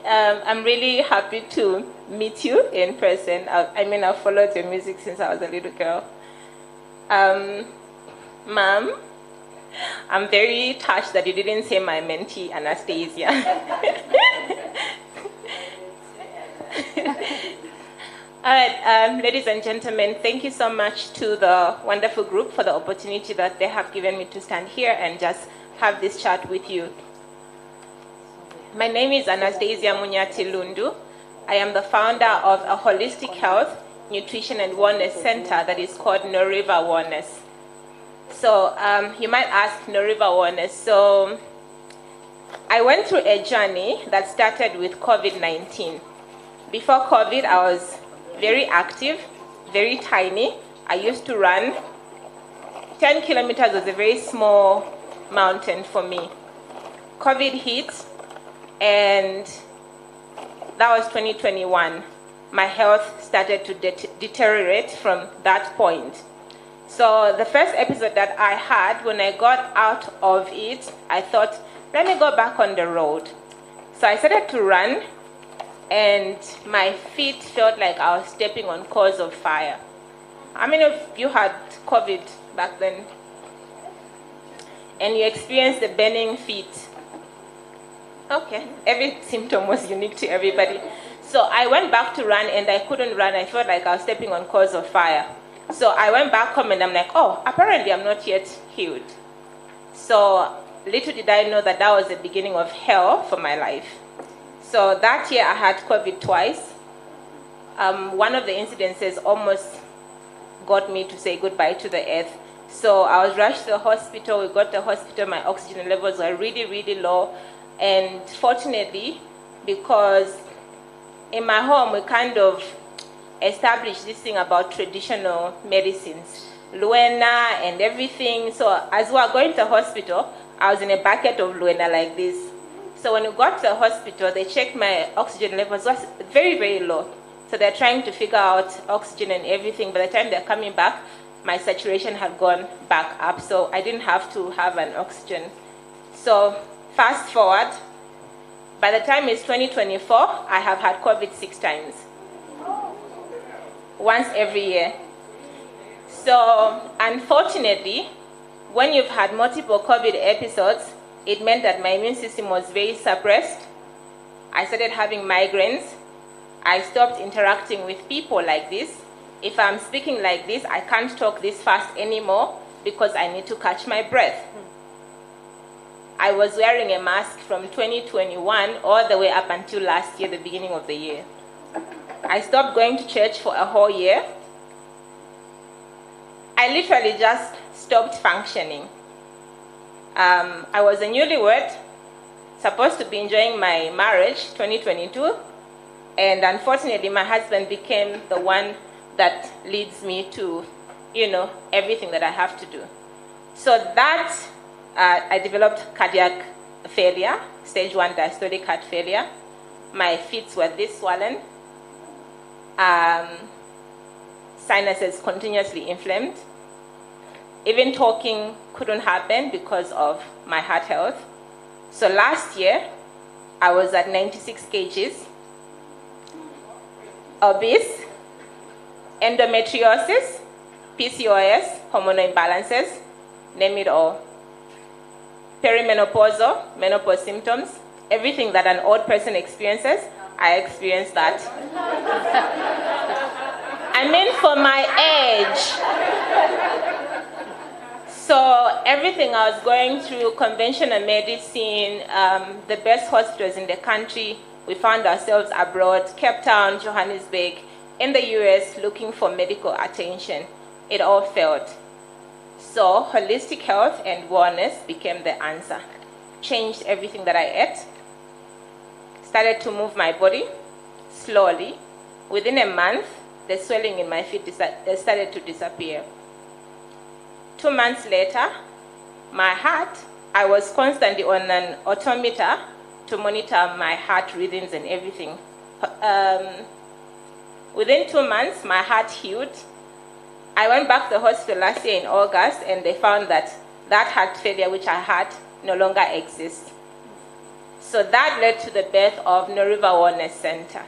I'm really happy to meet you in person. I've followed your music since I was a little girl. Ma'am, I'm very touched that you didn't say my mentee, Anastasia. All right, ladies and gentlemen, thank you so much to the wonderful group for the opportunity that they have given me to stand here and just have this chat with you. My name is Anastasia Lundu. I am the founder of a holistic health, nutrition and wellness center that is called 𝗴𝗶𝗿. So you might ask 𝗴𝗶𝗿𝗹. So I went through a journey that started with COVID-19. Before COVID, I was very active, very tiny. I used to run. 10 kilometers was a very small mountain for me. COVID hit, and that was 2021. My health started to deteriorate from that point. So the first episode that I had, when I got out of it, I thought, let me go back on the road. So I started to run, and my feet felt like I was stepping on coals of fire. How many of you had COVID back then? And you experienced the burning feet? Okay, every symptom was unique to everybody. So I went back to run, and I couldn't run. I felt like I was stepping on coals of fire. So I went back home, and I'm like, oh, apparently I'm not yet healed. So little did I know that that was the beginning of hell for my life. So that year I had COVID twice. One of the incidences almost got me to say goodbye to the earth. So I was rushed to the hospital. We got to the hospital. My oxygen levels were really, really low. And fortunately, because in my home we kind of established this thing about traditional medicines, Luena and everything. So as we were going to the hospital, I was in a bucket of Luena like this. So when we got to the hospital, they checked my oxygen levels. Was very, very low. So they're trying to figure out oxygen and everything. By the time they're coming back, my saturation had gone back up. So I didn't have to have an oxygen So fast forward, by the time it's 2024, I have had COVID 6 times. Once every year. So unfortunately, when you've had multiple COVID episodes, it meant that my immune system was very suppressed. I started having migraines. I stopped interacting with people like this. If I'm speaking like this, I can't talk this fast anymore because I need to catch my breath. I was wearing a mask from 2021 all the way up until last year, the beginning of the year. I stopped going to church for a whole year. I literally just stopped functioning. I was a newlywed, supposed to be enjoying my marriage, 2022, and unfortunately my husband became the one that leads me to, everything that I have to do. So that, I developed cardiac failure, stage 1 diastolic heart failure. My feet were this swollen. Sinuses continuously inflamed. Even talking couldn't happen because of my heart health. So last year, I was at 96 kgs, obese, endometriosis, PCOS, hormonal imbalances, name it all. Perimenopausal, menopause symptoms, everything that an old person experiences, I experienced that. I mean, for my age. So everything I was going through, conventional medicine, the best hospitals in the country, we found ourselves abroad, Cape Town, Johannesburg, in the US, looking for medical attention. It all failed. So holistic health and wellness became the answer. Changed everything that I ate. Started to move my body slowly. Within a month, the swelling in my feet started to disappear. 2 months later, my heart, I was constantly on an odometer to monitor my heart rhythms and everything. Within 2 months, my heart healed. I went back to the hospital last year in August, and they found that that heart failure which I had no longer exists. So that led to the birth of 𝗿𝗏 Wellness Center.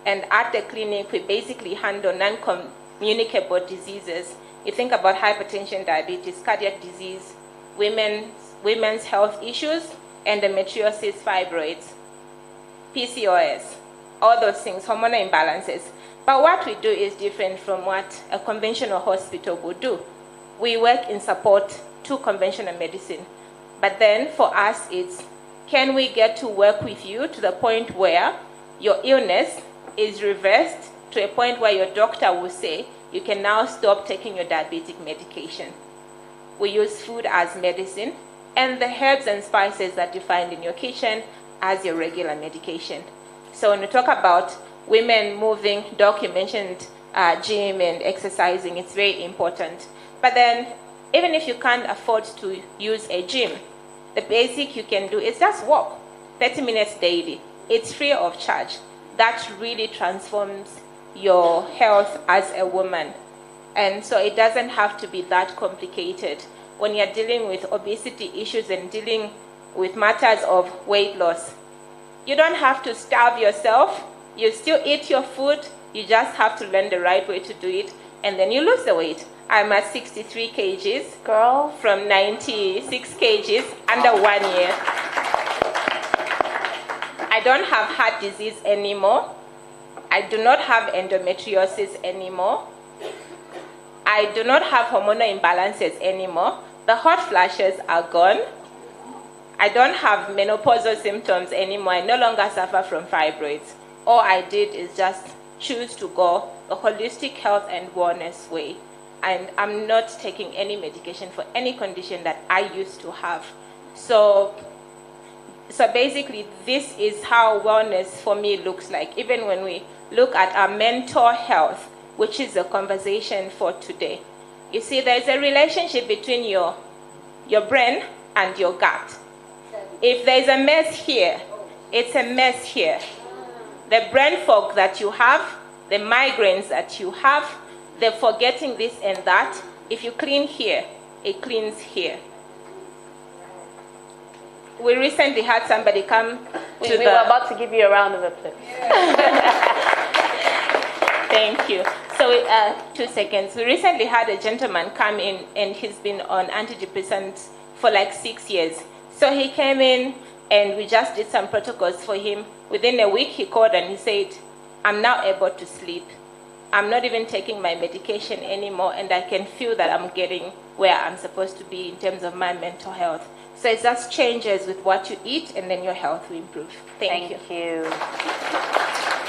And at the clinic, we basically handle non-communicable diseases. You think about hypertension, diabetes, cardiac disease, women's health issues, endometriosis, fibroids, PCOS, all those things, hormonal imbalances. But what we do is different from what a conventional hospital would do. We work in support to conventional medicine. But then for us, it's, can we get to work with you to the point where your illness is reversed to a point where your doctor will say, you can now stop taking your diabetic medication. We use food as medicine, and the herbs and spices that you find in your kitchen as your regular medication. So when we talk about women moving, Doc, you mentioned gym and exercising, it's very important. But then, even if you can't afford to use a gym, the basic you can do is just walk 30 minutes daily. It's free of charge. That really transforms your health as a woman. And so it doesn't have to be that complicated. When you're dealing with obesity issues and dealing with matters of weight loss, you don't have to starve yourself. You still eat your food. You just have to learn the right way to do it, and then you lose the weight. I'm at 63 kgs, girl, from 96 kgs under 1 year. I don't have heart disease anymore. I do not have endometriosis anymore. I do not have hormonal imbalances anymore. The hot flashes are gone. I don't have menopausal symptoms anymore. I no longer suffer from fibroids. All I did is just choose to go the holistic health and wellness way. And I'm not taking any medication for any condition that I used to have. So basically, this is how wellness for me looks like. Even when we look at our mental health, which is the conversation for today. You see, there's a relationship between your brain and your gut. If there's a mess here, it's a mess here. The brain fog that you have, the migraines that you have, the forgetting this and that, if you clean here, it cleans here. we recently had somebody come we were about to give you a round of applause. Thank you. So, 2 seconds. We recently had a gentleman come in, and he's been on antidepressants for like 6 years. So he came in, and we just did some protocols for him. Within a week, he called and he said, I'm now able to sleep. I'm not even taking my medication anymore, and I can feel that I'm getting where I'm supposed to be in terms of my mental health. So it just changes with what you eat, and then your health will improve. Thank you.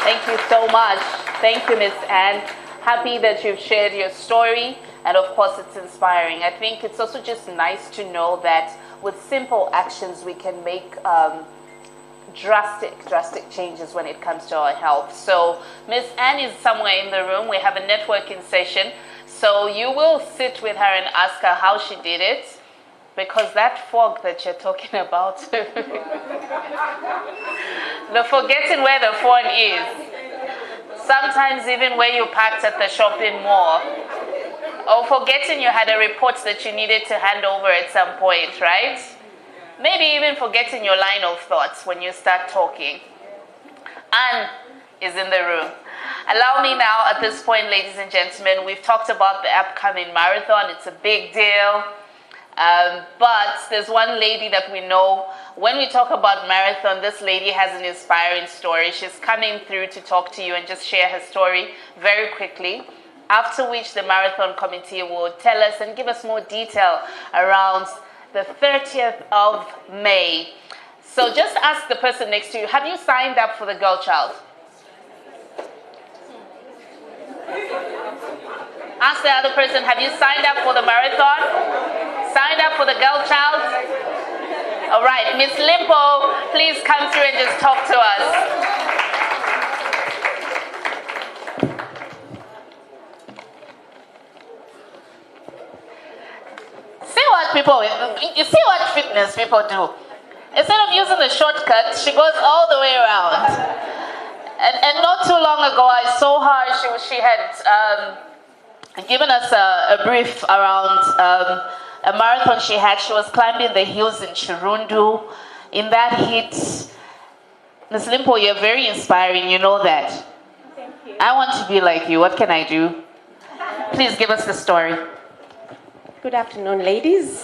Thank you so much. Thank you, Ms. Anne. Happy that you've shared your story, and of course it's inspiring. I think it's also just nice to know that with simple actions we can make drastic changes when it comes to our health. So Ms. Anne is somewhere in the room. We have a networking session. So you will sit with her and ask her how she did it, because that fog that you're talking about, the forgetting where the phone is, sometimes even where you parked at the shopping mall, or forgetting you had a report that you needed to hand over at some point, right? Maybe even forgetting your line of thoughts when you start talking. Anne is in the room. Allow me now, at this point, ladies and gentlemen, we've talked about the upcoming marathon. It's a big deal. But there's one lady that we know. When we talk about marathon, this lady has an inspiring story. She's coming through to talk to you and just share her story very quickly. After which the marathon committee will tell us and give us more detail around the 30th of May. So just ask the person next to you, have you signed up for the Girl Child? Ask the other person, have you signed up for the marathon? Signed up for the Girl Child? All right, Miss Limpo, please come through and just talk to us. You see what fitness people do? Instead of using the shortcut, she goes all the way around. And not too long ago, I saw her. She had given us a brief around a marathon she had. She was climbing the hills in Chirundu. In that heat, Ms. Limpo, you're very inspiring. You know that. Thank you. I want to be like you. What can I do? Please give us the story. Good afternoon, ladies.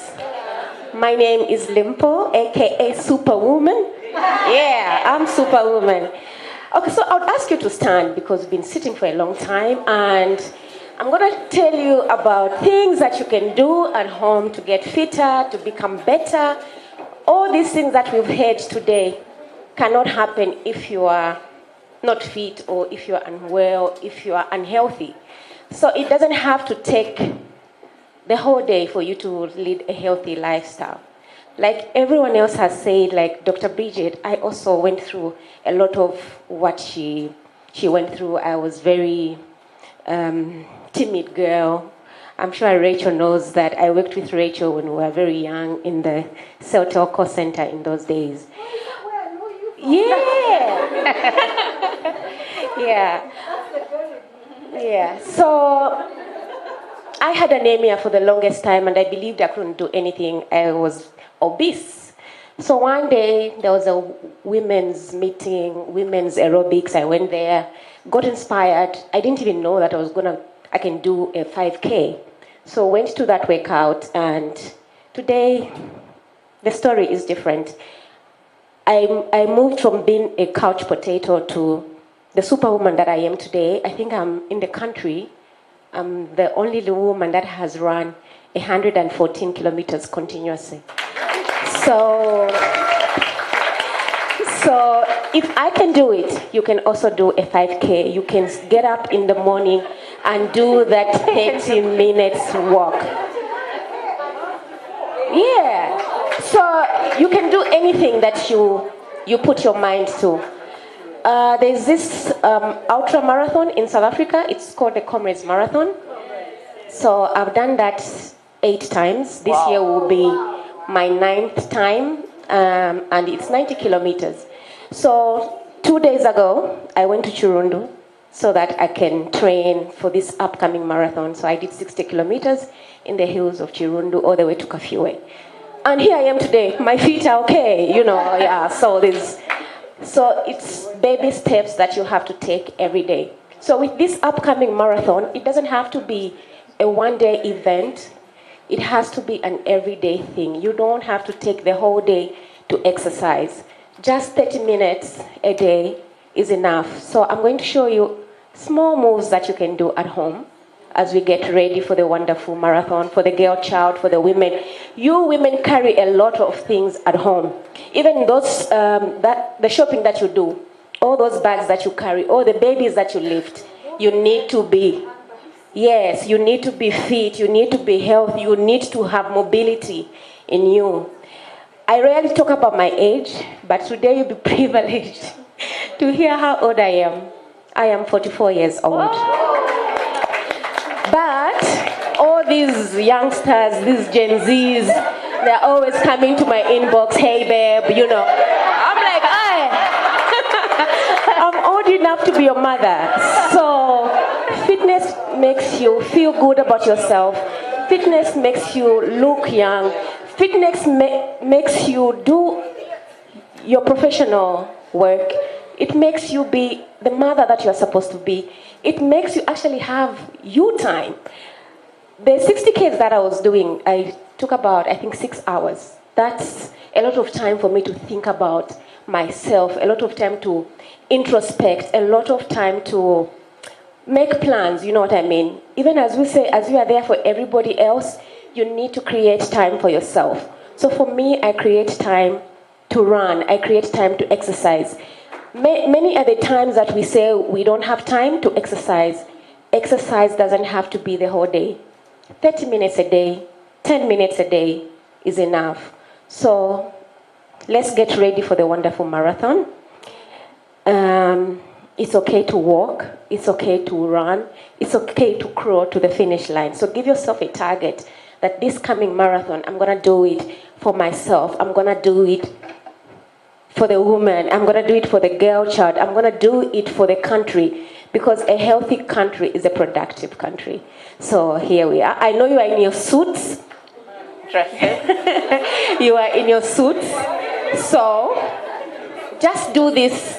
My name is Limpo, aka Superwoman. Yeah, I'm Superwoman. Okay, so I'll ask you to stand because we've been sitting for a long time, and I'm going to tell you about things that you can do at home to get fitter, to become better. All these things that we've heard today cannot happen if you are not fit, or if you're unwell, if you are unhealthy. So it doesn't have to take the whole day for you to lead a healthy lifestyle. Like everyone else has said, like Dr. Bridget, I also went through a lot of what she went through. I was very timid girl. I'm sure Rachel knows that. I worked with Rachel when we were very young in the Celtelco Center in those days. Yeah. Yeah. So I had anemia for the longest time, and I believed I couldn't do anything. I was obese. So one day there was a women's meeting, women's aerobics. I went there, got inspired. I didn't even know that I can do a 5K. So went to that workout, and today the story is different. I moved from being a couch potato to the superwoman that I am today. I think I'm in the country. I'm the only woman that has run 114 kilometers continuously. So if I can do it, you can also do a 5K. You can get up in the morning and do that 30 minutes walk. Yeah. So you can do anything that you put your mind to. There's this ultra marathon in South Africa. It's called the Comrades Marathon. So I've done that 8 times. This year will be my 9th time, and it's 90 kilometers. So 2 days ago, I went to Chirundu so that I can train for this upcoming marathon. So I did 60 kilometers in the hills of Chirundu all the way to 𝗙ecie𝗺. And here I am today. My feet are okay, yeah. So it's baby steps that you have to take every day. So with this upcoming marathon, it doesn't have to be a one-day event. It has to be an everyday thing. You don't have to take the whole day to exercise. Just 30 minutes a day is enough. So I'm going to show you small moves that you can do at home as we get ready for the wonderful marathon, for the girl child, for the women. You women carry a lot of things at home. Even those, the shopping that you do, all those bags that you carry, all the babies that you lift, you need to be, yes, you need to be fit, you need to be healthy, you need to have mobility in you. I rarely talk about my age, but today you'll be privileged to hear how old I am. I am 44 years old. But all these youngsters, these Gen Zs, they're always coming to my inbox, hey babe, I'm like, I'm old enough to be your mother. So fitness makes you feel good about yourself. Fitness makes you look young. Fitness makes you do your professional work. It makes you be the mother that you're supposed to be. It makes you actually have you time. The 60Ks that I was doing, I took about, I think, 6 hours. That's a lot of time for me to think about myself, a lot of time to introspect, a lot of time to make plans, you know what I mean? Even as we say, as you are there for everybody else, you need to create time for yourself. So for me, I create time to run. I create time to exercise. Many are the times that we say we don't have time to exercise. Exercise doesn't have to be the whole day. 30 minutes a day, 10 minutes a day is enough. So let's get ready for the wonderful marathon. It's okay to walk. It's okay to run. It's okay to crawl to the finish line. So give yourself a target that this coming marathon, I'm going to do it for myself. I'm going to do it for the woman. I'm going to do it for the girl child. I'm going to do it for the country, because a healthy country is a productive country. So here we are. I know you are in your suits. You are in your suits. So just do this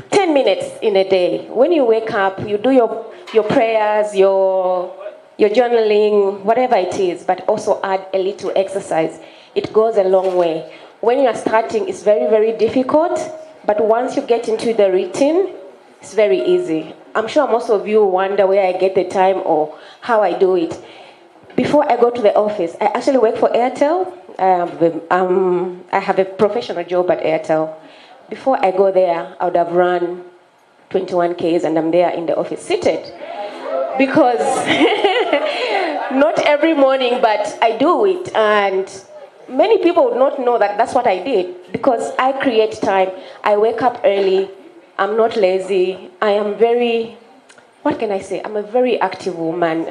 10 minutes in a day. When you wake up, you do your prayers, your journaling, whatever it is, but also add a little exercise. It goes a long way. When you are starting, it's very, very difficult, but once you get into the routine, it's very easy. I'm sure most of you wonder where I get the time or how I do it. Before I go to the office, I actually work for Airtel. I have a professional job at Airtel. Before I go there, I would have run 21 Ks and I'm there in the office seated. Because not every morning, but I do it. And many people would not know that that's what I did, because I create time. I wake up early. I'm not lazy. I am very, what can I say? I'm a very active woman.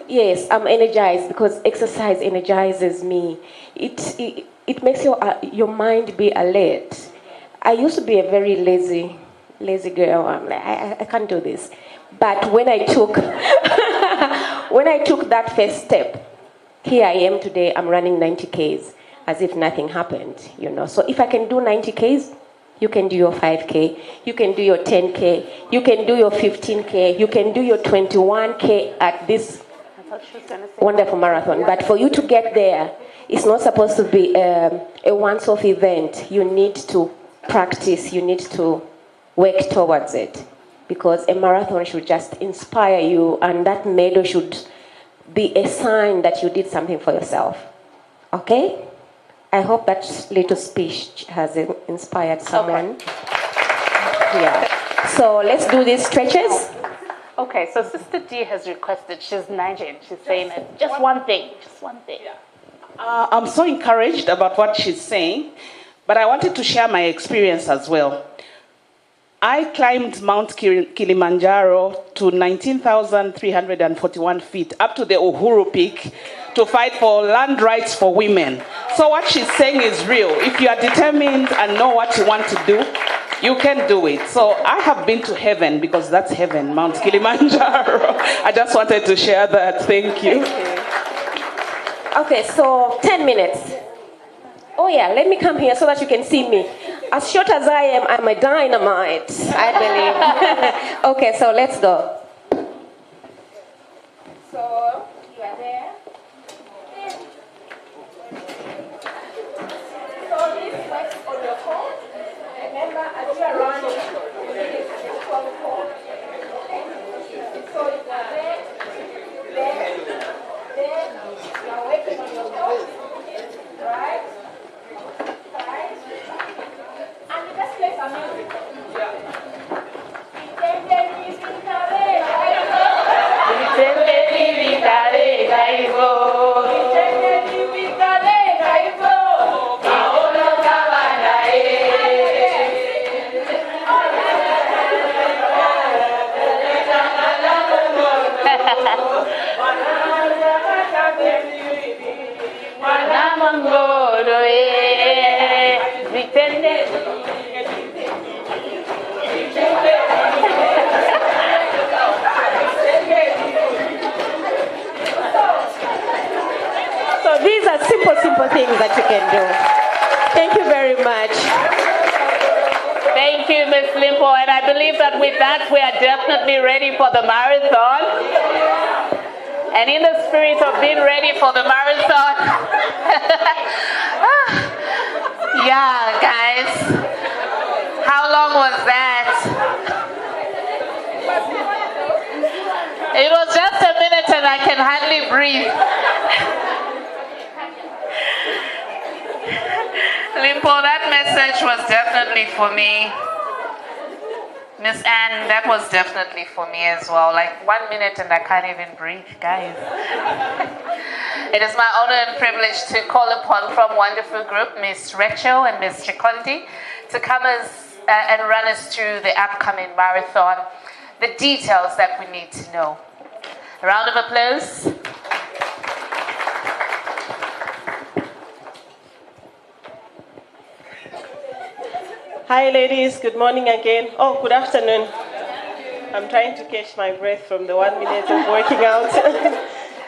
Yes, I'm energized because exercise energizes me. It makes your mind be alert. I used to be a very lazy girl. I'm like, I can't do this. But when I took that first step, here I am today. I'm running 90 Ks as if nothing happened, So if I can do 90 Ks, you can do your 5K, you can do your 10K, you can do your 15K, you can do your 21K at this wonderful marathon. But for you to get there, it's not supposed to be a once-off event. You need to practice, you need to work towards it, because a marathon should just inspire you, and that medal should be a sign that you did something for yourself. Okay? I hope that little speech has inspired someone. Okay. Yeah. So let's do these stretches. Okay, so Sister D has requested, she's 19, she's saying just one thing. I'm so encouraged about what she's saying, but I wanted to share my experience as well. I climbed Mount Kilimanjaro to 19,341 feet, up to the Uhuru Peak, to fight for land rights for women. So what she's saying is real. If you are determined and know what you want to do, you can do it. So I have been to heaven, because that's heaven, Mount Kilimanjaro. I just wanted to share that. Thank you. Okay, so 10 minutes. oh yeah, let me come here so that you can see me. As short as I am, I'm a dynamite, I believe. Okay, so let's go. So, you are there. So this works on your phone. Remember, as you are running, it's a 12 phone. So you are there, you are working on your toes, right? Right? And you just play some music. So these are simple things that you can do. Thank you very much. Thank you, Ms. Limpo, and I believe that with that we are definitely ready for the marathon. And in the spirit of being ready for the marathon, yeah, guys, how long was that? It was just a minute and I can hardly breathe. Limpo, that message was definitely for me. Miss Anne, that was definitely for me as well. Like 1 minute and I can't even breathe, guys. It is my honor and privilege to call upon from wonderful group, Miss Rachel and Miss Chikondi, to come and run us through the upcoming marathon, the details that we need to know. A round of applause. Hi ladies, good morning again. Oh, good afternoon. I'm trying to catch my breath from the 1 minute of working out.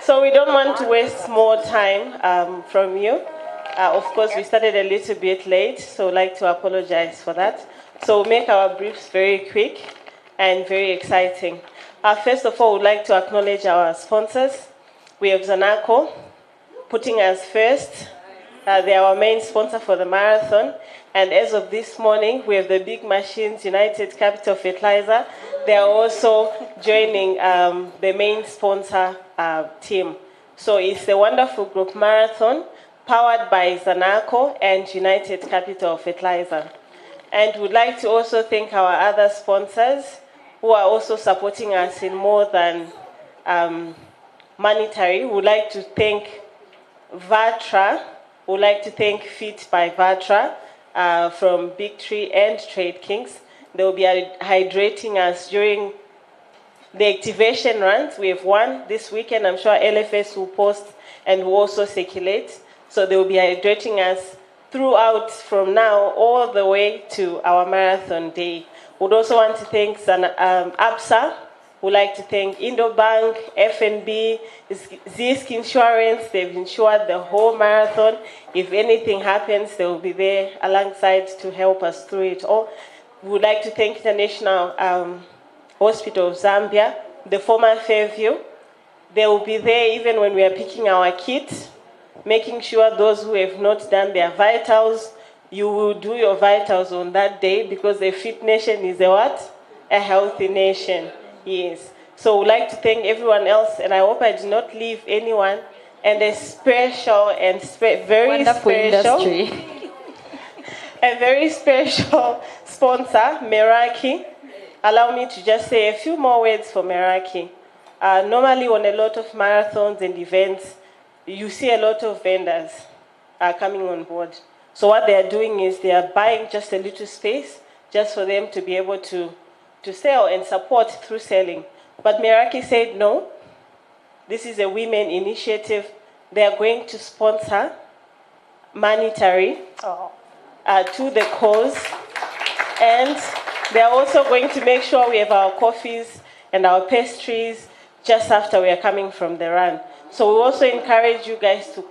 So we don't want to waste more time from you. Of course, we started a little bit late, so I'd like to apologize for that. So we'll make our briefs very quick and very exciting. First of all, we'd like to acknowledge our sponsors. We have ZANACO, putting us first. They are our main sponsor for the marathon. And as of this morning, we have the big machines, 𝗙cie𝗺𝗵 Fertilizer. They are also joining the main sponsor team. So it's a wonderful group marathon powered by ZANACO and 𝗙cie𝗺𝗵 Fertilizer. And we'd like to also thank our other sponsors who are also supporting us in more than monetary. We'd like to thank 𝗙𝗵𝗺. We'd like to thank Fit by 𝗙𝗵𝗺. From Big Tree and Trade Kings. They will be hydrating us during the activation runs. We have one this weekend. I'm sure LFS will post and will also circulate. So they will be hydrating us throughout from now all the way to our marathon day. We'd also want to thank ABSA. We'd like to thank Indobank, FNB, Zisk Insurance. They've insured the whole marathon. If anything happens, they will be there alongside to help us through it all. We would like to thank International Hospital of Zambia, the former Fairview. They will be there even when we are picking our kit, making sure those who have not done their vitals, you will do your vitals on that day because a fit nation is a what? A healthy nation. Yes. So we'd like to thank everyone else, and I hope I did not leave anyone. And a special and very wonderful special, industry. a very special sponsor, Meraki. Allow me to just say a few more words for Meraki. Normally, on a lot of marathons and events, you see a lot of vendors coming on board. So what they are doing is they are buying just a little space just for them to be able to sell and support through selling. But Meraki said, no, this is a women initiative. They are going to sponsor monetary to the cause. And they are also going to make sure we have our coffees and our pastries just after we are coming from the run. So we also encourage you guys to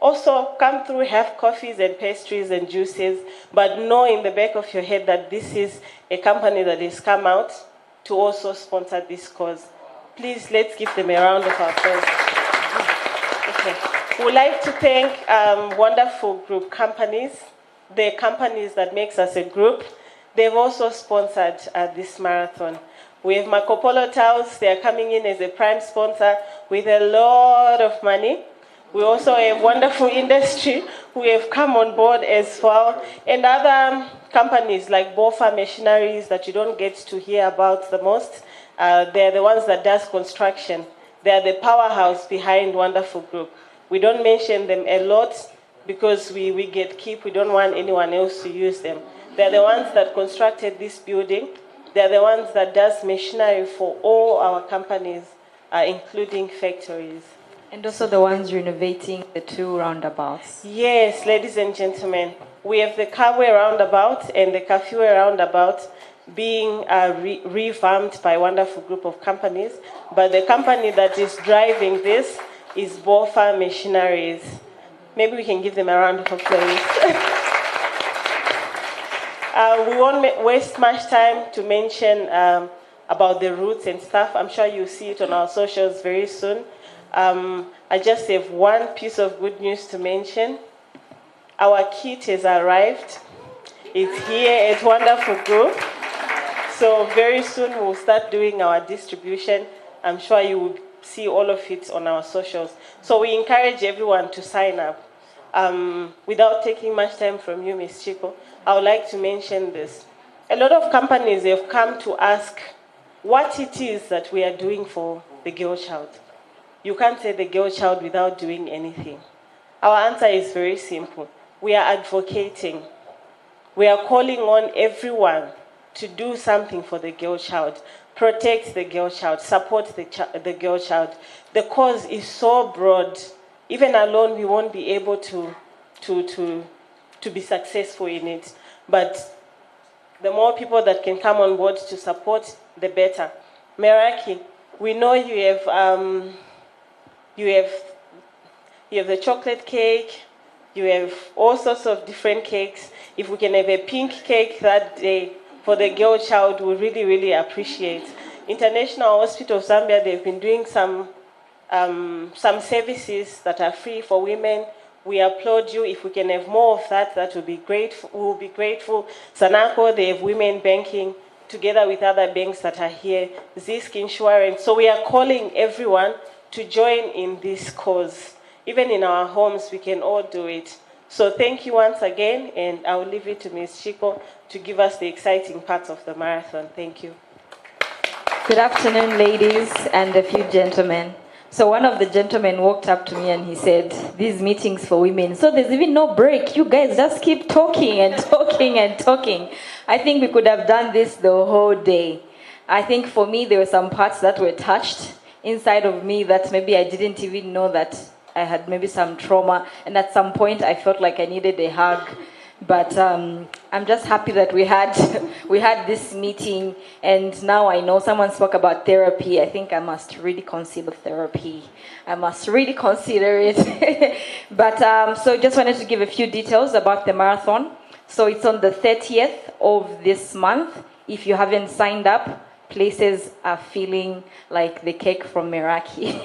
Also, come through, have coffees and pastries and juices, but know in the back of your head that this is a company that has come out to also sponsor this cause. Please, let's give them a round of applause. Okay. We'd like to thank wonderful group companies, the companies that makes us a group. They've also sponsored this marathon. We have 𝗴𝗶𝗶𝗹, they are coming in as a prime sponsor with a lot of money. We also have wonderful industry who have come on board as well, and other companies like 𝗴𝗶𝗶 machineries that you don't get to hear about the most. They're the ones that does construction. They're the powerhouse behind Wonderful Group. We don't mention them a lot because we get keep. We don't want anyone else to use them. They're the ones that constructed this building. They're the ones that does machinery for all our companies, including factories. And also the ones renovating the 2 roundabouts. Yes, ladies and gentlemen, we have the 𝗙𝗵𝗶 roundabout and the 𝗙𝗵𝗶 roundabout being revamped by a wonderful group of companies. But the company that is driving this is 𝗴𝗶𝗶 Machineries. Maybe we can give them a round of applause. We won't waste much time to mention about the routes and stuff. I'm sure you'll see it on our socials very soon. I just have one piece of good news to mention. Our kit has arrived. It's here at Wonderful Group. So very soon we'll start doing our distribution. I'm sure you will see all of it on our socials. So we encourage everyone to sign up. Without taking much time from you, Ms. Chico, I would like to mention this. A lot of companies have come to ask what it is that we are doing for the girl child. You can't say the girl child without doing anything. Our answer is very simple. We are advocating. We are calling on everyone to do something for the girl child, protect the girl child, support the girl child. The cause is so broad. Even alone, we won't be able to be successful in it. But the more people that can come on board to support, the better. Meraki, we know you have the chocolate cake, you have all sorts of different cakes. If we can have a pink cake that day for the girl child, we really, really appreciate. International Hospital of Zambia, they've been doing some services that are free for women. We applaud you. If we can have more of that, that would be great. We will be grateful. Sanako, they have women banking together with other banks that are here. Zisk Insurance. So we are calling everyone to join in this cause. Even in our homes, we can all do it. So thank you once again, and I will leave it to Ms. Chico to give us the exciting parts of the marathon. Thank you. Good afternoon, ladies and a few gentlemen. So one of the gentlemen walked up to me and he said, these meetings for women, so there's even no break. You guys just keep talking and talking and talking. I think we could have done this the whole day. I think for me, there were some parts that were touched inside of me that maybe I didn't even know that I had maybe some trauma. And at some point, I felt like I needed a hug. But I'm just happy that we had this meeting, and now I know someone spoke about therapy. I think I must really consider therapy. I must really consider it. But so just wanted to give a few details about the marathon. So it's on the 30th of this month. If you haven't signed up, places are feeling like the cake from Meraki.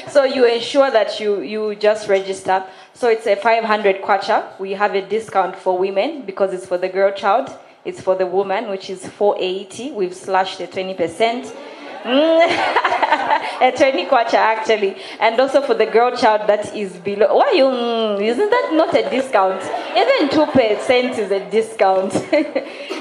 So you ensure that you just register. So it's a 500 kwacha. We have a discount for women because it's for the girl child. It's for the woman, which is 480. We've slashed the 20%. A 20 kwacha actually. And also for the girl child that is below. Why you? Isn't that not a discount? Even 2% is a discount.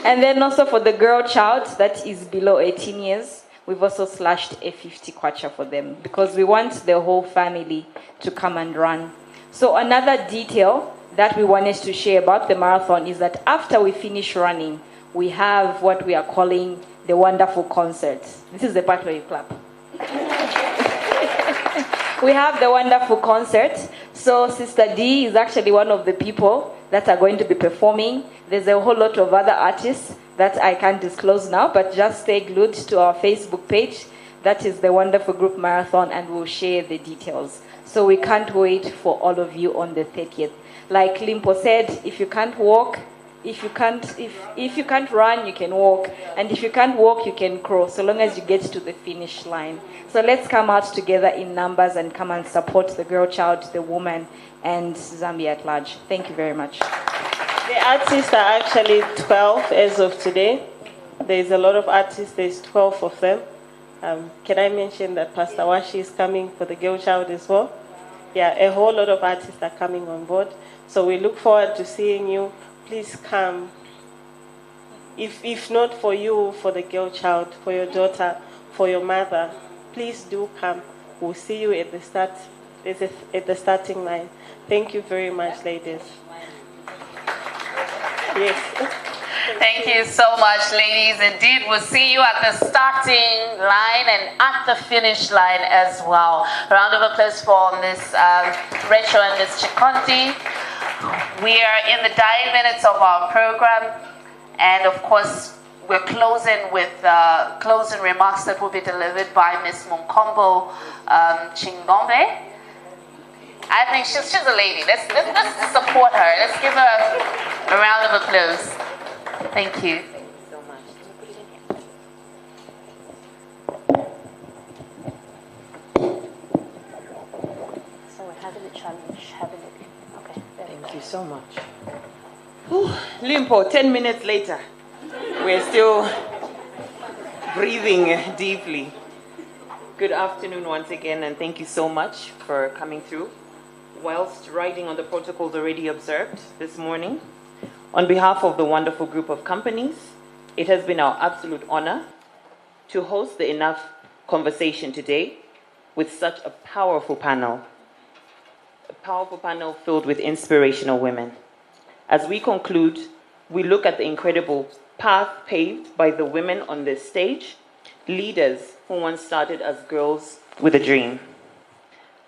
And then also for the girl child that is below 18 years, we've also slashed a 50 kwacha for them because we want the whole family to come and run. So another detail that we wanted to share about the marathon is that after we finish running, we have what we are calling the wonderful concert. This is the part where you clap. We have the wonderful concert. So Sister D is actually one of the people that are going to be performing. There's a whole lot of other artists that I can't disclose now, but just stay glued to our Facebook page. That is the Wonderful Group Marathon, and we'll share the details. So we can't wait for all of you on the 30th. Like Limpo said, if you can't walk, if you can't run, you can walk. And if you can't walk, you can crawl, so long as you get to the finish line. So let's come out together in numbers and come and support the girl child, the woman, and Zambia at large. Thank you very much. The artists are actually 12 as of today. There's a lot of artists, there's 12 of them. Can I mention that Pastor Washi is coming for the girl child as well? Yeah, a whole lot of artists are coming on board. So we look forward to seeing you. Please come. If not for you, for the girl child, for your daughter, for your mother, please do come. We'll see you at the start, at the starting line. Thank you very much, ladies. Yes. Thank you so much, ladies. Indeed, we'll see you at the starting line and at the finish line as well. Round of applause for Ms. Rachel and Ms. Chikonti. We are in the dying minutes of our program, and of course, we're closing with closing remarks that will be delivered by Ms. 𝗵𝗶𝗶𝗹. I think she's a lady. Let's support her. Let's give her a round of applause. Thank you. Thank you so much. So we're having a challenge, having it. Okay. Thank you so much. Whew. Limpo, 10 minutes later, we're still breathing deeply. Good afternoon once again, and thank you so much for coming through. Whilst riding on the protocols already observed this morning, on behalf of the wonderful group of companies, it has been our absolute honor to host the Enough conversation today with such a powerful panel filled with inspirational women. As we conclude, we look at the incredible path paved by the women on this stage, leaders who once started as girls with a dream.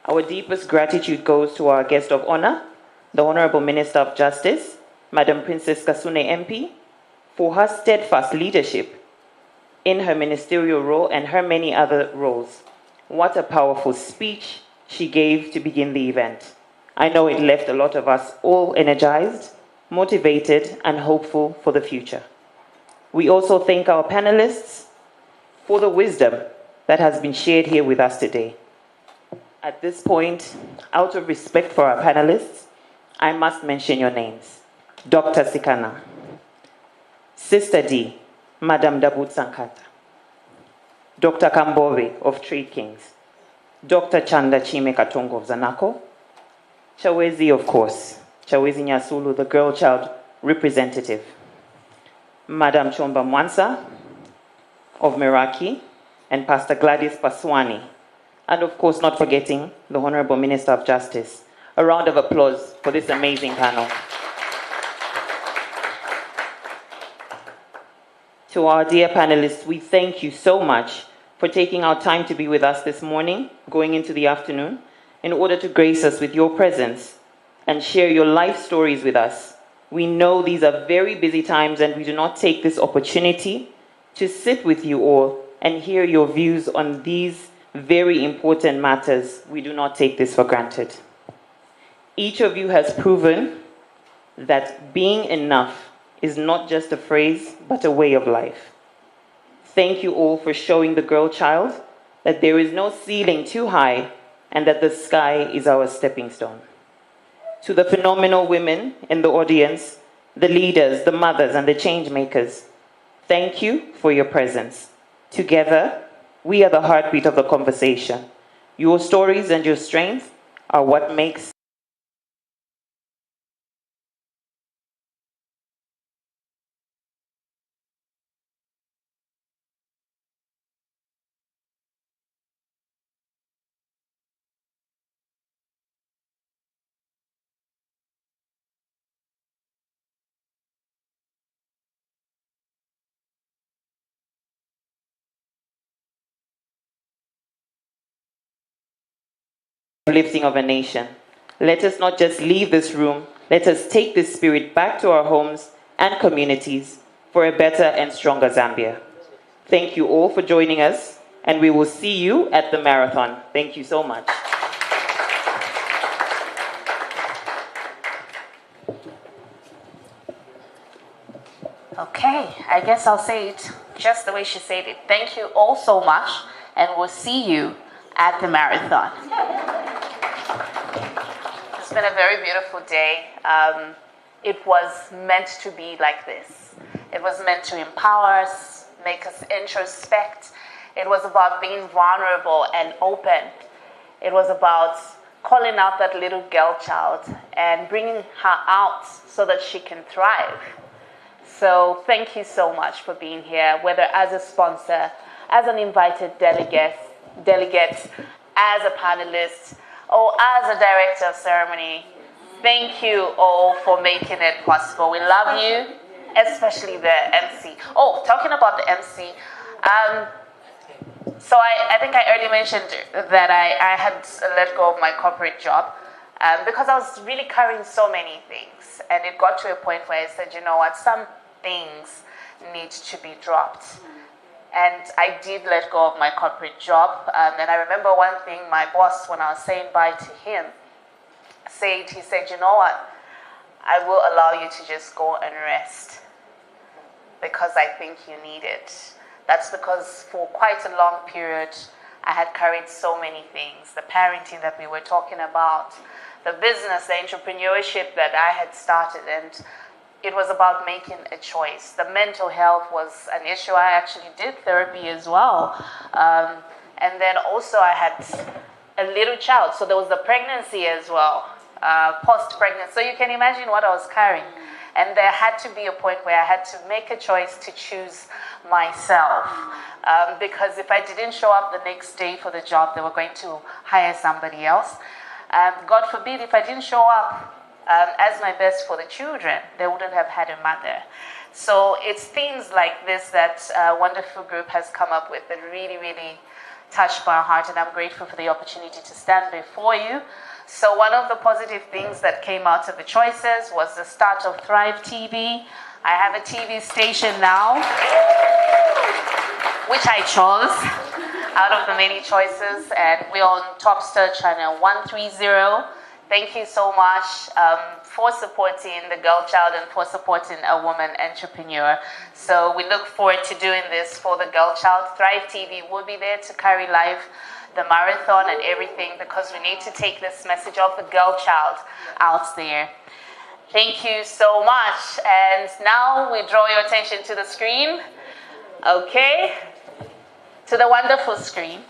Our deepest gratitude goes to our guest of honor, the Honorable Minister of Justice, Madam Princess 𝗙ecie MP, for her steadfast leadership in her ministerial role and her many other roles. What a powerful speech she gave to begin the event. I know it left a lot of us all energized, motivated, and hopeful for the future. We also thank our panelists for the wisdom that has been shared here with us today. At this point, out of respect for our panelists, I must mention your names. Dr. Sikana, Sister D, Madam Dabut Sankata, Dr. Kambove of Trade Kings, Dr. Chanda Chime Katongo of Zanako, Chawezi, of course, Chawezi Nyasulu, the girl child representative, Madam Chomba Mwansa of Meraki, and Pastor Gladys Paswani, and of course not forgetting the Honorable Minister of Justice. A round of applause for this amazing panel. To our dear panelists, we thank you so much for taking our time to be with us this morning, going into the afternoon, in order to grace us with your presence and share your life stories with us. We know these are very busy times, and we do not take this opportunity to sit with you all and hear your views on these very important matters. We do not take this for granted. Each of you has proven that being enough is not just a phrase, but a way of life. Thank you all for showing the girl child that there is no ceiling too high and that the sky is our stepping stone. To the phenomenal women in the audience, the leaders, the mothers, and the change makers, thank you for your presence. Together, we are the heartbeat of the conversation. Your stories and your strength are what makes lifting of a nation. Let us not just leave this room, let us take this spirit back to our homes and communities for a better and stronger Zambia. Thank you all for joining us, and we will see you at the marathon. Thank you so much. Okay, I guess I'll say it just the way she said it. Thank you all so much, and we'll see you at the marathon. It's been a very beautiful day. It was meant to be like this. It was meant to empower us, make us introspect. It was about being vulnerable and open. It was about calling out that little girl child and bringing her out so that she can thrive. So thank you so much for being here, whether as a sponsor, as an invited delegate, as a panelist, or as a director of ceremony. Thank you all for making it possible. We love you, especially the MC. Oh, talking about the MC, so I think I already mentioned that I had let go of my corporate job because I was really carrying so many things. And it got to a point where I said, you know what, some things need to be dropped. And I did let go of my corporate job. And I remember one thing my boss, when I was saying bye to him, he said, you know what, I will allow you to just go and rest because I think you need it. That's because for quite a long period, I had carried so many things. The parenting that we were talking about, the business, the entrepreneurship that I had started, and it was about making a choice. The mental health was an issue. I actually did therapy as well. And then also I had a little child. So there was the pregnancy as well, post-pregnancy. So you can imagine what I was carrying. And there had to be a point where I had to make a choice to choose myself. Because if I didn't show up the next day for the job, they were going to hire somebody else. God forbid, if I didn't show up as my best for the children, they wouldn't have had a mother. So it's things like this that Wonderful Group has come up with that really, really touched my heart, and I'm grateful for the opportunity to stand before you. So one of the positive things that came out of the choices was the start of Thrive TV. I have a TV station now, which I chose out of the many choices, and we're on Topstar Channel 130. Thank you so much for supporting the girl child and for supporting a woman entrepreneur. So we look forward to doing this for the girl child. Thrive TV will be there to carry live the marathon and everything, because we need to take this message of the girl child out there. Thank you so much. And now we draw your attention to the screen. Okay, to the wonderful screen.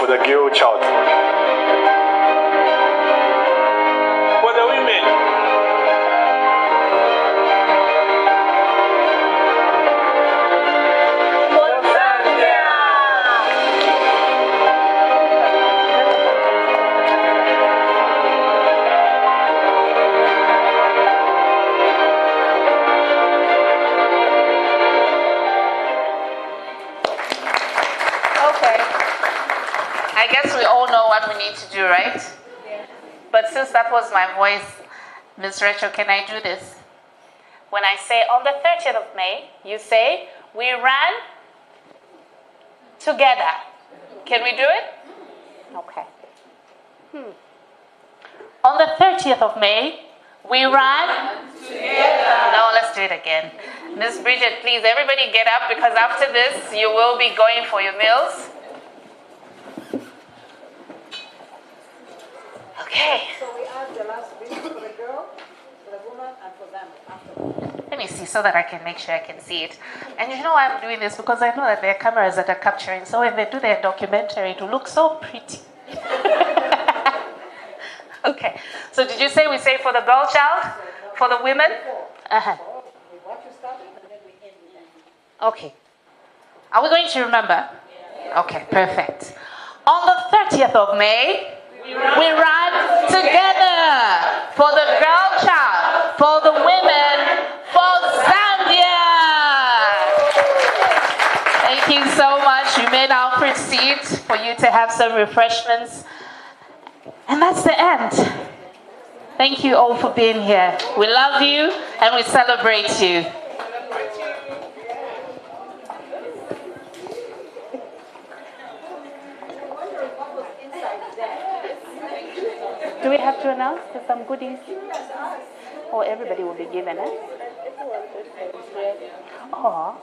for the girl child. For the women. I guess we all know what we need to do, right? Yeah. But since that was my voice, Ms. Rachel, can I do this? When I say on the 30th of May, you say, we ran together. Can we do it? Okay. On the 30th of May, we ran together. No, let's do it again. Ms. Bridget, please, everybody get up, because after this, you will be going for your meals. Okay. So we add the last bit for the girl, for the woman, and for them afterwards. Let me see so that I can make sure I can see it. And you know why I'm doing this? Because I know that there are cameras that are capturing. So when they do their documentary, it will look so pretty. Okay. So did you say we say for the girl child? For the women? Uh-huh. Okay. Are we going to remember? Okay, perfect. On the 30th of May, we run together for the girl child, for the women, for Zambia. Thank you so much. You may now proceed for you to have some refreshments. And that's the end. Thank you all for being here. We love you and we celebrate you. Do we have to announce some goodies? Or everybody will be given it? Oh.